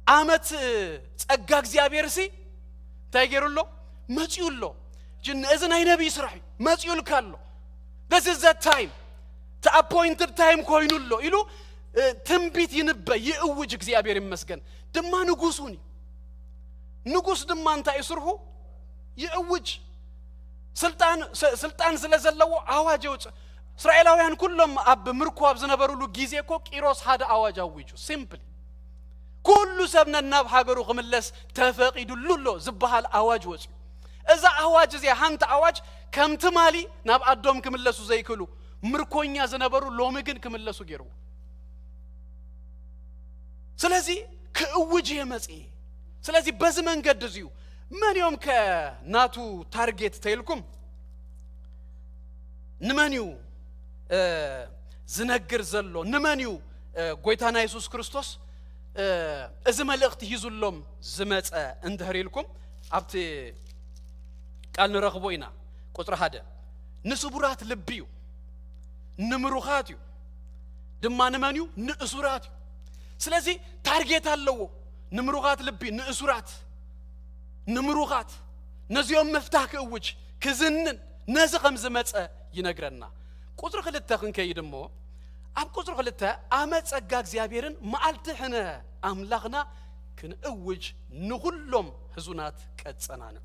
አመት ጸጋ እግዚአብሔር ሲ ታይገሩሎ መጽዩሎ ጅን እዝን አይ ነብይ ስራይ መጽዩል ካሎ this is the time the appointed time ኮይኑሎ ይሉ ትንቢት ይንበይ ይእውጅ እግዚአብሔር ይመስገን ድማ ንጉሱኒ ንጉስ ድማ እንታይ ይስርሁ ይእውጅ ስልጣን ስለዘለው አዋጅ ወጭ እስራኤላውያን ሁሉም አብ ምርኮብ ዝነበሩሉ ጊዜኮ ቂሮስ ሓደ አዋጅ አውጁ ሲምፕል ኩሉ ሰብነ ናብ ሀገሩ ክምለስ ተፈቂዱሉሎ ዝባሃል አዋጅ ወጭ እዛ አዋጅ እዚ ሃንተ አዋጅ ከምት ማሊ ናብ አዶም ክምለሱ ዘይክሉ ምርኮኛ ዝነበሩ ሎሚ ግን ክምለሱ ገሩ ስለዚህ ከእውጅ የመጽ ስለዚህ በዚህ መንገድ እዚዩ ማንዮም ከናቱ ታርጌት ተይልኩም ንማንዩ ዝነግር ዘሎ ንማንዩ ጎይታና ኢየሱስ ክርስቶስ እዚ መልእክት ይዙሎም ዝመጸ እንድህሪልኩም ኣብቲ ቃል ንረኽቦ ኢና ቁጥር 1 ንስቡራት ልብዩ ንምሩኻትዩ ድማ ንማንዩ ንእሱራትዩ ስለዚህ ታርጌት አለው ንምሩኻት ልቢ ንእሱራት ንምሩኻት ነዚኦም መፍታህ ክእውጅ ክዝንን ነዚ ከም ዝመጸ ይነግረና ቁጥር 2 ክንከይድሞ ኣብ ቁጥር 2 አመት ጸጋ እግዚአብሔርን መዓልቲ ሕነ አምላኽና ክንእውጅ ንሁሎም ህዙናት ቀጸናነ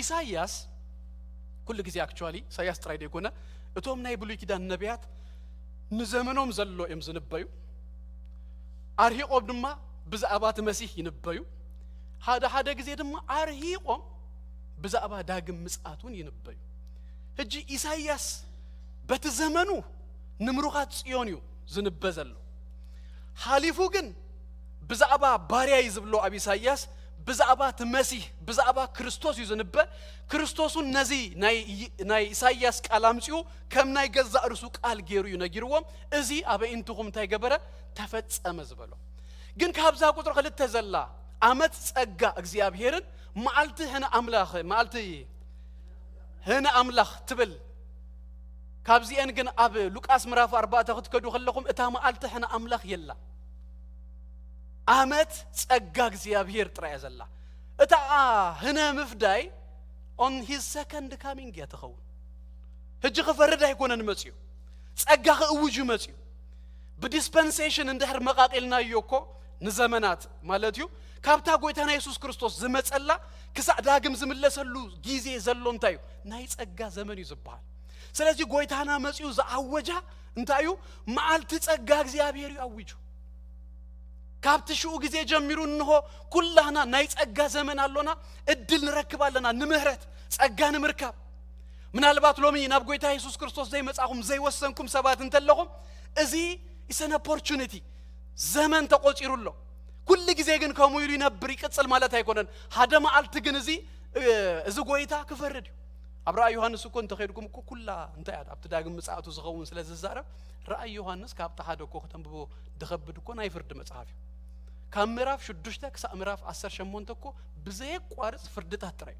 ኢሳይያስ ኩሉ ጊዜ አክቹአሊ ኢሳይያስ ጥራይ ደጎነ እቶም ናይ ብሉይ ኪዳን ነቢያት ንዘመኖም ዘሎ እዮም ዝንበዩ አርሂቆም ድማ ብዛዕባት መሲህ ይንበዩ ሓደ ጊዜ ድማ አርሂቆም ብዛዕባ ዳግም ምጽአቱን ይንበዩ እጂ ኢሳይያስ በተዘመኑ ንምሩኻት ጽዮንዩ ዝንበዘሎ ሓሊፉ ግን ብዛዕባ ባሪያ ይዝብሎ ኣብ ኢሳይያስ ብዛዕባ መሲህ ብዛዕባ ክርስቶስ ይዝንበ ክርስቶሱን ነዚ ናይ ኢሳይያስ ቃል አምጽኡ ከም ናይ ገዛ እርሱ ቃል ገይሩ ይነግርዎም እዚ አበእንትኩም እንታይ ገበረ ተፈጸመ ዝበሎ ግን ካብዛ ቁጥር 2 ዘላ አመት ጸጋ እግዚአብሔርን መዓልቲ ህነ አምላኽ ትብል ካብዚአን ግን ኣብ ሉቃስ ምዕራፍ 4 ክትከዱ ከለኩም እታ መዓልቲ ህነ አምላኽ የላ አመት ጸጋ እግዚአብሔር ጥራይ ዘላ እታ ህነ ምፍዳይ on his second coming ያተኸው ህጅ ከፈረዳ ይኮነን መጽዩ ጸጋ ከእውጁ መጽዩ በዲስፐንሴሽን እንደህር መቃጤልና ይኮ ንዘመናት ማለትዩ ካብታ ጎይታና ኢየሱስ ክርስቶስ ዝመጸላ ክሳዕ ዳግም ዝምለሰሉ ጊዜ ዘሎ እንታዩ ናይ ጸጋ ዘመን ይዝባል ስለዚህ ጎይታና መጽዩ ዘአወጃ እንታዩ መዓልቲ ጸጋ እግዚአብሔር ያውጁ ካብትሹ ጊዜ ጀምሩ እንሆ ኩላህና ናይ ጸጋ ዘመን አሎና እድል ንረክባለና ንምህረት ጸጋ ንምርካብ ምናልባት ሎሚ ናብ ጎይታ ኢየሱስ ክርስቶስ ዘይመጻኹም ዘይወሰንኩም ሰባት እንተለኹም እዚ is an opportunity ዘመን ተቆጪሩሎ ኩሉ ጊዜ ግን ከመይሉ ይነብር ይቀጽል ማለት አይኮነን ሓደ መዓልቲ ግን እዚ ጎይታ ክፈርድ ኣብ ራእይ ዮሐንስ እኮ እንተኸይድኩም እኮ ኩላ እንታይ ኣብቲ ዳግም ምጽአቱ ዝኸውን ስለዝዛረብ ራእይ ዮሐንስ ካብታ ሓደ እኮ ከተንብቦ ድኸብድ እኮ ናይ ፍርድ መጽሐፍ ካብ ምዕራፍ 6 ክሳብ ምዕራፍ 18 እኮ ብዘይ ቋርጽ ፍርድታት ጥራይ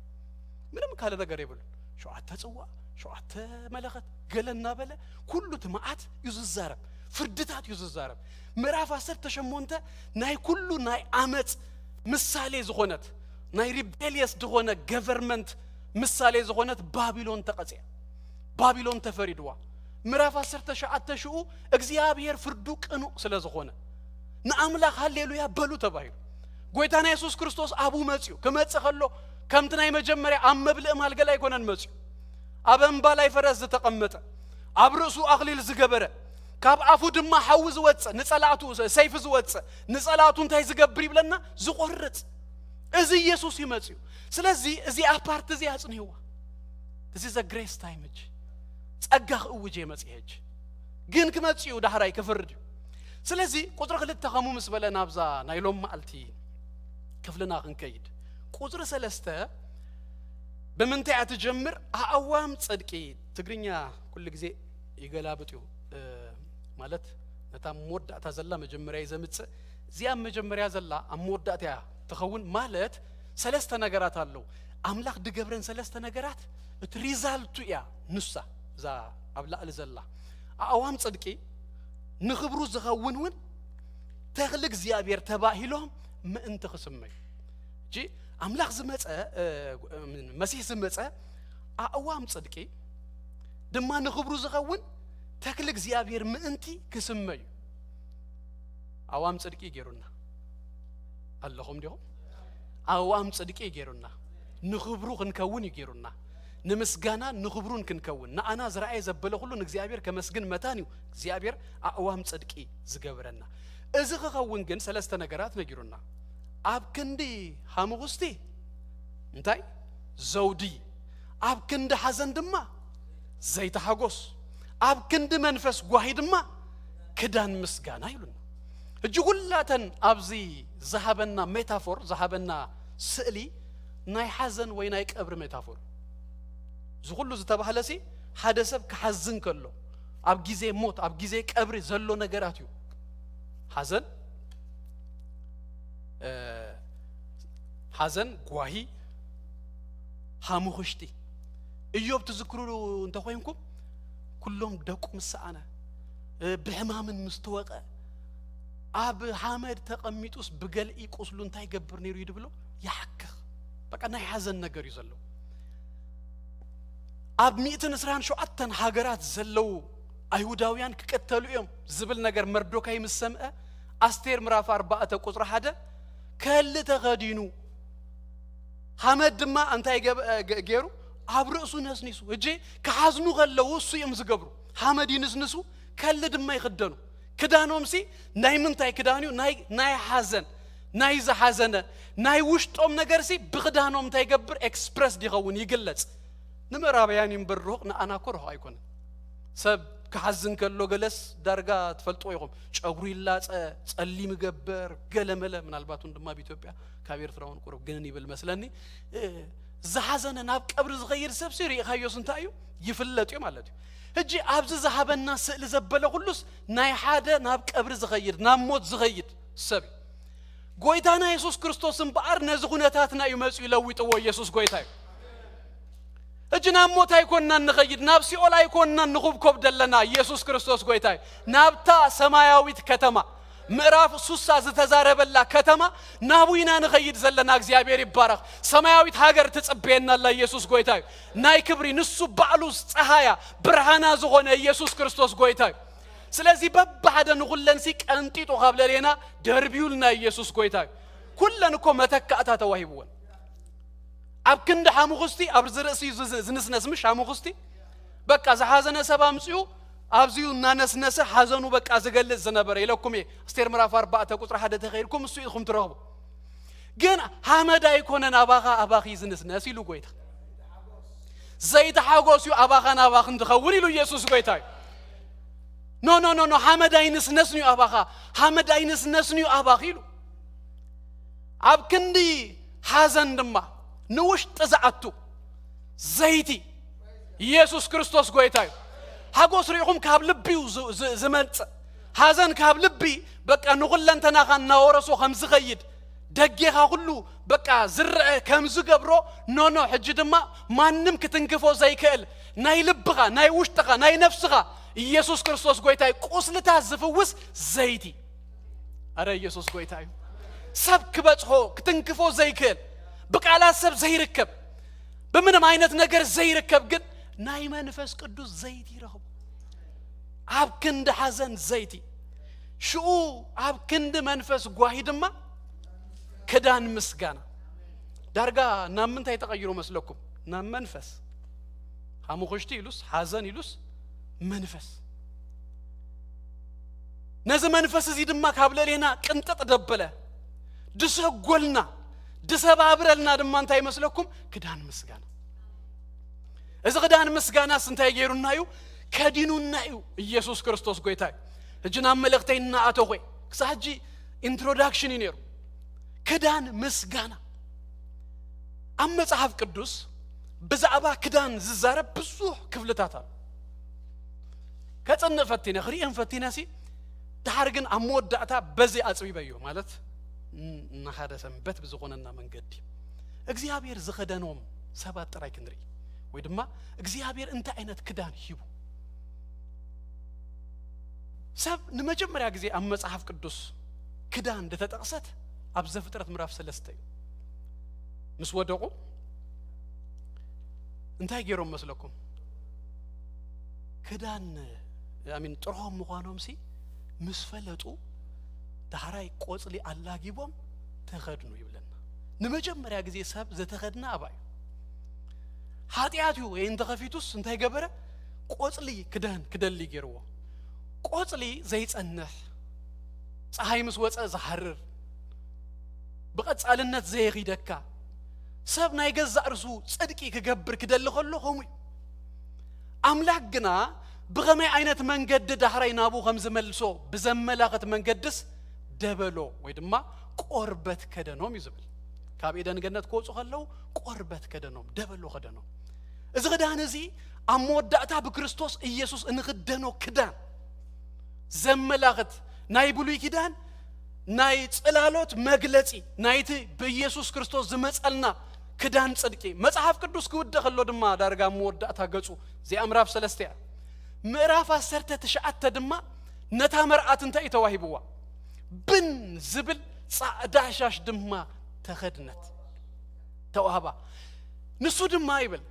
ምንም ካለ ነገር ይብል ሸዋተ ጽዋ ሸዋተ መለኸት ገለና በለ ኩሉ ትማዓት ይዝዛረብ ፍርድታት ይዝዛረብ ምዕራፍ 18 ናይ ኩሉ ናይ አመጽ ምሳሌ ዝሆነት ናይ ሪቤሊየስ ድሆነ ገቨርንመንት ምሳሌ ዝሆነት ባቢሎን ተቀጽያ ባቢሎን ተፈሪድዋ ምዕራፍ 19 እግዚአብሔር ፍርዱ ቅኑ ስለዝሆነ ንአምላኽ ሃሌሉያ በሉ ተባሂሉ ጎይታና ኢየሱስ ክርስቶስ አቡ መጽዩ ከመጽኸሎ ከምት ናይ መጀመሪያ አመብልእ ማልገላ ይኮነን መጽዩ አበንባ ላይ ፈረስ ተቀመጠ አብርሱ አክሊል ዝገበረ ካብ ኣፉ ድማ ሓዊ ዝወጽእ ንጸላእቱ ሰይፍ ዝወጽእ ንጸላእቱ እንታይ ዝገብር ይብለና ዝቆርጽ እዚ ኢየሱስ ይመጽዩ ስለዚ እዚ ኣፓርት እዚ ያጽንይዋ this is a grace time ጸጋህ እውጄ መጽየጅ ግን ክመጽዩ ዳህራይ ክፍርድ ስለዚ ቁጥር 2 ከሙ ምስ በለና ብዛ ናይሎም ማልቲ ክፍልና ክንከይድ ቁጥር 3 በመንታይ አትጀምር አዋም ጽድቂ ትግርኛ ኩሉ ጊዜ ይገላብጡ ማለት ነታ ሞዳታ ዘላ መጀመሪያ ይዘምጽ ዚያ መጀመሪያ ዘላ አሞዳታ ተኸውን ማለት ሰለስተ ነገራት አለው አምላክ ድገብረን ሰለስተ ነገራት እቲ ሪዛልቱ ያ ንሳ ዛ አብላል ዘላ አዋም ጽድቂ ንኽብሩ ዝኸውንውን ተኽል እግዚአብሔር ተባሂሎም ምእንተ ክስመይ ጂ አምላክ ዝመጸ መሲህ ዝመጸ አዋም ጽድቂ ድማ ንኽብሩ ዝኸውን ተክል እግዚአብሔር ምእንቲ ክስመይ አዋም ጽድቂ ይገሩና አለሁም ዲሆም አዋም ጽድቂ ይገሩና ንኽብሩ ክንከውን ይገሩና ንምስጋና ንኽብሩን ክንከውን ናአና ዝራእይ ዘበለ ሁሉ እግዚአብሔር ከመስግን መታኒው እግዚአብሔር አዋም ጽድቂ ዝገብረና እዚ ክኸውን ግን ሰለስተ ነገራት ነጊሩና አብ ክንዲ ሐሙስቲ እንታይ ዘውዲ አብ ክንዲ ሐዘን ድማ ዘይተሐጎስ አብ ክንዲ መንፈስ ጓሂ ድማ ክዳን ምስጋና ይሉና እጅ ሁላተን አብዚ ዘሃበና ሜታፎር ዘሃበና ስእሊ ናይ ሐዘን ወይ ናይ ቀብር ሜታፎር ዝሁሉ ዝተባህለሲ ሐደሰብ ከሐዝን ከሎ አብ ጊዜ ሞት አብ ጊዜ ቀብር ዘሎ ነገራት እዩ ሐዘን ጓሂ ሐሙኽሽቲ ኢዮብ ትዝክሩ እንተ ኮይንኩም ኩሎም ደቁ ምስአና ብሕማምን ምስተወቀ አብ ሐመድ ተቀሚጡስ ብገልኢ ቁስሉ እንታይ ገብር ነይሩ ይድብሎ ያሐክኽ በቃ ናይ ሐዘን ነገር ይዘለው አብ 127 ሀገራት ዘለው አይሁዳውያን ከቀተሉ እዮም ዝብል ነገር መርዶካይ ምሰምአ አስቴር ምዕራፍ 4 ቁጥር 1 ከል ተኸዲኑ ሐመድ ድማ እንታይ ገሩ አብ ርእሱ ነስኒሱ እጂ ከሐዝኑ ከለው እሱ እዮም ዝገብሩ ሐመድ ይንስንሱ ከል ድማ ይخدኑ ክዳኖምሲ ናይ ምንታይ ክዳኒው ናይ ሐዘን ናይ ዘሐዘነ ናይ ውሽጦም ነገርሲ ብክዳኖም እንታይ ይገብር ኤክስፕረስ ዲኸውን ይግለጽ ንምዕራባውያን ይምብርሩቅ ናአና ኮርሁ አይኮነ ሰብ ከሐዝን ከሎ ገለስ ዳርጋ ተፈልጦ ይቆም ጨጉሩ ይላጸ ጸሊም ገበር ገለመለ ምናልባቱን ድማ በኢትዮጵያ ካቢር ፍራውን ቁርብ ግን ይብል መስለኒ ዘሐዘነ ናብ ቀብር ዝኸይር ሰብ ሲሪ ይኻዮስ እንታዩ ይፍለጥ ማለት እዩ እጂ አብዝ ዘሃበና ስዕል ዘበለ ሁሉስ ናይ ሓደ ናብ ቀብር ዝኸይር ናብ ሞት ዝኸይድ ሰብ ጎይታና ኢየሱስ ክርስቶስን በአር ነዚ ሁነታትና ይመጽኡ ይለውጥዎ ኢየሱስ ጎይታዩ እጅና ሞት አይኮንና ንኸይድ ናብ ሲኦል አይኮንና ንኹብኮብ ደለና ኢየሱስ ክርስቶስ ጎይታዩ ናብታ ሰማያዊት ከተማ ምዕራፍ ሱሳ ዝተዛረበላ ከተማ ናቡይና ንኸይድ ዘለና እግዚአብሔር ይባረክ ሰማያዊት ሀገር ትጽበየና ለኢየሱስ ጎይታዩ ናይ ክብሪ ንሱ ባዕሉስ ፀሐያ ብርሃና ዝኾነ ኢየሱስ ክርስቶስ ጎይታዩ ስለዚህ በባደ ንኹለንሲ ቀንጢጦ ካብለሌና ደርቢውልና ኢየሱስ ጎይታዩ ኩለን እኮ መተካእታ ተዋሂብወን አብ ክንዲ ሐሙኽስቲ አብ ዝርእሲ ዝንስነስምሽ ሐሙኽስቲ በቃ ዘሐዘነ ሰባ ምጽዩ አብዚዩ እናነስነሰ ሐዘኑ በቃ ዝገልጽ ዝነበረ ይለኩም አስቴር ምዕራፍ 4 ቁጥር 1 ተኸይርኩም እሱ ይኹም ትረኽቡ ግን ሐመድ አይኮነን አባኺ ዝንስነስ ይሉ ጎይታ ዘይተሐጎስዩ አባኻን አባኽን ትኸውን ይሉ ኢየሱስ ጎይታዩ ኖ ሐመድ አይንስነስዩ አባኻ ሐመድ አይንስነስዩ አባኺ ይሉ አብ ክንዲ ሐዘን ድማ ንውሽጥ ዝዓቱ ዘይቲ ኢየሱስ ክርስቶስ ጎይታዩ ሐጎስ ሪኹም ካብ ልቢው ዝመልጽ ሐዘን ካብ ልቢ በቃ ንኹለንተናኻ እናወረሶ ከም ዝኸይድ ደጌኻ ሁሉ በቃ ዝርአ ከም ዝገብሮ ኖ ሕጂ ድማ ማንም ክትንክፎ ዘይክእል ናይ ልብኻ ናይ ውሽጥኻ ናይ ነፍስኻ ኢየሱስ ክርስቶስ ጎይታዩ ቁስልታት ዝፍውስ ዘይቲ አረ ኢየሱስ ጎይታዩ ሰብ ክበጽሖ ክትንክፎ ዘይክእል በቃላት ሰብ ዘይርከብ በምንም አይነት ነገር ዘይርከብ ግን ናይ መንፈስ ቅዱስ ዘይቲ ይረኽቡ አብ ክንዲ ሐዘን ዘይቲ ሽኡ አብ ክንዲ መንፈስ ጓሂ ድማ ክዳን ምስጋና ዳርጋ ናምንታይ ተቀይሮ መስለኩም ናብ መንፈስ ሐሙኽሽቲ ይሉስ ሐዘን ይሉስ መንፈስ نز منفس زي دما كابللينا قنطط دبله دسغولنا دسبابرلنا دما انتي مسلكم كدان مسغانا اذا كدان مسغانا سنتي غيرونايو كدينونايو ኢየሱስ ክርስቶስ ጎይታይ እጅና መልእክተይና አተቆይ ክሳጂ ኢንትሮዳክሽን ይነሩ كدان مسغانا أما مصحف قدوس بزعبا كدان ززارب بزوح كفلتاتا كتصن فتينا خريئن فتينا سي تحرقن أمودعتا بزي أصبي بيو مالت نخاده سنبت بزغوننا من قد اغزيابير زخدانوم سبات طراي كندري ويدما اغزيابير انت عينت كدان هيبو سب نمجمريا غزي أما مصحف قدوس كدان دتطقست أبز فترة مراف سلسته مس ودقو انتهي جيروم مسلكم كدان أمين تروهم مقانوم سي مسفلتو دهراي قوصلي الله جيبهم تخدنو يبلنا نمجمريا غزي سب زتخدنا أباي حاتياتيو ينت خفيتوس انتهي جبره قوصلي كدان لي جيرو قوصلي زي تصنح ፀሐይ ምስ ወፀ ዝሐርር بقصالነት ዘይغيدካ ሰብ ናይ ገዛ እርሱ ጽድቂ ክገብር ክደል ከሎ ሆሙ አምላክ ግና بغمي عينت መንገድ ዳህራይ ናቡ ከም ዝመልሶ በዘመላኸት መንገድስ ደበሎ ወይ ድማ ቆርበት ከደኖም ይዝብል ካብ ኤደን ገነት ኮጽ ከለው ቆርበት ከደኖም ደበሎ ከደኖም እዚ ክዳን እዚ አሞዳእታ በክርስቶስ ኢየሱስ እንክደኖ ክዳን ዘመላኸት ናይ ብሉይ ኪዳን ናይ ጽላሎት መግለጺ ናይቲ በኢየሱስ ክርስቶስ ዝመጸልና ክዳን ጽድቂ መጽሐፍ ቅዱስ ክውደ ከሎ ድማ ዳርጋ ሞዳእታ ገጹ ዚ አምራፍ 3 ምዕራፍ 10 ተሽዓተ ድማ ነታ መርዓት እንታይ ተዋሂብዋ ብን ዝብል ጻዕዳ ሻሽ ድማ ተኸድነት ተዋህባ ንሱ ድማ ይብል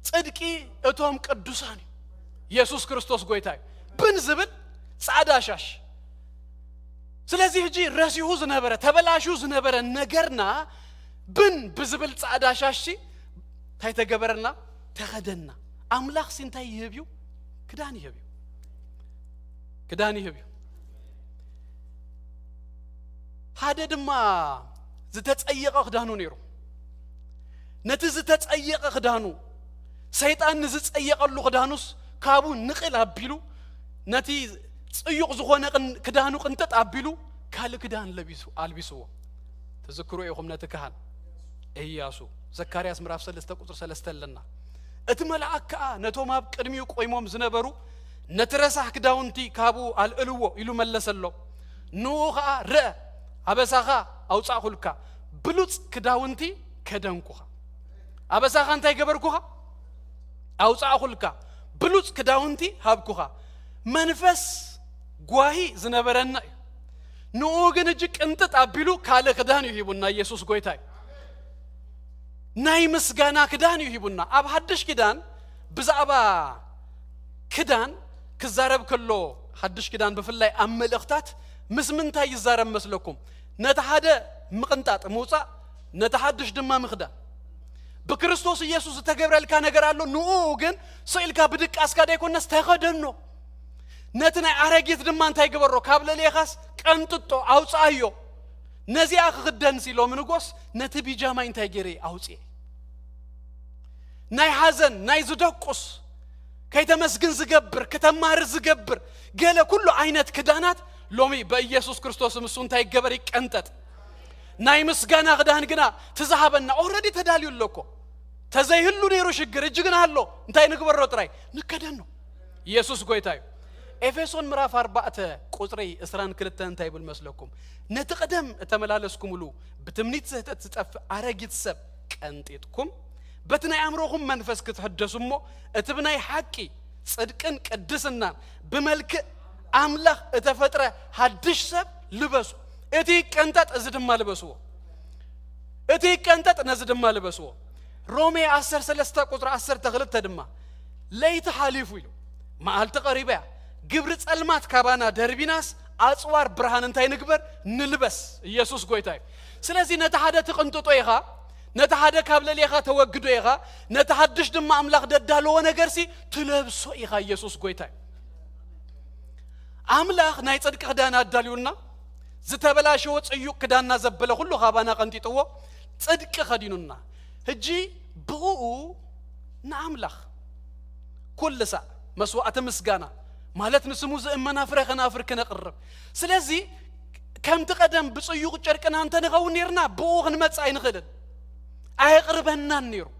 ጽድቂ እቶም ቅዱሳን ኢየሱስ ክርስቶስ ጎይታይ ብን ዝብል ጻዕዳ ሻሽ ስለዚህ እጂ ረሲሁ ዝነበረ ተበላሹ ዝነበረ ነገርና ብን ብዝብል ጻዕዳ ሻሽ ታይተገበረና ተኸደና አምላክ ሲንታይ ይህብዩ كداني هبيو هذا دما زتتصيق خدانو نيرو نت زتتصيق خدانو شيطان زتصيقلو خدانوس كابو نقل ابيلو نتي صيق زخونه كدانو قنطط ابيلو كال كدان لبيسو البيسو تذكروا يوم نتكهان اياسو زكرياس مراف 3 ቁጥር 3 ለና اتملعك نتوما قدميو قيموم زنبرو نترسح كداونتي كابو الالو يلو ملسلو نوخا ر ابساخا اوصاخلكا بلوص كداونتي كدنكوخا ابساخا انتي جبركوخا اوصاخلكا بلوص كداونتي هابكوخا منفس غواهي زنبرنا نو غنجك انت ابيلو كاله كدان يهبونا يسوع غويتاي ناي مسغانا كدان يهبونا اب حدش كدان بزعبا كدان كزارب كله حدش كدان بفلاي املختات مسمنتا يزارب مسلكم نتحده مقنطاط موصا نتحدش دما مخدا بكريستوس ኢየሱስ ተገብረልካ ነገር አለ ኑ ግን ሰይልካ ብድቅ አስካዳ ይኮነስ ተኸደኖ ነትና አረጊት ደማ እንታይ ገበሮ ካብለሌኻስ ቀንጥጦ አውጻዮ ነዚያ ክክደን ሲሎ ምንጎስ ነቲ ቢጃማ እንታይ ገሪ አውጪ ናይ ሐዘን ናይ ዝደቁስ كيتمسكن زجبر كتمار زجبر قال كله عينات كدانات لومي بإيسوس كريستوس مسون تاي جبريك أنتت نايمس جانا غدان جنا تذهبنا أوردي تداليو لوكو تزايهلو نيرو شجر جنا هلو نتاي نكبر روتراي نكدنو يسوع قويتاي إفسون مرا 4 قطري إسران كرتان تاي بالمسلكم نتقدم تملالسكم لو بتمنيت تتف أرجت سب أنتيتكم بتناي أمرهم منفس كتحدثوا اتبناي حقي صدقن قدسنا بملك املاح اتفتره حدش سب لبسو اتي قنطط ازدما لبسو اتي قنطط نزدما لبسو رومي 10 ቁጥር 10 ተግልት ተድማ ለይት ሐሊፉ ይሉ ማአል ተቀሪባ ግብር ጸልማት ካባና ደርቢናስ አጽዋር ብርሃን እንታይ ንግበር ንልበስ ኢየሱስ ጎይታይ ስለዚህ ነተሐደ ተቀንጥጦ ይኻ نتحدى كابل ليخا توجدوا يخا نتحدش دم أملاك ددالو ونجرسي تلبسوا يخا يسوع قويتاي أملاخ نايتصدق خدانا الداليونا زتبلاشو صيوق كدانا زبله كله خابانا قنطيطو صدق خدينونا هجي بقو ناملاخ كل ساعة مسوعة مسقانا مالت نسمو زئمنا فرخنا كنقرب سلازي كم تقدم بصيوق جركنا انت نغو نيرنا بقو نمتص اي نخدن اي قربنا نيرو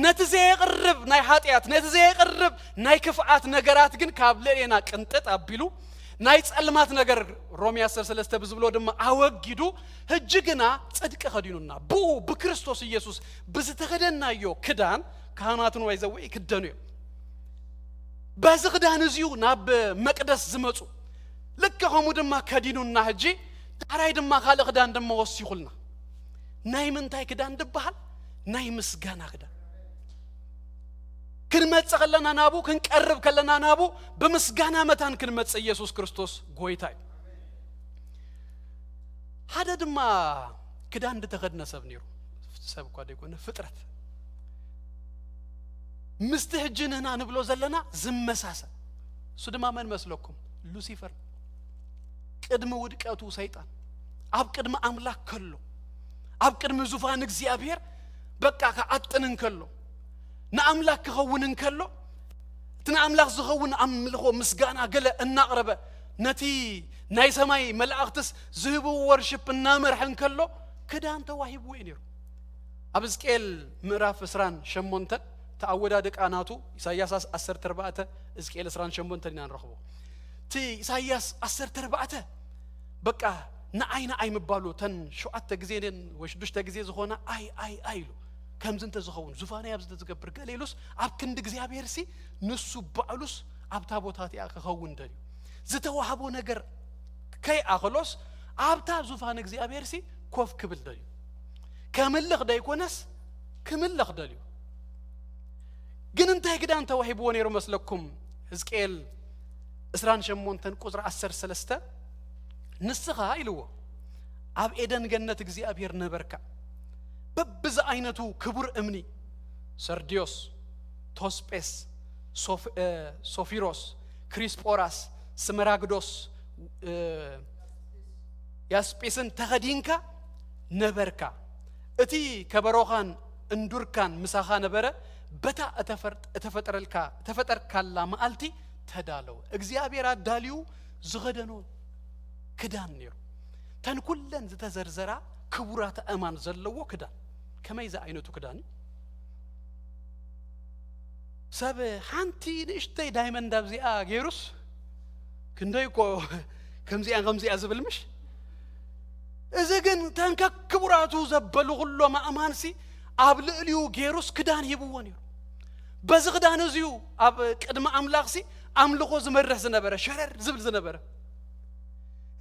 نتزي يقرب ناي حاتيات نتزي يقرب ناي كفعات نغرات ግን ካብለና ቅንጥጥ አቢሉ ናይ ጸልማት ነገር ሮሚ 10:3 ብዝብሎ ድማ አወጊዱ ህጅግና ጽድቅ ኸዲኑና በክርስቶስ ኢየሱስ ብዝተኸደናዮ ክዳን ካህናቱን ወይዘው ይክደኑ በዝክዳን እዚዩ ናብ መቅደስ ዝመጹ ለከሆሙ ድማ ከዲኑና ህጂ ዳራይ ድማ ካለ ክዳን ድማ ወሲኹልና ናይ ምንታይ ክዳን ድባሃል ናይ ምስጋና ክዳን كنمتص لنا نابو كنقرب كلنا نابو بمسغانا متان كنمتص ኢየሱስ ክርስቶስ ጎይታይ هذا دما كدان دتخدنا ሰብ نيرو ሰብ ኳ ደይኮነ ፍጥረት مستهجننا نبلو زلنا زمساسه እሱ ድማ ማን መስለኩም ሉሲፈር ቅድመ ውድቀቱ ሰይጣን አብ ቅድመ አምላክ ከሎ አብ ቅድመ ዙፋን እግዚአብሔር በቃ ከአጥንን ከሎ نأملاك خونن كله تنأملاك زخون أملخو مسجانا قل النقربة نتي ناي سماي ملأختس زهبو ورشب النامر حن كله كده أنت واهب وينيرو أبزكيل مراف سران شمونتن تعودا دك أناتو إساياس أسر تربعته إزكيل سران شمونتن نرخبو تي إساياس أسر تربعته بقى نعي مبالو تن شو أتجزين وش دوش تجزين زخونا أي لو كم زنت زخون زفاني أبز تزقبر قليلوس أب كند እግዚአብሔር ሲ ንሱ ባሉስ አብታቦታት ያኸውን ደሪ ዝተዋሃቦ ነገር ከይ አخلوስ አብታ ዙፋን እግዚአብሔር ሲ ኮፍ ክብል ደሪ ከመልኽ ዳይኮነስ ከመልኽ ደሪ ግን እንታይ ግዳን ተዋሂቦ ነይሩ መስለኩም ሕዝቅኤል እስራን ሸሞንተን ቁጥር 10:3 ንስኻ ኢልዎ አብ ኤደን ገነት እግዚአብሔር ነበርካ ببز عينتو كبر امني سرديوس توسبيس سوفيروس كريسبوراس سمراغدوس ياسبيسن تخدينكا نبركا اتي كبروخان اندوركان مساخا نبره بتا اتفتر كالا مالتي تدالو اغزيابير اداليو زغدنو كدان نيرو تن كلن زتزرزرا كبرات امان زلو كدان كما إذا عينتو كداني سب حنتي نشتي دايما دابزي غيروس كندايكو كمزي غمزي ازبل مش اذا كن تنك كبراتو زبلو كله ما امانسي ابلليو غيروس كدان يبوني بز كدان زيو اب قدم املاخسي املخو زمرح زنبره شرر زبل زنبره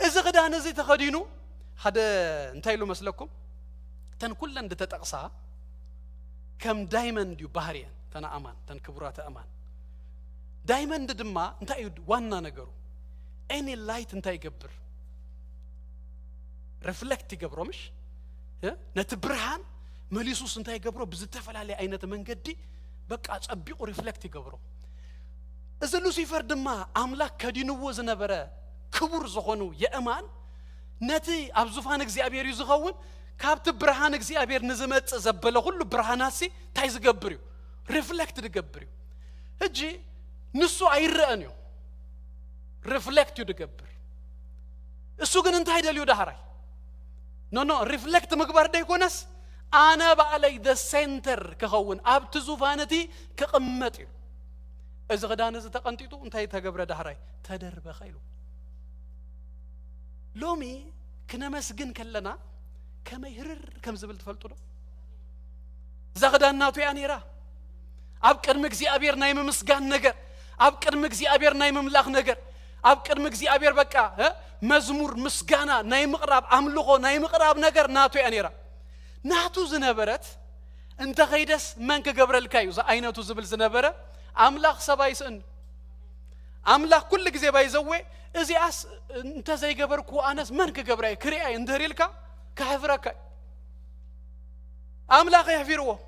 اذا كدان زي تخدينو هذا انتايلو مسلكم تن كلن دتتقصا كم دايموند يو بحريان تنا امان تن كبرات امان دايموند دما انتا وانا نغرو اني لايت انتا يغبر ريفلكت يغبرو مش نتبرهان مليسوس انتا يغبرو بزتفلالي اينت منغدي بقى صبيقو ريفلكت يغبرو اذا لوسيفر دما املاك كدينو زنبره كبر زخونو يامان نتي ابزوفان እግዚአብሔር ይዝኸውን ካብት ብርሃን እግዚአብሔር ንዝመጽ ዘበለ ሁሉ ብርሃናሲ ታይዝ ገብሪው ሪፍሌክት ድገብሪው እጂ ንሱ አይረአንዩ ሪፍሌክት ይድገብር እሱ ግን እንታይ ደልዩ ዳህራይ ኖ ሪፍሌክት ምግባር ደይኮነስ አና ባዓለይ ዘ ሴንተር ከኸውን ኣብት ዙፋነቲ ከቀመጥ እዩ እዚ ገዳን እዚ ተቀንጢጡ እንታይ ተገብረ ዳህራይ ተደርበ ኸይሉ لومي كنا مسجن كلنا كما يهرر كم زبل تفلتو له زغدان ناتو يعني را أبكر مجزي أبير نايم مسجان نجر أبكر مجزي أبير نايم ملاخ نجر أبكر مجزي أبير بكا مزمور مسجانا نايم قراب عملوه نايم قراب نجر ناتو يعني را ناتو زنبرت انت غيدس منك قبر الكايو ز أيناتو زبل زنبرة أملاخ سبايسن أملاخ كل جزء بايزوي إذا أس أنت زي جبركو أناس منك جبراي كرياي اندريلكا كحفرك أملاخ يحفروه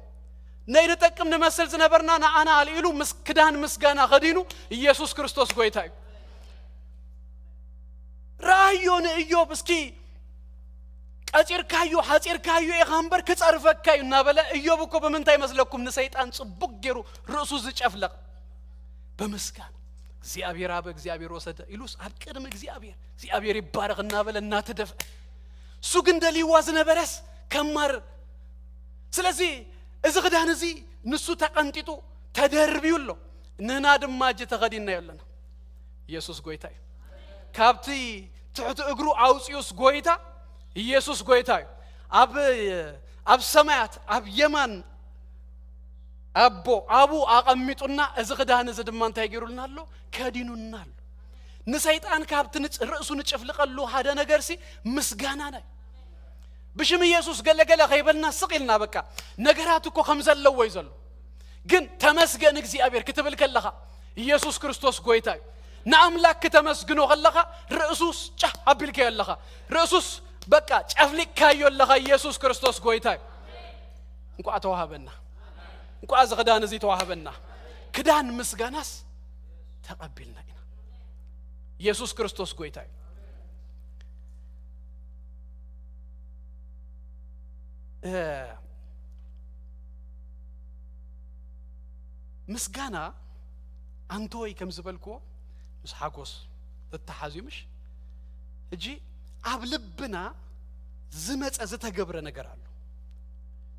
نيرتك من مسل زنبرنا أنا على إلو مسكدان مسجانا خدينو يسوع كريستوس قويتاي رايون إيوب اسكي أجر كايو حجر كايو إخامبر كتعرف كايو نابلا إيوبكو بمنتاي مسلكم نسيت أن صبقرو رأسو زج أفلق بمسكان زيابير أبا زيابير وسد إلوس أكرم زيابير يبارك نابلا ناتدف سوقن دلي وازن برس كمر سلازي إذا غدا نزي نسو تقنتيتو تدربيولو ننادم ما جت غدينا يلنا يسوع قويتاي كابتي تحت أجرو عاوزيوس قويتا يسوع قويتاي أب سمعت أب يمن أبو أقميتنا إذا غدا نزد ما نتاجرولنا له كديننا له نسيت أن كابت رأسه نتشفلق له هذا نجرسي مسجانا بشم يسوع قال غيبنا سقيلنا بكا نجراتكو خمسة لو ويزلو جن تمسجن إخزيابير كتب لك الله يسوع كريستوس قويتاي نعم لك تمسجنو غلقة رأسوس جه أبيلك الله رأسوس بكا أفلك كايو الله يسوع كريستوس قويتاي نكو أتوهبنا نكو أزغدان زي توهبنا كدان مسجناس تقبلنا إنا يسوع كريستوس قويتاي مسجانا أنتوي كم زبالكو مش حاكوس التحازي مش اجي عبلبنا زمت أزتها قبر نقرالو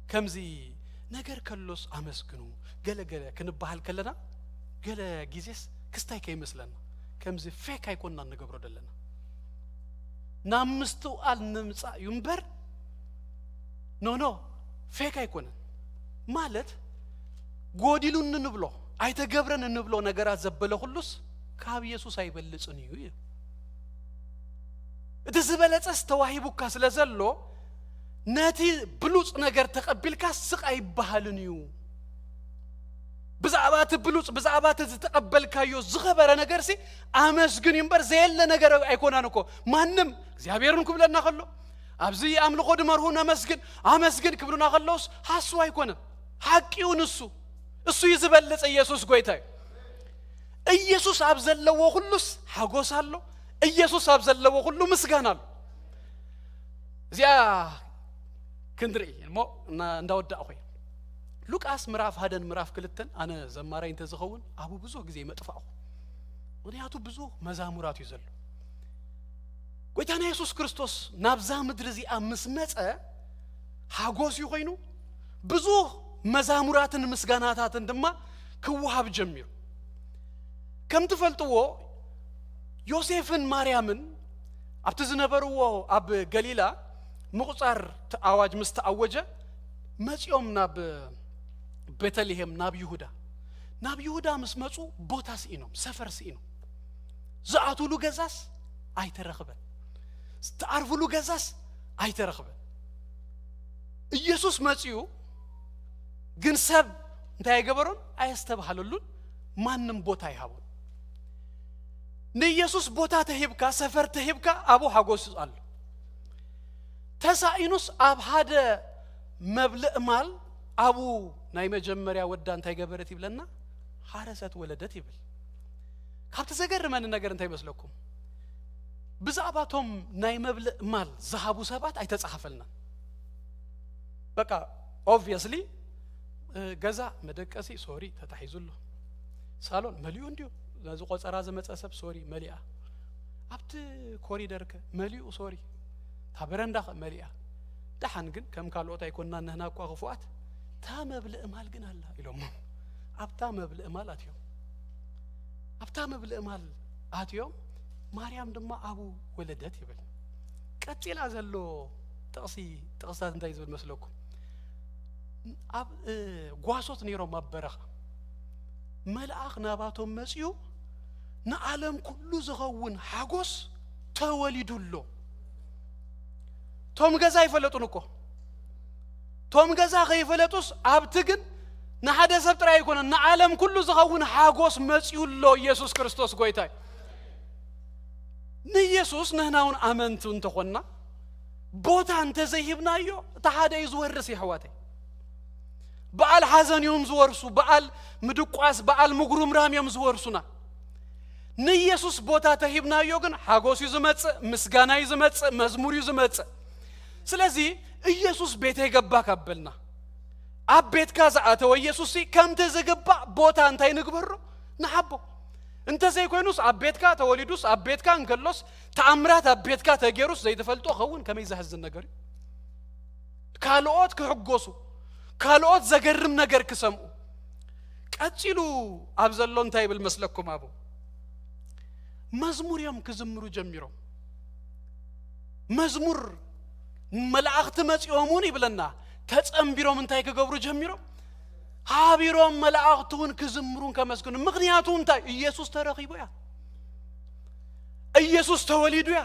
كم زي نقر كلوس أمسكنو قلا كنبهال كلنا قلا جيزيس كستاي كي مثلنا كم زي فيك هيكوننا نقبرو دلنا نامستو قال نمسا ينبر نو فيك هيكونن مالت قوديلون نبلو أيتا قبرن نبلو نقرات زبالو خلص كاب يسوس هيبلسون يوي إذا زبالت استواهيبو كاس لزلو ناتي بلوص نقر تقبل كاس سق أي بحالنيو بزعبات بلوص بزعبات تقبل كايو زغبر نقرسي أمسجن ينبر زيل نقر أيكونانوكو مانم زيابيرنكم لنا خلو أبزي أملو قد مرهونا أمسجن كبرنا خلوس حاسوا أيكونا حقيو نسو السو يزبلت يسوس قويتاي يسوس أبزل لو خلص حقوس هالو يسوس أبزل لو خلو مسجانال زيا كندري المو نداود أخوي لوكاس مراف هذا مراف كلتن أنا زمارين تزخون أبو بزوج زي ما تفعوا ونياتو بزوج مزامورات يزل قويتانا يسوس كريستوس نابزا مدرزي أمسمت حقوس يخينو بزوج مزامورات مسجانات دما كوهاب جمير كم تفلتوا يوسفن مريمن أبتزنبروا أب جليلا مقصر أواج مستأوجة مسيوم ناب بيتلهم ناب يهودا مسمعو بوتاس إنهم سفر سينهم زعتوا له جزاس أي ترخبن تعرفوا له جزاس أي ترخبن يسوع مسيو جنسب نتاعي جبرون أيستبحلون ما نم بوتاي هابون نيسوس بوتا تهيبكا سفر تهيبكا أبو حقوس قال تساينوس أب هذا مبلغ مال أبو نايم جمريا ودان تاي جبرتي بلنا حارست ولدتي بل كابت زجر من النجار نتاي مسلكم بزعباتهم نايم مبلغ مال ذهبوا سبات أي تصحفلنا بقى obviously جزا مدكسي سوري تتحيزله سالون مليون ديو لازم قص أراز متأسف سوري مليئة أبت كوريدرك مليء سوري تبرن دخ مليئة دحن جن كم قالوا تيكوننا نهنا كوافوات تام بالإمال جن الله يلوم أبتام بالإمال أتيوم أبتام بالإمال أتيوم مريم دم أبو ولدتي بل كتير أزلو تقصد نتايز بالمسلوكم أب قاسوت نيرو مبرخ ملأخ نباتهم مسيو نعلم كل زغون حقوس تولدولو توم جزا يفلتونكو توم جزا يفلتوس أبتجن نحدا سبترا يكون نعلم كل زغون حقوس مسيولو يسوع كريستوس قويتاي نيسوس نهناون أمنتون تقولنا بوتان تزيهبنا يو تحدا يزور رسي حواتي بعال حزن يوم زورسو بعال مدقواس بعال مغروم رام يوم زورسونا ንኢየሱስ ቦታ ተሂብናዮ ግን ሓጎስ ይዝመጽእ ምስጋና ይዝመጽእ መዝሙር ይዝመጽእ ስለዚህ ኢየሱስ ቤተ ይገባ ካብልና ኣብ ቤትካ ዝኣተወ ኢየሱስ ከምተ ዝግባ ቦታ እንታይ ንግበሮ ንሓቦ እንተ ዘይኮይኑስ ኣብ ቤትካ ተወሊዱስ ኣብ ቤትካ እንከሎስ ተኣምራት ኣብ ቤትካ ተገይሩስ ዘይተፈልጦ ኸውን ከመይ ዝሕዝን ነገር ካልኦት ክሕጎሱ ካልኦት ዘገርም ነገር ክሰምዑ ቀፂሉ ኣብ ዘሎ እንታይ ብል መስለኩም ኣቦ መዝሙር እዮም ክዝምሩ ጀሚሮም መዝሙር መላእኽት መጽዮሙን ይብለና ተጸምቢሮም እንታይ ክገብሩ ጀሚሮም ሃቢሮም መላእኽቱን ክዝምሩን ከመስግኑ ምክንያቱ እንታይ ኢየሱስ ተረኺቡ ያ ኢየሱስ ተወሊዱ ያ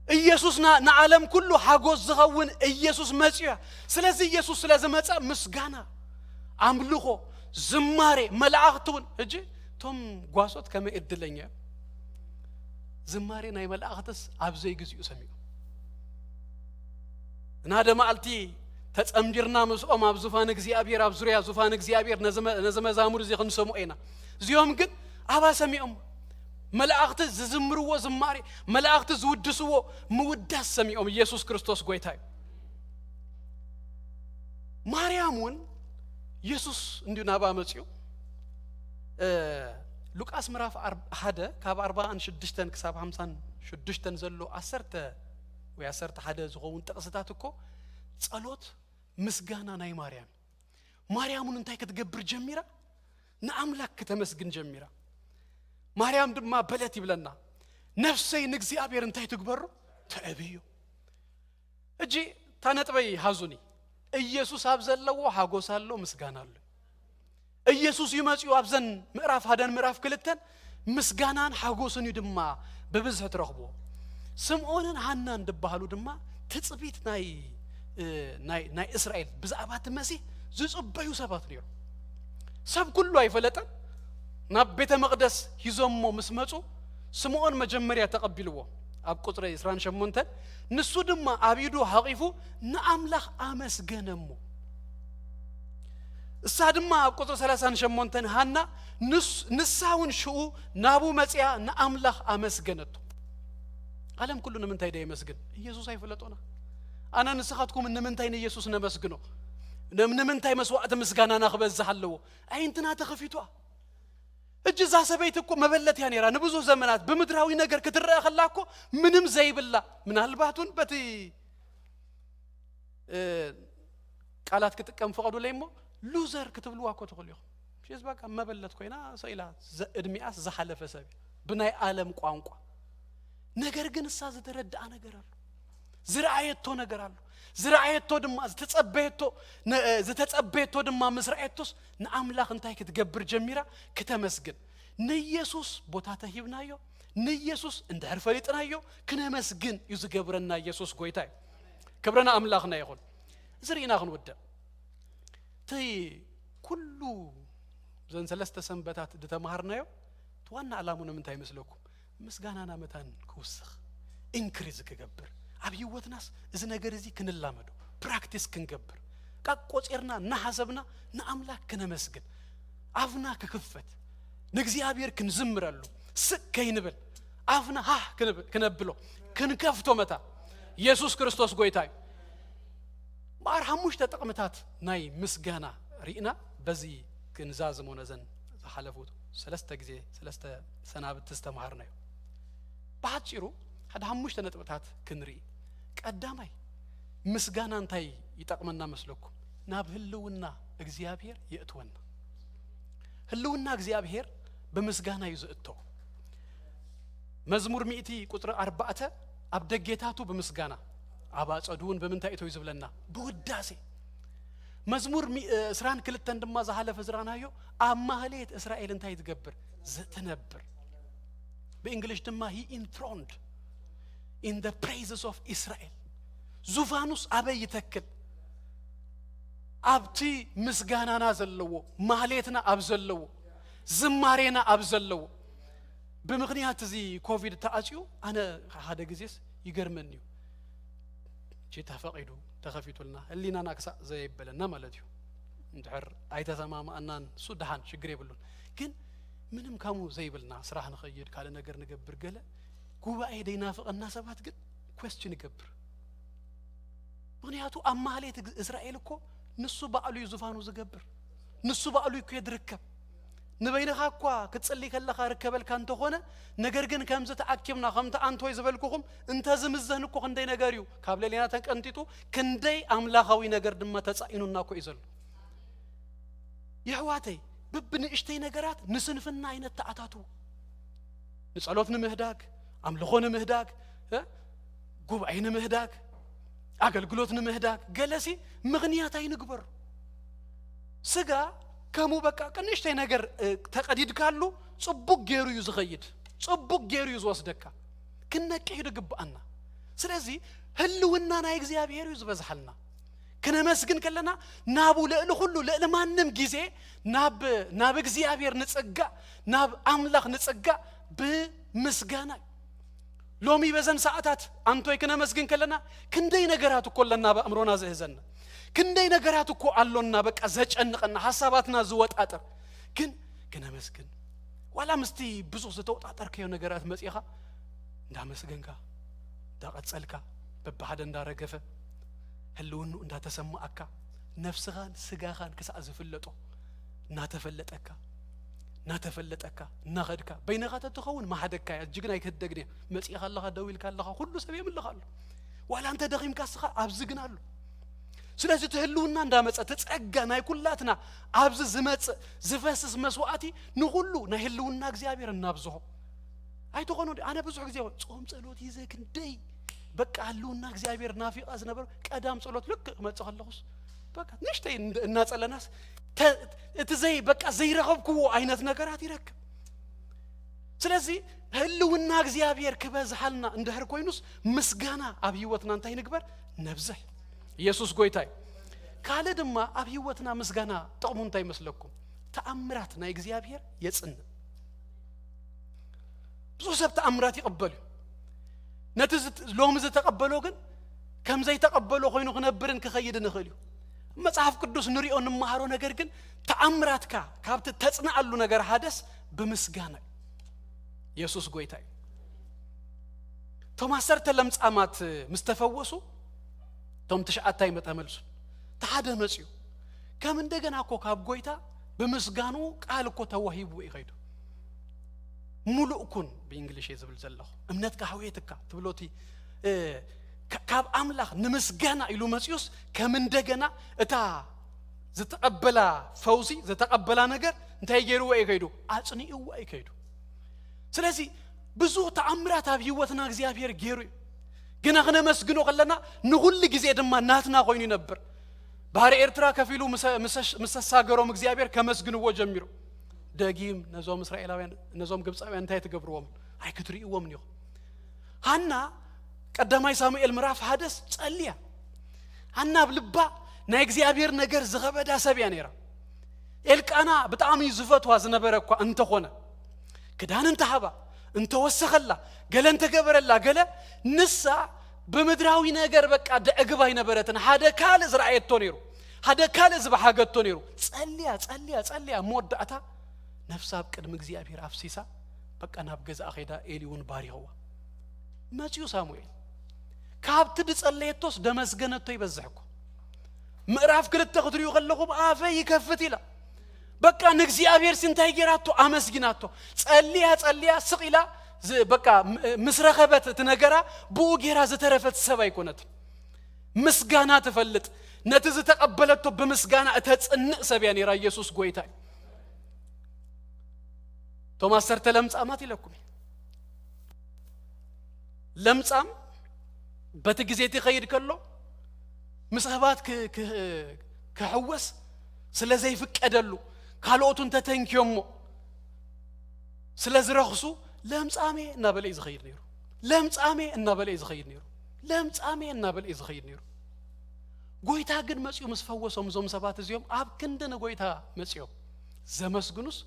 ኢየሱስ ንዓለም ኩሉ ሓጎስ ዝኸውን ኢየሱስ መጽዮ ስለዚህ ኢየሱስ ስለዝመጸ ምስጋና ኣምልኾ ዝማሬ መላእኽቱን እጂ ቶም ጓሶት ከመይ እድለኛ ዝማሬ ናይ መላእኽትስ ኣብ ዘይግዚኡ ሰሚዑ ናደ ማልቲ ተጸምቢርና ምስኦም ኣብ ዙፋን እግዚአብሔር ኣብ ዙርያ ዙፋን እግዚአብሔር ነዘመዛሙር እዚ ክንሰምዑ ኢና እዚኦም ግን ኣባ ሰሚዖም መላእኽት ዝዝምርዎ ዝማሬ መላእኽት ዝውድስዎ ምውዳስ ሰሚዖም ኢየሱስ ክርስቶስ ጎይታ እዩ ማርያምን ኢየሱስ እንዲሁ ናባ መጽዩ ሉቃስ ምዕራፍ 1 ካብ 46 ክሳብ 56 ዘሎ 10 ወይ 11 ዝኸውን ጥቅስታት እኮ ጸሎት ምስጋና ናይ ማርያምን እንታይ ክትገብር ጀሚራ ንኣምላክ ከተመስግን ጀሚራ ማርያም ድማ በለት ይብለና ነፍሰይ ንእግዚአብሔር እንታይ ትግበሩ ተዕብዩ እጂ ታነጥበይ ሃዙኒ ኢየሱስ ኣብ ዘለዎ ሓጎስ ኣሎ ምስጋና ኣሎ ኢየሱስ ይመጽዩ ኣብዘን ምዕራፍ 1 ምዕራፍ 2 ምስጋናን ሓጎስን ድማ በብዝሕ ትረኽቦ ስምዖንን ሃናን ድባሃሉ ድማ ትጽቢት ናይ እስራኤል ብዛዕባ መሲህ ዝጽበዩ ሰባት ነይሩ ሰብ ኩሉ ኣይፈለጠን ናብ ቤተ መቅደስ ሂዞሞ ምስመጹ ስምዖን መጀመርያ ተቀቢልዎ ኣብ ቁጥሪ 28 ንሱ ድማ አቢዱ ሓቂፉ ንኣምላኽ ኣመስገነሞ እሳ ድማ ኣብ ቁጥሪ 38 ሃና ንሳውን ሽኡ ናቡ መጽያ ንኣምላኽ ኣመስገነቱ ዓለም ኩሉ ንምንታይ ደ ይመስግን ኢየሱስ ኣይፈለጦና ኣነ ንስኻትኩም ንምንታይ ንኢየሱስ ነመስግኖ ንምንታይ መስዋዕት ምስጋናና ክበዝሕ ኣለዎ ኣይንትና ተኸፊቷ እጅ ዛ ሰበይት እኮ መበለት ያ ነራ ንብዙ ዘመናት በምድራዊ ነገር ክትረአ ከላኮ ምንም ዘይብላ ምናልባቱን በቲ ቃላት ክትቀም ፈቀዱ ለይሞ ሉዘር ክትብልዋ እኮ ትኽልዩ ሽስ በቃ መበለት ኮይና ሰይላ እድሚያስ ዘሐለፈ ሰብ ብናይ ዓለም ቋንቋ ነገር ግን እሳ ዝተረዳአ ነገር አለ ዝራአየቶ ነገር አለ ዝራአየቶ ድማ ዝተጸበየቶ ድማ ምስራኤቶስ ንኣምላኽ እንታይ ክትገብር ጀሚራ ከተመስግን ንኢየሱስ ቦታ ተሂብናዮ ንኢየሱስ እንድሕር ፈሊጥናዮ ክነመስግን እዩ ዝገብረና ኢየሱስ ጎይታ እዩ ክብረና ኣምላኽና ይኹን ዝርኢና ክንወድእ ተይ ኩሉ ዘን ሰለስተ ሰንበታት ድተማሃርናዮ ዋና ዓላሙን ምንታይ ይመስለኩም ምስጋናና መታን ክውስኽ ኢንክሪዝ ክገብር ኣብ ህይወትናስ እዚ ነገር እዚ ክንላመዶ ፕራክቲስ ክንገብር ቃቆጽርና ናሐሰብና ንኣምላክ ክነመስግን ኣፍና ክክፈት ንእግዚአብሔር ክንዝምረሉ ስከይንብል ኣፍና ሃ ክነብሎ ክንከፍቶ መታ ኢየሱስ ክርስቶስ ጎይታ እዩ ማር ሓሙሽተ ጥቕምታት ናይ ምስጋና ሪእና በዚ ክንዛዝሞ ነዘን ዝሓለፉት ሰለስተ ግዜ ሰለስተ ሰናብት ዝተማሃርናዮ ባጭሩ ሓደ ሓሙሽተ ነጥብታት ክንርኢ ቀዳማይ ምስጋና እንታይ ይጠቅመና መስለኩም ናብ ህልውና እግዚአብሔር ይእትወና ህልውና እግዚአብሔር በምስጋና ይዝእቶ መዝሙር 100 ቁጥር 4 ኣብ ደጌታቱ በምስጋና አባጸዱን በምንታይ እቶ ይዝብለና በውዳሴ መዝሙር 22 ድማ ዘሐለፈ ዝራናዮ አማህሌት እስራኤል እንታይ ትገብር ዘተነብር በእንግሊሽ ድማ he enthroned in the praises of Israel ዙፋኑስ አበይ ተክል አብቲ ምስጋናና ዘለዎ ማህሌትና አብዘለው ዝማሬና አብዘለው በምክንያት እዚ ኮቪድ ተአጽዩ አነ ሓደ ግዜስ ይገርመን እዩ ተፈቂዱ ተኸፊቱልና ህሊናና ክሳ ዘይበለና ማለት እዩ እንድሕር ኣይተሰማማእናን ሱዳሃን ችግር ይብሉን ግን ምንም ካሙ ዘይብልና ስራህ ንኸይድ ካለ ነገር ንገብር ገለ ጉባኤ ደይናፍቀና ሰባት ግን question ይገብር ምክንያቱ አማህሌት እስራኤል እኮ ንሱ በአሉ ይዙፋኑ ዝገብር ንሱ በአሉ እኮ ይድርከብ ንበይነኻ እኳ ክትጸልይ ከለኻ ርከበል ካንተ ሆነ ነገር ግን ከምዘ ተአኪምና ከምተ አንተ ወይ ዝበልኩኹም እንተ ዝምዘህን እኮ ክንደይ ነገር እዩ ካብ ለሊና ተንቀንጢጡ ክንደይ አምላኻዊ ነገር ድማ ተጻኢኑና እኮ ይዘሉ ይህዋተይ ብብንእሽተይ ነገራት ንስንፍና አይነት ተአታቱ ንጸሎት ንምህዳግ አምልኾ ንምህዳግ ጉባኤ ንምህዳግ አገልግሎት ንምህዳግ ገለሲ ምክንያት አይንግበር ስጋ ከሙ በቃ ቅንሽተይ ነገር ተቀዲድ ካሉ ጽቡቅ ጌሩ ይዝኸይድ ጽቡቅ ጌሩ ይዝወስደካ ክነቀይድ ግባአና ስለዚህ ህልውና ናይ እግዚአብሔር ይዝበዝሐልና ከነመስግን ከለና ናቡ ለእለ ሁሉ ለማንም ጊዜ ናብ እግዚአብሔር ንጽጋ ናብ አምላኽ ንጽጋ በምስጋና ሎሚ በዘን ሰዓታት አንቶይ ከነመስግን ከለና ክንደይ ነገራት እኮ ለና በአምሮና ዘህዘን ክንደይ ነገራት እኮ አሎና በቃ ዘጨንቀና ሐሳባትና ዝወጣጠር ግን ከነመስግን ዋላ ምስቲ ብዙ ዝተወጣጠር ከዩ ነገራት መጽይኻ እንዳመስገንካ እንዳቀጸልካ በባህደ እንዳረገፈ ህልውኑ እንዳተሰማአካ ነፍስኻን ስጋኻን ከሳእ ዝፍለጦ ናተፈለጠካ ናኸድካ በይነኻ ተትኸውን ማሐደካ እጅግና ይከደግኒ መጽይኻ አለኻ ደዊልካ አለኻ ሁሉ ሰብ ይምልኻሉ ዋላ አንተ ደኺምካ ስኻ አብዝግናሉ ስለዚህ ተህልውና እንዳመጸ ተጸጋ ናይ ኩላትና አብዝ ዝመጽ ዝፈስስ መስዋዕቲ ንሁሉ ናይ ህልውና እግዚአብሔር እናብዝሖ አይተኾኑ አነ ብዙ ጊዜ ጾም ጸሎት ይዘክ እንደይ በቃ ህልውና እግዚአብሔር ናፊቃ ዝነበር ቀዳም ጸሎት ልክ መጽኸለኹስ በቃ ንሽተይ እናጸለናስ እትዘይ በቃ ዘይረኸብኩዎ አይነት ነገራት ይረክብ ስለዚህ ህልውና እግዚአብሔር ክበዝሐልና እንደህር ኮይኑስ ምስጋና አብ ህይወትና እንታይ ንግበር ነብዝሕ ኢየሱስ ጎይታይ ካለ ድማ አብ ህይወትና ምስጋና ጥቅሙ እንታይ መስለኩም ተአምራት ናይ እግዚአብሔር የጽን ብዙ ሰብ ተአምራት ይቀበሉ ነትዝ ሎም ዝተቀበሎ ግን ከም ዘይተቀበሎ ኮይኑ ክነብርን ክኸይድ ንኽእል መጽሐፍ ቅዱስ ንሪኦ ንማሃሮ ነገር ግን ተአምራትካ ካብት ተጽናአሉ ነገር ሐደስ በምስጋና ኢየሱስ ጎይታይ ቶማስ ለምጻማት ምስተፈወሱ ቶም ተሻአታይ መተመልሱ ተሐደ መጽዩ ከም እንደገና እኮ ካብ ጎይታ በምስጋኑ ቃል እኮ ተዋሂቡ ይኸይዱ ሙሉእኩን በእንግሊሽ ይዝብል ዘለኹ እምነትካ ሐውየትካ ትብሎቲ ካብ አምላኽ ንምስጋና ኢሉ መጽዩስ ከም እንደገና እታ ዝተቀበላ ፈውሲ ዝተቀበላ ነገር እንታይ ገይሩዎ ይኸይዱ አጽኒኡዎ ይኸይዱ ስለዚህ ብዙ ተአምራት አብ ህይወትና እግዚአብሔር ገይሩ ግና ክነመስግኖ ከለና ንሁሉ ጊዜ ድማ ናትና ኮይኑ ነበር ባህር ኤርትራ ከፊሉ መሰሳገሮም እግዚአብሔር ከመስግንዎ ጀሚሩ ደጊም ነዞም እስራኤላውያን ነዞም ግብጻውያን እንታይ ተገብርዎም አይክትሪእዎም ነው ሃና ቀዳማይ ሳሙኤል ምዕራፍ 1 ጸልያ ሃና ብልባ ናይ እግዚአብሔር ነገር ዝኸበዳ ሰብያ ነራ ኤልቃና በጣም ይዝፈቷ ዝነበረኳ እንተ ሆነ ክዳን እንተ ሃባ እንተ ወሰኸላ ገለ እንተ ገበረላ ገለ ንሳ በመድራዊ ነገር በቃ ደእግባይ ነበረትን ሃደ ካለ ዝራእየቶ ነሩ ሃደ ካለ ዝባሃገቶ ነሩ ጸልያ ሞዳታ ነፍሳብ ቅድም እግዚአብሔር አፍሲሳ በቃ ናብ ገዛ አኺዳ ኤሊውን ባሪኸዋ መጽዩ ሳሙኤል ካብት ድጸለየቶስ ደመስገነቶ ይበዝሕኩ ምዕራፍ ክልተ ክትሪኡ ከለኹም አፈ ይከፍት ኢላ በቃ ንእግዚአብሔር ሲንታይ ጌራቶ አመስግናቶ ጸልያ ስቂላ በቃ ምስረኸበት ትነገራ በኡጌራ ዝተረፈት ሰብ አይኮነት ምስጋና ተፈልጥ ነትዝ ተቀበለቶ በምስጋና እተጽንዕ ሰብያ ነራ ኢየሱስ ጎይታይ ቶማስ ለምጻማት ይለኩም ለምጻም በትግዚቲ ኸይድ ከሎ ምስህባት ከሐወስ ስለዚህ ፍቀደሉ ካልኦቱን ተተንኪዮሞ ስለዝረኽሱ ለምጻሜ እና በላይ ዝኸይድ ነሩ ለምጻሜ እና በላይ ዝኸይድ ነሩ ጎይታ ግን መጽዩ መስፈወሶም ዞም ሰባት እዚዮም አብ ክንደነ ጎይታ መጽዮ ዘመስግኑስ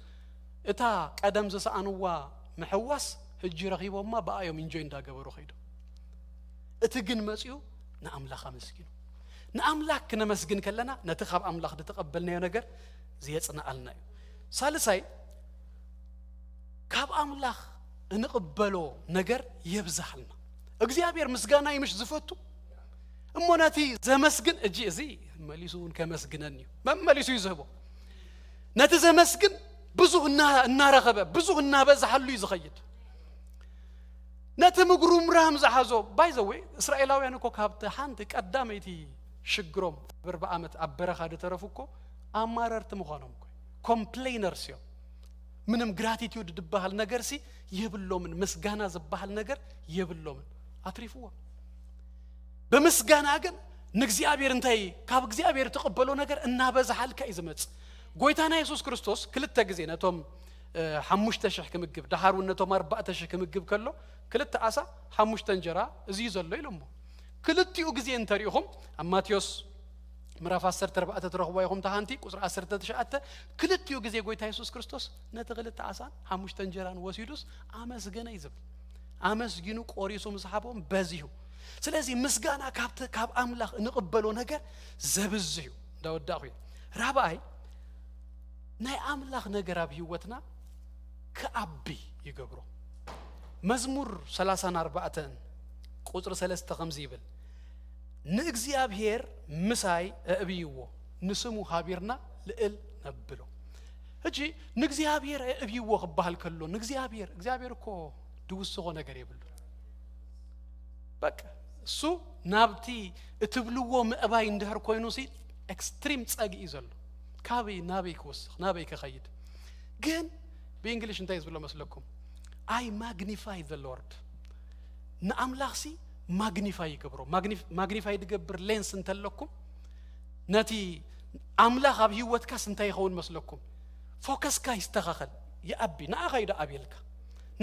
እታ ቀደም ዘሰአንዋ መሐዋስ ህጂ ረኺቦማ በአዮም እንጆይ እንዳገበሩ ኸይዱ እቲ ግን መጽዩ ንአምላኽ መስግኑ ንአምላኽ ክነመስግን ከለና ነቲ ካብ አምላኽ ተቀበልናዮ ነገር ዝየጽናአልና እዩ ሳልሳይ ካብ ኣምላኽ እንቕበሎ ነገር የብዛሕልና እግዚአብሔር ምስጋና ይምሽ ዝፈቱ እሞናቲ ዘመስግን እጂ እዚ መሊሱን ከመስግነን እዩ መመሊሱ ይዝህቦ ነቲ ዘመስግን ብዙህ እናረኸበ ብዙህ እናበዛሐሉ ይዝኸይድ ነቲ ምግሩ ምራም ዝሓዞ ባይ ዘ ዌይ እስራኤላውያን እኮ ካብቲ ሓንቲ ቀዳመይቲ ሽግሮም በርባ ዓመት አበረኻ ደተረፉኮ አማረርት ምዃኖም እኮ ኮምፕሌነርስ እዮም ምንም ግራቲቲዩድ ድባሃል ነገር ሲ የብሎምን ምስጋና ዝባሃል ነገር የብሎምን አትሪፉዋ በምስጋና ግን ንእግዚአብሔር እንታይ ካብ እግዚአብሔር ተቀበሎ ነገር እናበዛሃልካ ይዝመጽ ጎይታና ኢየሱስ ክርስቶስ ክልተ ጊዜ ነቶም 5000 ክምግብ ዳሃሩን ነቶም 4000 ክምግብ ከሎ ክልተ አሳ 5 እንጀራ እዚ ዘሎ ኢሎሞ ክልቲኡ ጊዜ እንተሪኹም ማቴዎስ ምዕራፍ 14 ተረኽቦ ይኹም ታሃንቲ ቁጥር 19 ክልቲኡ ጊዜ ጎይታ ኢየሱስ ክርስቶስ ነቲ ክልተ አሳን 5 እንጀራን ወሲዱስ አመስገነ ይዝብ አመስግኑ ቆሪሱ መስሐቦም በዚሁ ስለዚህ ምስጋና ካብ አምላኽ እንቅበሎ ነገር ዘብዝዩ ዳወዳኹ ራባይ ናይ አምላኽ ነገር ኣብ ህይወትና ከአቢ ይገብሮ መዝሙር 34 ቁጥር 3 ከምዚ ይብል ንእግዚአብሔር ምሳይ እብይዎ ንስሙ ሃቢርና ልእል ነብሎ እጂ ንእግዚአብሔር እብይዎ ክባሃል ከሎ ንእግዚአብሔር እኮ ድውስጎ ነገር ይብሉ በቃ እሱ ናብቲ እትብልዎ ምዕባይ እንድህር ኮይኑ ሲ ኤክስትሪም ጸጊ ዘሎ ካበይ ናበይ ክወስኽ ናበይ ከኸይድ ግን በእንግሊሽ እንታይ ዝብሎ መስለኩም I magnify the Lord ንአምላኽ ሲ ማግኒፋይ ይገብሮ ማግኒፋይ ድገብር ሌንስ እንተለኩም ነቲ አምላኽ ኣብ ህይወትካ እንታይ ይኸውን መስለኩም ፎከስካ ይስተኻኸል ይአቢ ንአኻ ይዳ አብልካ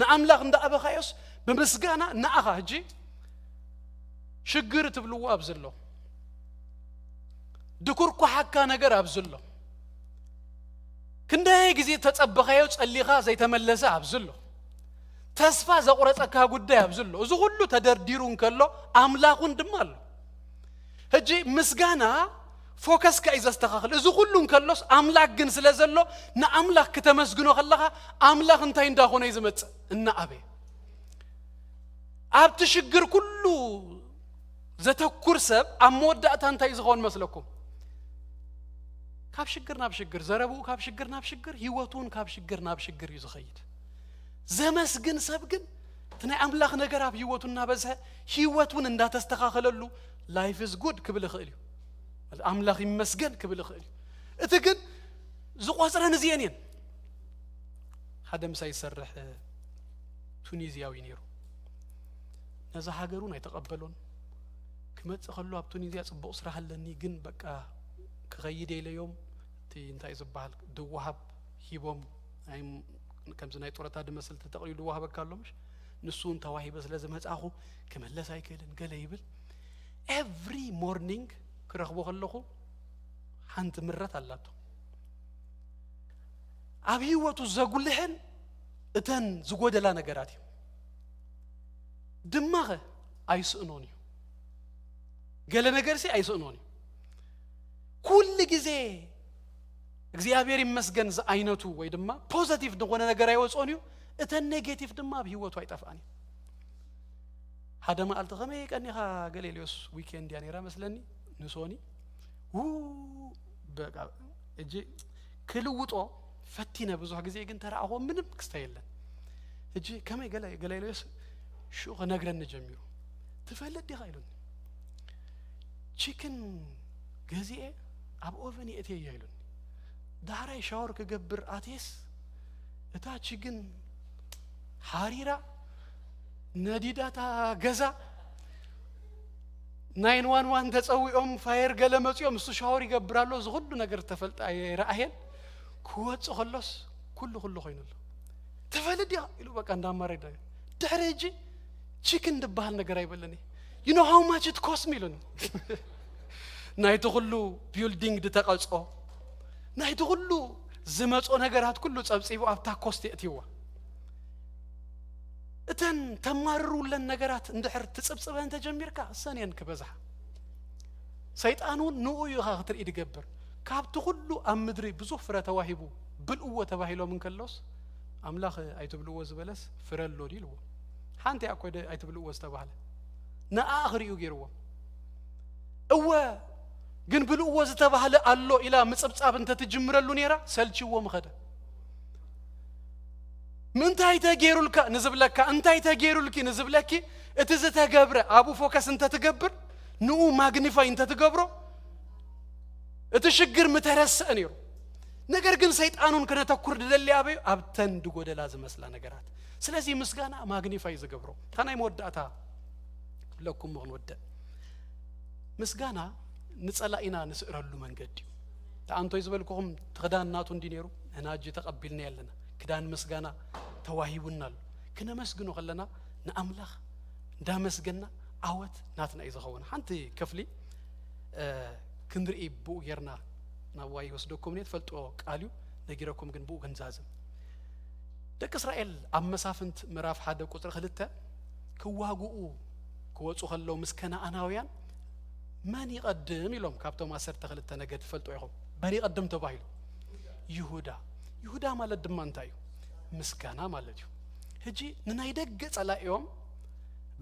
ንአምላኽ እንዳ አበኻዮስ በምስጋና ንአኻ እጂ ሽግር ትብልዎ ኣብዘሎ ድኩርኩ ሓካ ነገር ኣብዘሎ ክንደይ ጊዜ ተጸበኻዮ ጸሊኻ ዘይተመለሰ ኣብዘሎ ተስፋ ዘቁረጸካ ጉዳይ ኣብዘሎ እዚ ሁሉ ተደርዲሩን ከሎ አምላኹን ድማ ኣሎ እጂ ምስጋና ፎከስ ከ ይዘስተኻኽል እዚ ሁሉን ከሎስ አምላኽ ግን ስለዘሎ ንአምላኽ ከተመስግኖ ከለኻ አምላኽ እንታይ እንዳኾነ ይዝመጽ እና አበ ኣብቲ ሽግር ኩሉ ዘተኩር ሰብ አሞዳእታ እንታይ ዝኸውን መስለኩም ካብ ሽግር ናብ ሽግር ዘረቡ ካብ ሽግር ናብ ሽግር ህይወቱን ካብ ሽግር ናብ ሽግር ይዝኸይድ ዘመስግን ሰብ ግን ትናይ አምላኽ ነገር ኣብ ህይወቱና በዝሐ ህይወቱን እንዳተስተኻኸለሉ ላይፍ ኢዝ ጉድ ክብል ይኽእል እዩ አምላኽ ይመስገን ክብል ይኽእል እዩ እቲ ግን ዝቆጽረን እዚአን እየን ሓደ ምሳይ ይሰርሕ ቱኒዚያዊ ነይሩ ነዛ ሃገሩን ኣይተቐበሎን ክመጽእ ከሎ ኣብ ቱኒዚያ ጽቡቕ ስራሕ ኣለኒ ግን በቃ ክኸይድ የለዮም እቲ እንታይ ዝባሃል ድዋሃብ ሂቦም ኣይ ከምዚ ናይ ጦረታ ድመስል ተጠቕሊሉ ዋሃበካ ኣሎምሽ ንሱን ተዋሂበ ስለዝመጻኹ ክመለስ ኣይክእልን ገለ ይብል ኤቭሪ ሞርኒንግ ክረኽቦ ከለኹ ሓንቲ ምረት ኣላቶ ኣብ ህይወቱ ዘጉልሕን እተን ዝጎደላ ነገራት እዩ ድማኸ ኣይስእኖን እዩ ገለ ነገር ሲ ኣይስእኖን እዩ ኩል ጊዜ እግዚአብሔር ይመስገን አይነቱ ወይ ድማ ፖዚቲቭ እንደሆነ ነገር አይወጾን እዩ እተን ኔጌቲቭ ድማ በህይወቱ አይጠፋኒ ሓደ ማልተ ከመይ ቀኒኻ ገሌሊዮስ ዊኬንድ ያኔራ መስለኒ ንሶኒ በቃ እጂ ክልውጦ ፈቲነ ብዙሕ ጊዜ ግን ተራአሆ ምንም ክስተየለን እጂ ከመይ ገሌሊዮስ ሹ ነግረን ጀሚሩ ትፈልጥ ዲኻ ይሉን ቺክን ገዚኤ ኣብ ኦቨን የእቴ ይሉን ዳራይ ሻወር ከገብር አቴስ እታች ግን ሐሪራ ነዲዳታ ገዛ 911 ተጸውኦም ፋየር ገለመጽዮም እሱ ሻወር ይገብራሉ ዝሁሉ ነገር ተፈልጣ ይራአየን ኩወጽ ኸሎስ ኩሉ ኾይኑሉ ተፈልጥ ይሉ በቃ እንዳማረዳ ድሕረጂ ቺክን ድባሃል ነገር አይበለኒ you know how much it cost me ሉን ናይቱ ሁሉ ቢልዲንግ ድተቀጾ ናይቱ ሁሉ ዝመጾ ነገራት ኩሉ ጸብጽቡ ኣብታ ኮስት የእቲዋ እተን ተማርሩለን ነገራት እንድሕር ትጽብጽበን ተጀሚርካ ሰኔን ክበዛሕ ሰይጣኑን ንኡ ይኻኽትር ይድገብር ካብቲ ሁሉ ኣብ ምድሪ ብዙሕ ፍረ ተዋሂቡ ብልእዎ ተባሂሎም እንከሎስ أملاخ أيتبلو وزبلس فرلو ديلو حانتي أكو أيتبلو وزتباله نآخر يجيروا هو جن بلو وزتباله الله إلى مصبصاب أنت تجمر اللونيرا سلشي ومخده من تاي تجيرو لك نزب لك أنت تاي تجيرو لك نزب لك اتزت تجبر أبو فوكس أنت تجبر نو ماغنيفاي أنت تجبره اتشجر مترس أنيرو ነገር ግን ሰይጣኑን ከነተኩር ደለ ያበዩ አብተን ድጎደ ላዝም መስላ ነገራት ስለዚህ ምስጋና ማግኒፋይ ዝገብሮ ታናይ መወዳታ ለኩም ሆን ወደ ምስጋና ንጸላኢና ንስረሉ መንገድ ታንቶ ይዝበልኩም ተዳናቱ እንዲኔሩ እናጂ ተቀበልና ያለና ክዳን ምስጋና ተዋሂቡናል ከነ መስግኑ ከለና ንአምላኽ እንዳመስገና አወት ናትና ይዘኸውን አንተ ከፍሊ ክንድሪ ቡየርና ናዋይ ወስዶኩም ነው ተፈልጦ ቃልዩ ነጊረኩም ግን ቡ ገንዛዝም ደቅ እስራኤል አመሳፍንት ምዕራፍ 1 ቁጥር 2 ክዋጉኡ ክወጹ ከለው ምስከና አናውያን ማን ይቀድም ይሎም ካብቶም 12 ነገድ ተፈልጦ ይሆም በሪ ቀድም ተባይሉ ይሁዳ ማለት ድማንታዩ ምስጋና ማለት እዩ ህጂ ንናይ ደገ ጸላኢዮም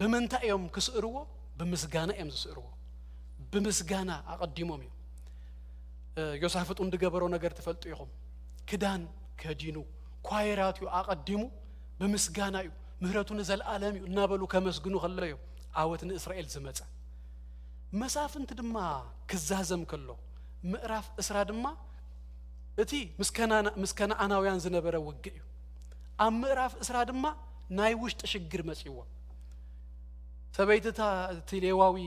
በመንታዮም ክስርዎ በምስጋና እዮም ዝስርዎ በምስጋና አቀድሞም እዩ ዮሳፍጥ እንደገበረው ነገር ተፈልጦ ይሆም ክዳን ከዲኑ ኳይራቱ አቀድሙ በምስጋና እዩ ምህረቱን ዘልዓለም እዩ እናበሉ ከመስግኑ ከለዩ አወትን እስራኤል ዝመጻ መሳፍንት ድማ ክዛዘም ከሎ ምዕራፍ እስራ ድማ እቲ ምስከና አናውያን ዝነበረ ወግእ አም ምዕራፍ እስራ ድማ ናይ ውሽጥ ሽግር መጽይዎ ሰበይታ ትሌዋዊ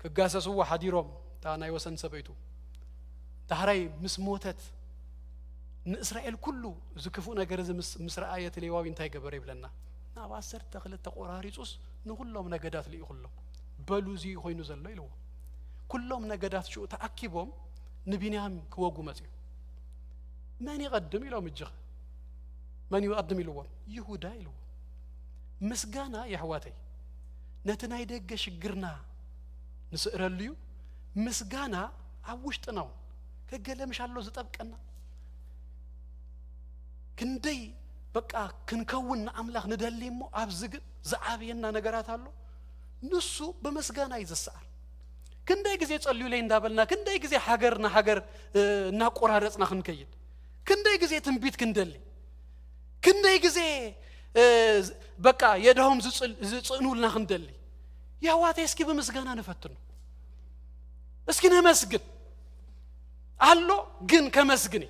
ከጋሰስዋ ሐዲሮም ታናይ ወሰን ሰበይቱ ታህራይ ምስሞተት ንእስራኤል ኩሉ ዝክፉ ነገር ምስራአየት ሌዋዊ እንታይ ገበረ ይብለና ናባሰር ተኽለ ተቆራሪጹስ ንሁሎም ነገዳት ለይኹሎም በሉዚ ሆይኑ ዘሎ ይልዎ ኩሎም ነገዳት ሹ ተአኪቦም ንቢንያም ክወጉ መጽዩ ማን ይቀድም ይሎም እጅ ማን ይቀድም ይልዎ ይሁዳ ይልዎ ምስጋና ያህዋተይ ነተናይ ደገ ሽግርና ንስረልዩ ምስጋና አውሽጥ ነው ከገለምሻለው ዝጠብቀና ክንደይ በቃ ክንከውን አምላኽ ንደልይሞ አብዝግ ዘዓብየና ነገራት አሉ ንሱ በመስጋና ይዘሳል ክንደይ ጊዜ ጸልዩ ላይ እንዳበልና ክንደይ ጊዜ ሀገርና ሀገር እናቆራረጽና ክንከይድ ክንደይ ጊዜ ትንቢት ክንደልይ ክንደይ ጊዜ በቃ የደውም ዝጽኑልና ክንደልይ ያዋቴ እስኪ በመስጋና ነፈትኑ እስኪ ነመስግን አሎ ግን ከመስግኒ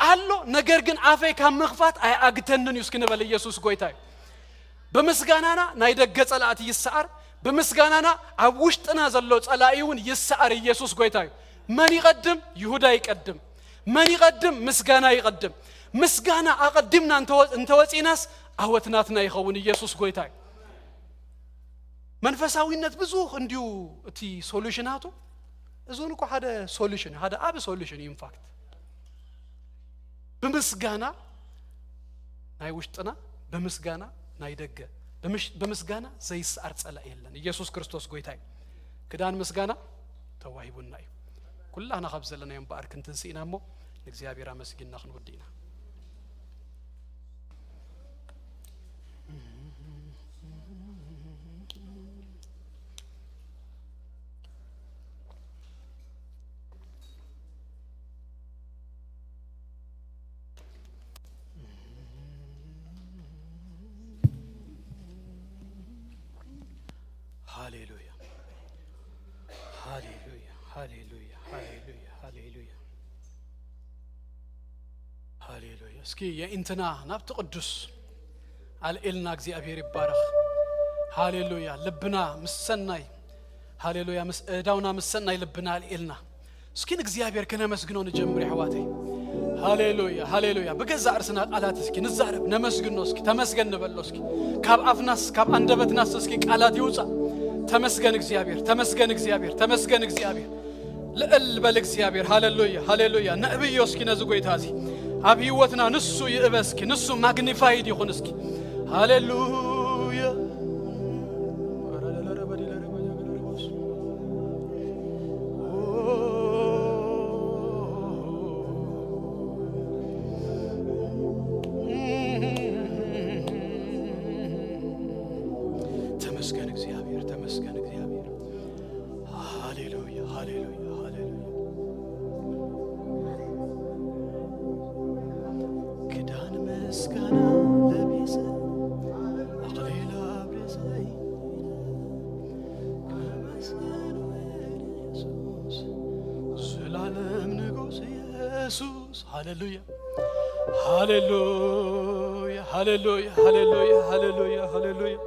አሎ ነገር ግን አፌ ካመኽፋት አይ አግተንን ይስከነ በለ ኢየሱስ ጎይታይ በመስጋናና ናይ ደገ ጸላእት ይስዓር በመስጋናና አውሽጥና ዘሎ ጸላኢውን ይስዓር ኢየሱስ ጎይታይ ማን ይቀድም ይሁዳ ይቀድም ማን ይቀድም ምስጋና ይቀድም ምስጋና አቀድምና እንተወጪናስ አወትናትና ይኸውን ኢየሱስ ጎይታይ መንፈሳዊነት ብዙ እንዲሁ እቲ ሶሉሽናቱ እዙን እኮ ሓደ ሶሉሽን ሓደ አብ ሶሉሽን ኢንፋክት በመስጋና ናይ ውሽጥና በመስጋና ናይ ደገ በመስጋና ዘይስዓር ጸላእ የለን ኢየሱስ ክርስቶስ ጎይታይ ክዳን መስጋና ተዋሂቡና እዩ ኩላና ካብ ዘለና የምባር ክንትንሲናሞ እግዚአብሔር አመስግና ክንወዲና ሃሌሉያ ሃሌሉያ ሃሌሉያ ሃሌሉያ ሃሌሉያ ሃሌሉያ እስኪ የእንትና ናብት ቅዱስ አልኤልና እግዚአብሔር ይባረክ ሃሌሉያ ልብና ምስሰናይ ሃሌሉያ ዳውና ምስሰናይ ልብና አልኤልና እስኪ እግዚአብሔር ከነመስግኖ ንጀምር ይحواتي ሃሌሉያ ሃሌሉያ በገዛ አርስና ቃላት እስኪ ንዛረብ ነመስግኖ እስኪ ተመስገን ንበሎ እስኪ ካብ አፍናስ ካብ አንደበትናስ እስኪ ቃላት ይውጣ ተመስገን እግዚአብሔር ተመስገን እግዚአብሔር ተመስገን እግዚአብሔር ለእል በል እግዚአብሔር ሃሌሉያ ሃሌሉያ ነብዩ እስኪ ነዝጎይታዚ አብ ህይወትና ንሱ ይእበስኪ ንሱ ማግኒፋይድ ይሁን እስኪ ሃሌሉያ ምስጋና ለቢሰ አቅሊላ ብረሰይ ከመስገን ኢየሱስ ዘላለም ንጉሥ ኢየሱስ ሃሌሉያ ሃሌሉያ ሃሌሉያ ሃሌሉያ ሃሌሉያ ሃሌሉያ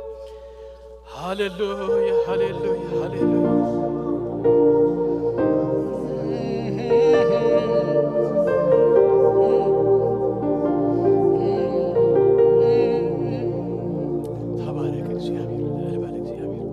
ሃሌሉያ ሃሌሉያ ሃሌሉያ ተባረክ እግዚአብሔር ለልባል እግዚአብሔር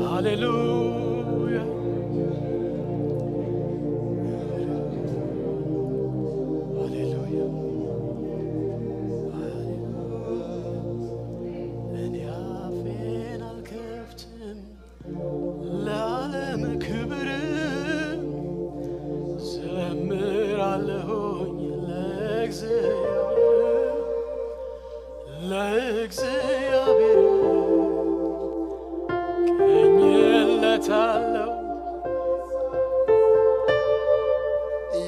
ሃሌሉያ ሃሌሉያ እኔ አፌን አልከፍትም ለዓለም ክብር ዘምራለሁኝ ለእግዚአብሔር ቀኝለታለሁ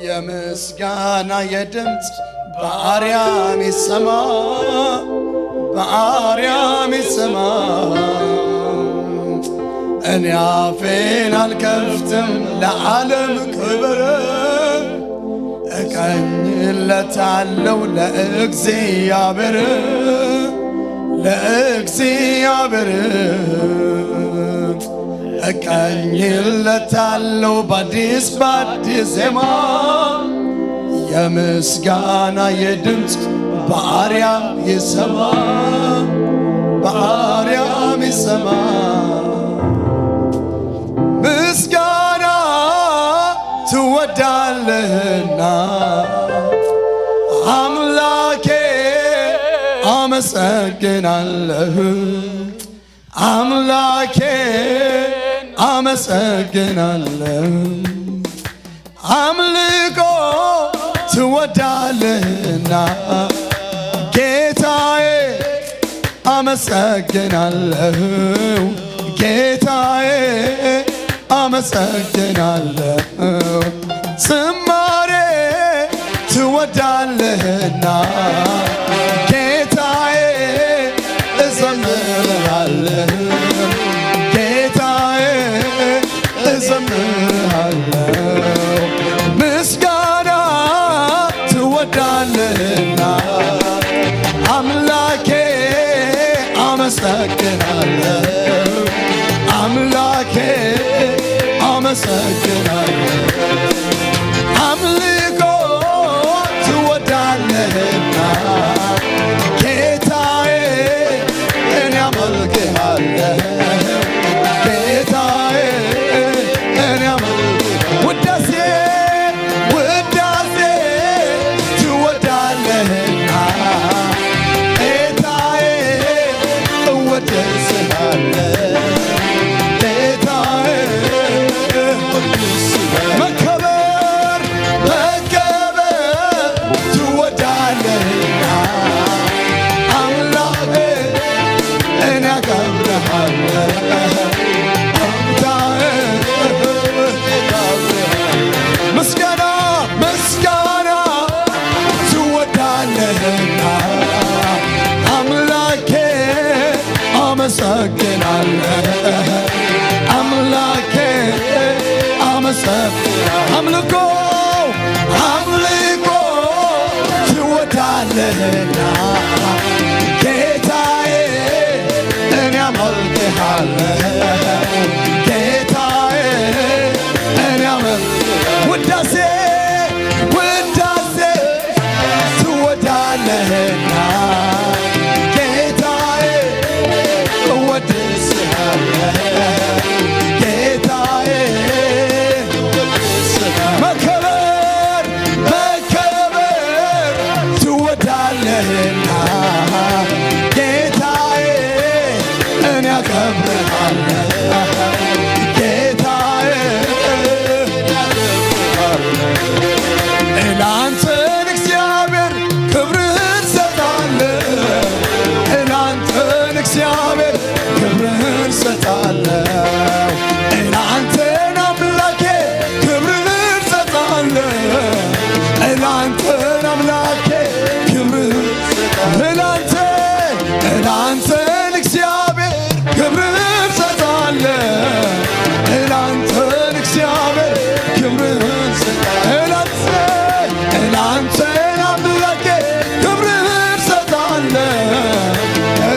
የምስጋና የድምፅ በአርያም ይሰማ በአርያም ይሰማ እኔ አፌን አልከፍትም ለዓለም ክብር እቀኝለታለሁ ለእግዚአብሔር እቀኝለታለሁ በአዲስ ዜማ የምስጋና የድምፅ በአርያም ይሰማ በአርያም ይሰማ ምስጋና ትወዳለህና አምላኬ አመሰግናለሁ አምላኬ አመሰግናለሁ አምልኮ ትወዳለህና ጌታዬ አመሰግናለሁ ጌታዬ አመሰግናለሁ ዝማሬ ትወዳለህና ጌታዬ እዘምርሃለሁ ጌታዬ እዘምርሃለሁ ምስጋና ትወዳለህና አምላኬ አመሰግናለሁ አምላኬ አመሰግናለሁ አምልኮ ትወዳለህና ጌታዬ እኔ አመልክሃለሁ ጌታዬ እኔ ውዳሴ ትወዳለህና ጌታዬ እወድስሃለሁ መከበር ትወዳለህና አምላኬ እኔ አከብርሃለሁ ምስጋና ትወዳለህና አምላኬ አመሰግናለሁ አምላኬ አምልኮ ትወዳለህና ጌታዬ እኔ አመልክሃለሁ ጌታዬ እኔ ውዳሴ ላንተን እግዚአብሔር ክብርህን ሰጣለሁ ላንተን እግዚአብሔር ክብርህን ሰጣለሁ ላንተን አምላኬ ክብርህን ሰጣለሁ ላንተን አምላኬ ክብርህን ላንተን እግዚአብሔር ክብርህን ሰጣለሁ ላንተን እግዚአብሔር ክብርህን ሰጣለሁ ላንተን አምላኬ ክብርህን ሰጣለሁ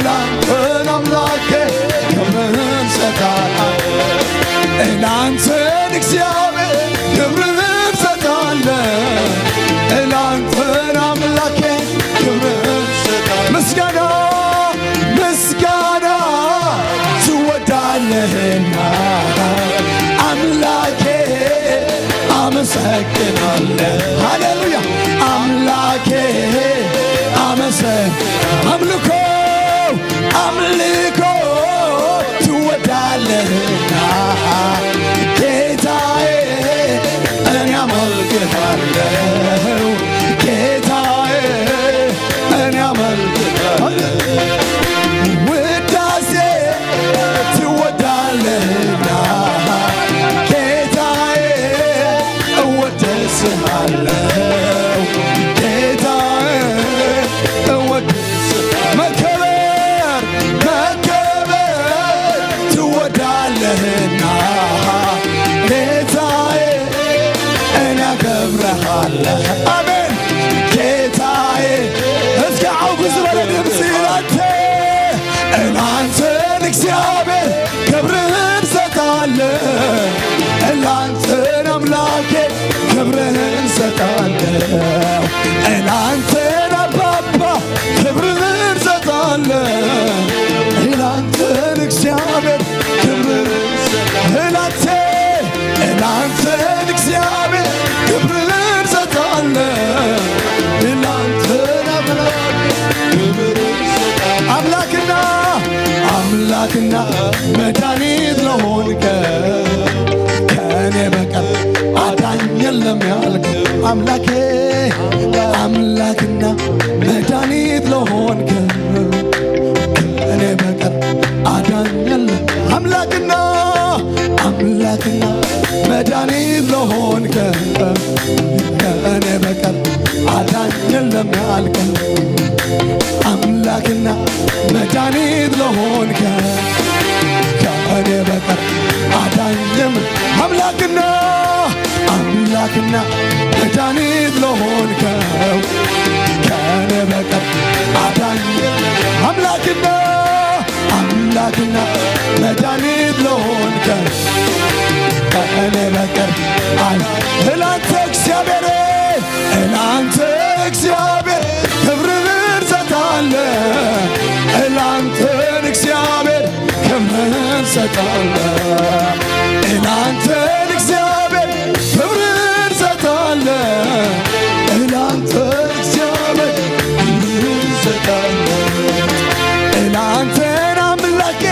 ላንተን አምላኬ ክብርህን ሰጣለሁ ላንተን እግዚአብሔር ክብርህን ሰጣለሁ ላንተን አምላኬ ክብርህን ሰጣለሁ ምስጋና ምስጋና ትወዳለህና አምላኬ አመሰግናለሁ ሃሌሉያ አምላኬ አምልኮ አምልኮ ትወዳለህና ጌታዬ እኔ አመልክሃለሁ ጌታዬ እኔ አመልክሃለሁ ውዳሴ ትወዳለህና ጌታዬ እወድስሃለሁ ጌታዬ መከበር ትወዳለህና ጌታዬ እኔ አከብርሃለሁ አሜን ጌታዬ እስከ አውግዝ በለድምፅ ላንተን እግዚአብሔር ክብርህን ሰጣለሁ ላንተን አምላኬ ክብርህን ሰጣለሁ ላንተን አባባ ክብርህን ሰጣለሁ ላንተን እግዚአብሔር ክብርህን ላንተን እግዚአብሔር ክብርህን ሰጣለሁ ላንተን አምላኬ ክብርህን አምላክና መድኃኒት ለሆንከው ከእኔ በቀር አዳኝ የለም ያልከው አምላክና መድኃኒት ለሆንከው ከእኔ በቀር አዳኝ የለም አምላክና መድኃኒት ለሆንከው ከእኔ በቀር አዳኝ የለም ያልከው አምላክና መድኃኒት ለሆንከው ከእኔ በቀር አዳኝም አምላክና መድኃኒት ለሆንከው ከእኔ በቀር አዳኝም አምላክና መድኃኒት ለሆንከው ከእኔ በቀር ላንተ እግዚአብሔር ክብርህን ሰጣለሁ ላንተን እግዚአብሔር ክብርህን ሰጣለሁ ላንተን እግዚአብሔር ክብርህን ሰጣለሁ ላንተን እግዚአብሔር ክብርህን ሰጣለሁ ላንተን አምላኬ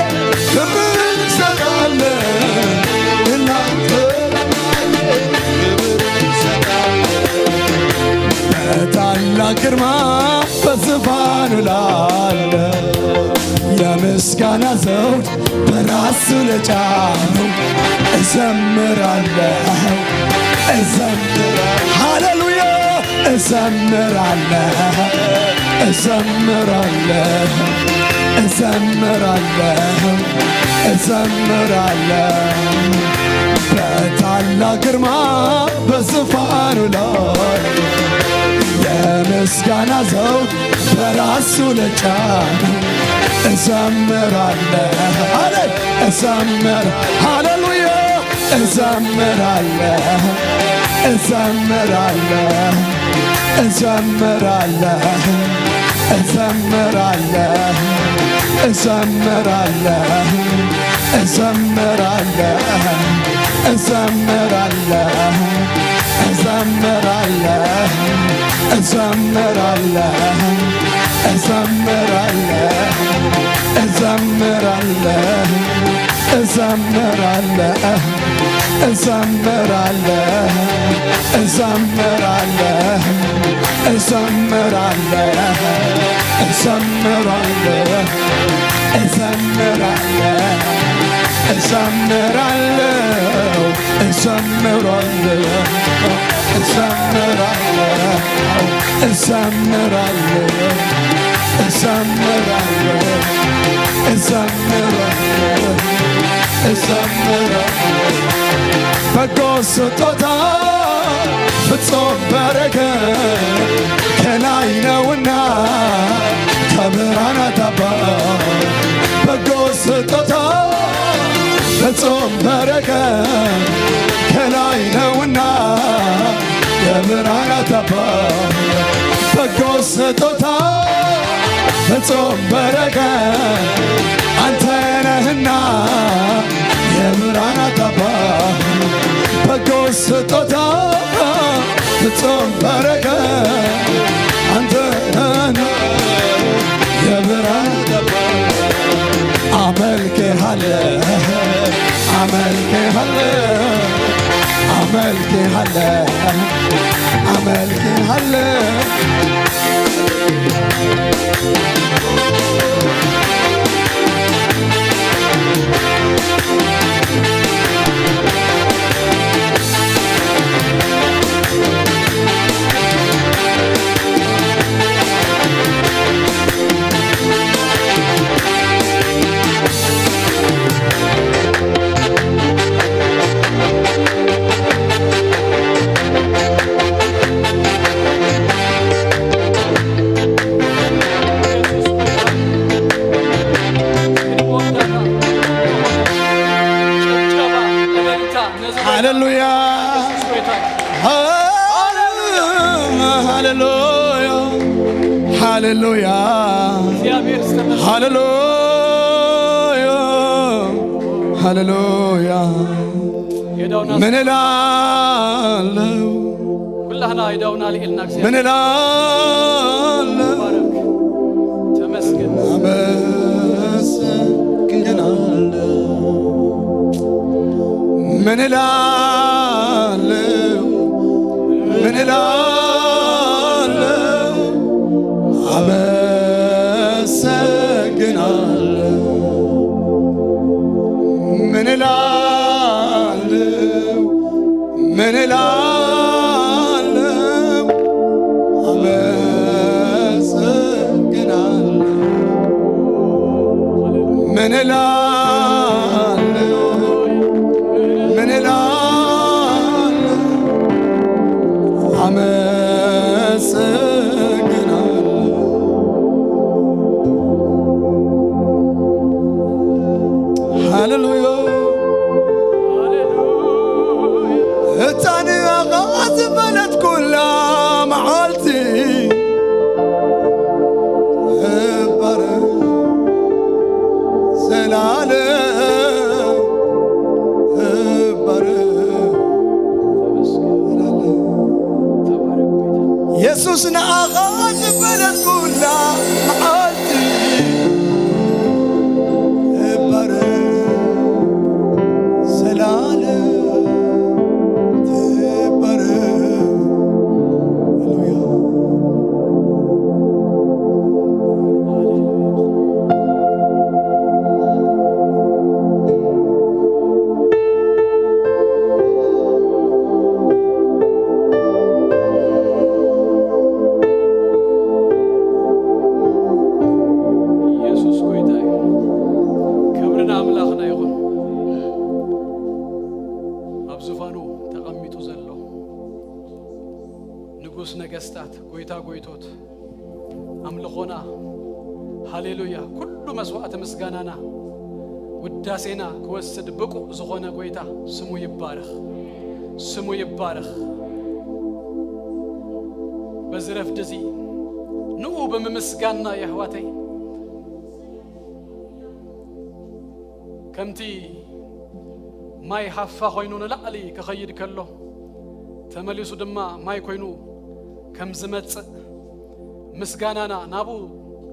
ክብርህን ሰጣለሁ ላንተን ክብርህን ሰጣለሁ በታላቅ ግርማ በዙፋኑ ላለ የምስጋና ዘውድ በራሱ ለጫነው እዘምራለሁ ሃሌሉያ እዘምራለሁ በታላቅ ግርማ በዙፋኑ ላይ የምስጋና ዘውድ በራሱ ለጫነው እዘምራለሁ ሃሌሉያ እዘምራለሁ እዘምራለሁ እዘምራለሁ እዘምራለሁ እዘምራለሁ እዘምራለሁ እዘምራለሁ እዘምራለሁ እዘምራለሁ እዘምራለሁ እዘምራለሁ እዘምራለሁ በጎ ስጦታ ፍጹም በረከት ከላይ ነውና ከብርሃናት አባት በጎ ስጦታ ፍጹም በረከት ከላይ ነውና የብርሃናት አባት በጎ ስጦታ ፍጹም በረከት አንተ ነህና የብርሃናት አባት በጎ ስጦታ ፍጹም በረከት አንተ ነህና የብርሃናት አባት አመልክሃለሁ አመልክሃለሁ አመልክሃለሁ አመልክሃለሁ ሃሌሉያ ሃሌሉያ ሃሌሉያ ሃሌሉያ ሃሌሉያ ምን እላለሁ ሁላህና ይዳውና ለኢልና ምን እላለሁ ተመስገን አመሰግናለሁ ምን እላለሁ ምን እላለሁ አመሰግናለሁ ምን እላለሁ ምን እላለሁ አመሰግናለሁ ምን እላለሁ ምን እላለሁ አመሰግናለሁ ሃሌሉያ እታኒ አቃዝ በለት ኩላ መዓልቲ እባረ ዘላለም እባረ ኢየሱስ ንአቃዝ በለት ኩላ መዓልቲ እባረ ዘላለም ነገስታት ጎይታ ጎይቶት አምልኾና ሃሌሉያ ኩሉ መስዋዕት ምስጋናና ውዳሴና ከወስድ ብቁ ዝኾነ ጎይታ ስሙ ይባረኽ ስሙ ይባረኽ በዝረፍ ድዚ ንኡ በመመስጋና የህዋተይ ከምቲ ማይ ሃፋ ኮይኑ ንላዕሊ ከኸይድ ከሎ ተመሊሱ ድማ ማይ ኮይኑ ከም ዝመጽእ ምስጋናና ናቡ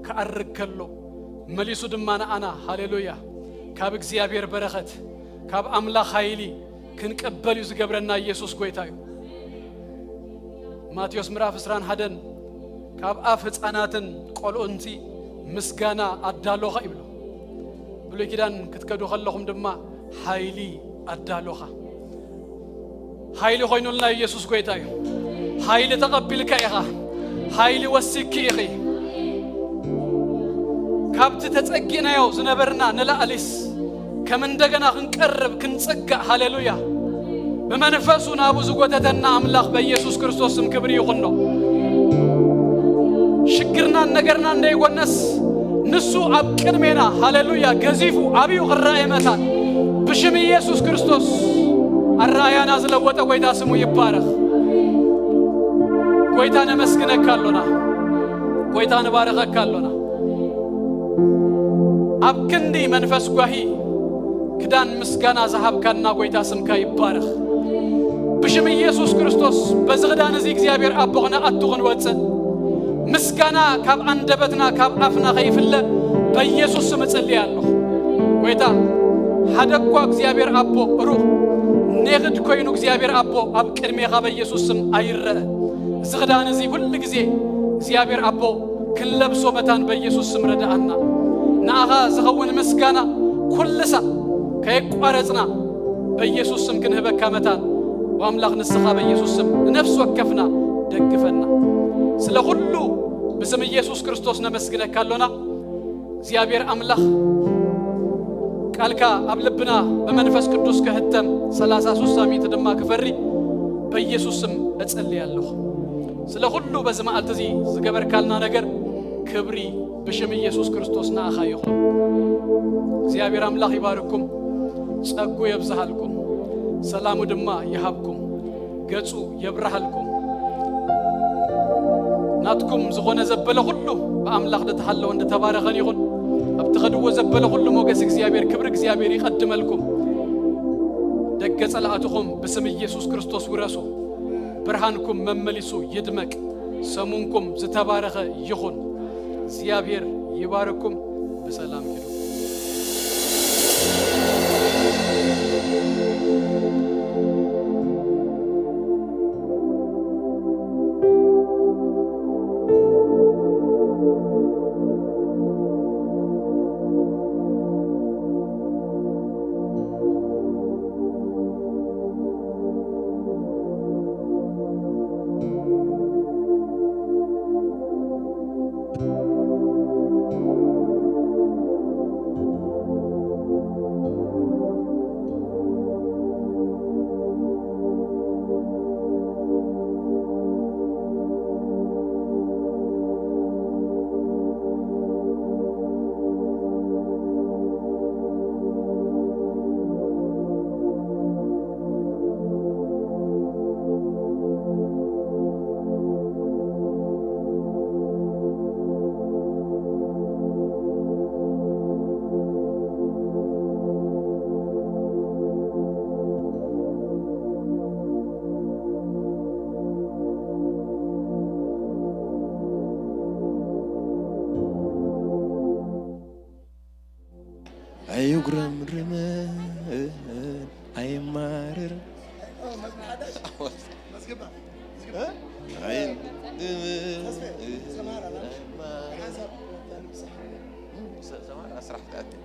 ከዓርግ ከሎ መሊሱ ድማ ንኣና ሃሌሉያ ካብ እግዚአብሔር በረኸት ካብ አምላኽ ኃይሊ ክንቀበል እዩ ዝገብረና ኢየሱስ ጎይታ እዩ ማቴዎስ ምዕራፍ 21 ካብ ኣፍ ህፃናትን ቆልዑንቲ ምስጋና ኣዳሎኻ ይብሉ ብሉይ ኪዳን ክትከዱ ከለኹም ድማ ሓይሊ ኣዳሎኻ ሓይሊ ኮይኑልና ኢየሱስ ጎይታ እዩ ሓይሊ ተቐቢልካ ኢኻ ሓይሊ ወሲኪ ኢኺ ካብቲ ተጸጊናዮ ዝነበርና ንላዕሊስ ከም እንደገና ክንቀርብ ክንጽጋዕ ሃሌሉያ በመንፈሱ ናቡ ዝጎተተና አምላክ በኢየሱስ ክርስቶስ ስም ክብር ይሁንኖ ሽግርና ነገርና እንዳይጎነስ ንሱ አብ ቅድሜና ሃሌሉያ ገዚፉ አብዩ ቅራኤ መታን ብሽም ኢየሱስ ክርስቶስ አራያና ዝለወጠ ጎይታ ስሙ ይባረክ ጎይታ ነመስግነካሎና ጎይታ ነባረከካሎና አብ ክንዲ መንፈስ ጓሂ ክዳን ምስጋና ዘሃብካና ጎይታ ስምካ ይባረክ ብሽም ኢየሱስ ክርስቶስ በዝግዳን እዚ እግዚአብሔር አቦና አጥቶን ወጽ ምስጋና ካብ አንደበትና ካብ አፍና ከይፍለ በኢየሱስ ስም ጸልያለሁ ጎይታ ሐደኳ እግዚአብሔር አቦ ሩህ ነግድ ኮይኑ እግዚአብሔር አቦ አብ ቅድሜኻ በኢየሱስ ስም አይረ ዝግዳን እዚ ሁሉ ጊዜ እግዚአብሔር አቦ ክለብሶ መታን በኢየሱስ ስም ረዳአና ናኻ ዝኸውን ምስጋና ኩልሳ ከይቋረጽና በኢየሱስ ስም ክንህበካ መታን ወአምላክ ንስኻ በኢየሱስ ስም ነፍስ ወከፍና ደግፈና ስለ ሁሉ በስም ኢየሱስ ክርስቶስ ነመስግነካሎና እግዚአብሔር አምላክ ቃልካ አብልብና በመንፈስ ቅዱስ ከህተም 33 ሳሚት ደማ ክፈሪ በኢየሱስ ስም እጸልያለሁ ስለ ሁሉ በዝማዓልት እዚ ዝገበርካልና ነገር ክብሪ በሽም ኢየሱስ ክርስቶስ ናኻ ይሁን እግዚአብሔር አምላክ ይባርኩም ጸጉ ይብዛልኩም ሰላሙ ድማ ይሃብኩም ገጹ ይብራሃልኩም ናትኩም ዝሆነ ዘበለ ሁሉ በአምላክ ደተሐለው እንደተባረከን ይሁን አብተኸድዎ ዘበለ ሁሉ ሞገስ እግዚአብሔር ክብር እግዚአብሔር ይቀድመልኩም ደገ ጸላአትኩም በስም ኢየሱስ ክርስቶስ ወረሱ ብርሃንኩም መመሊሱ ይድመቅ ሰሙንኩም ዝተባረከ ይሁን እግዚአብሔር ይባርኩም በሰላም ሂዱ أيغرم رمان أيمارر عين سمار أسرح تأتي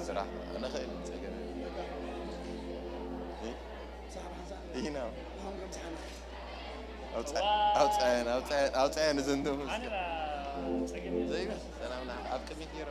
سرح أنا خير هنا أوتعين زندوم زي سلام نعم أبكي كثير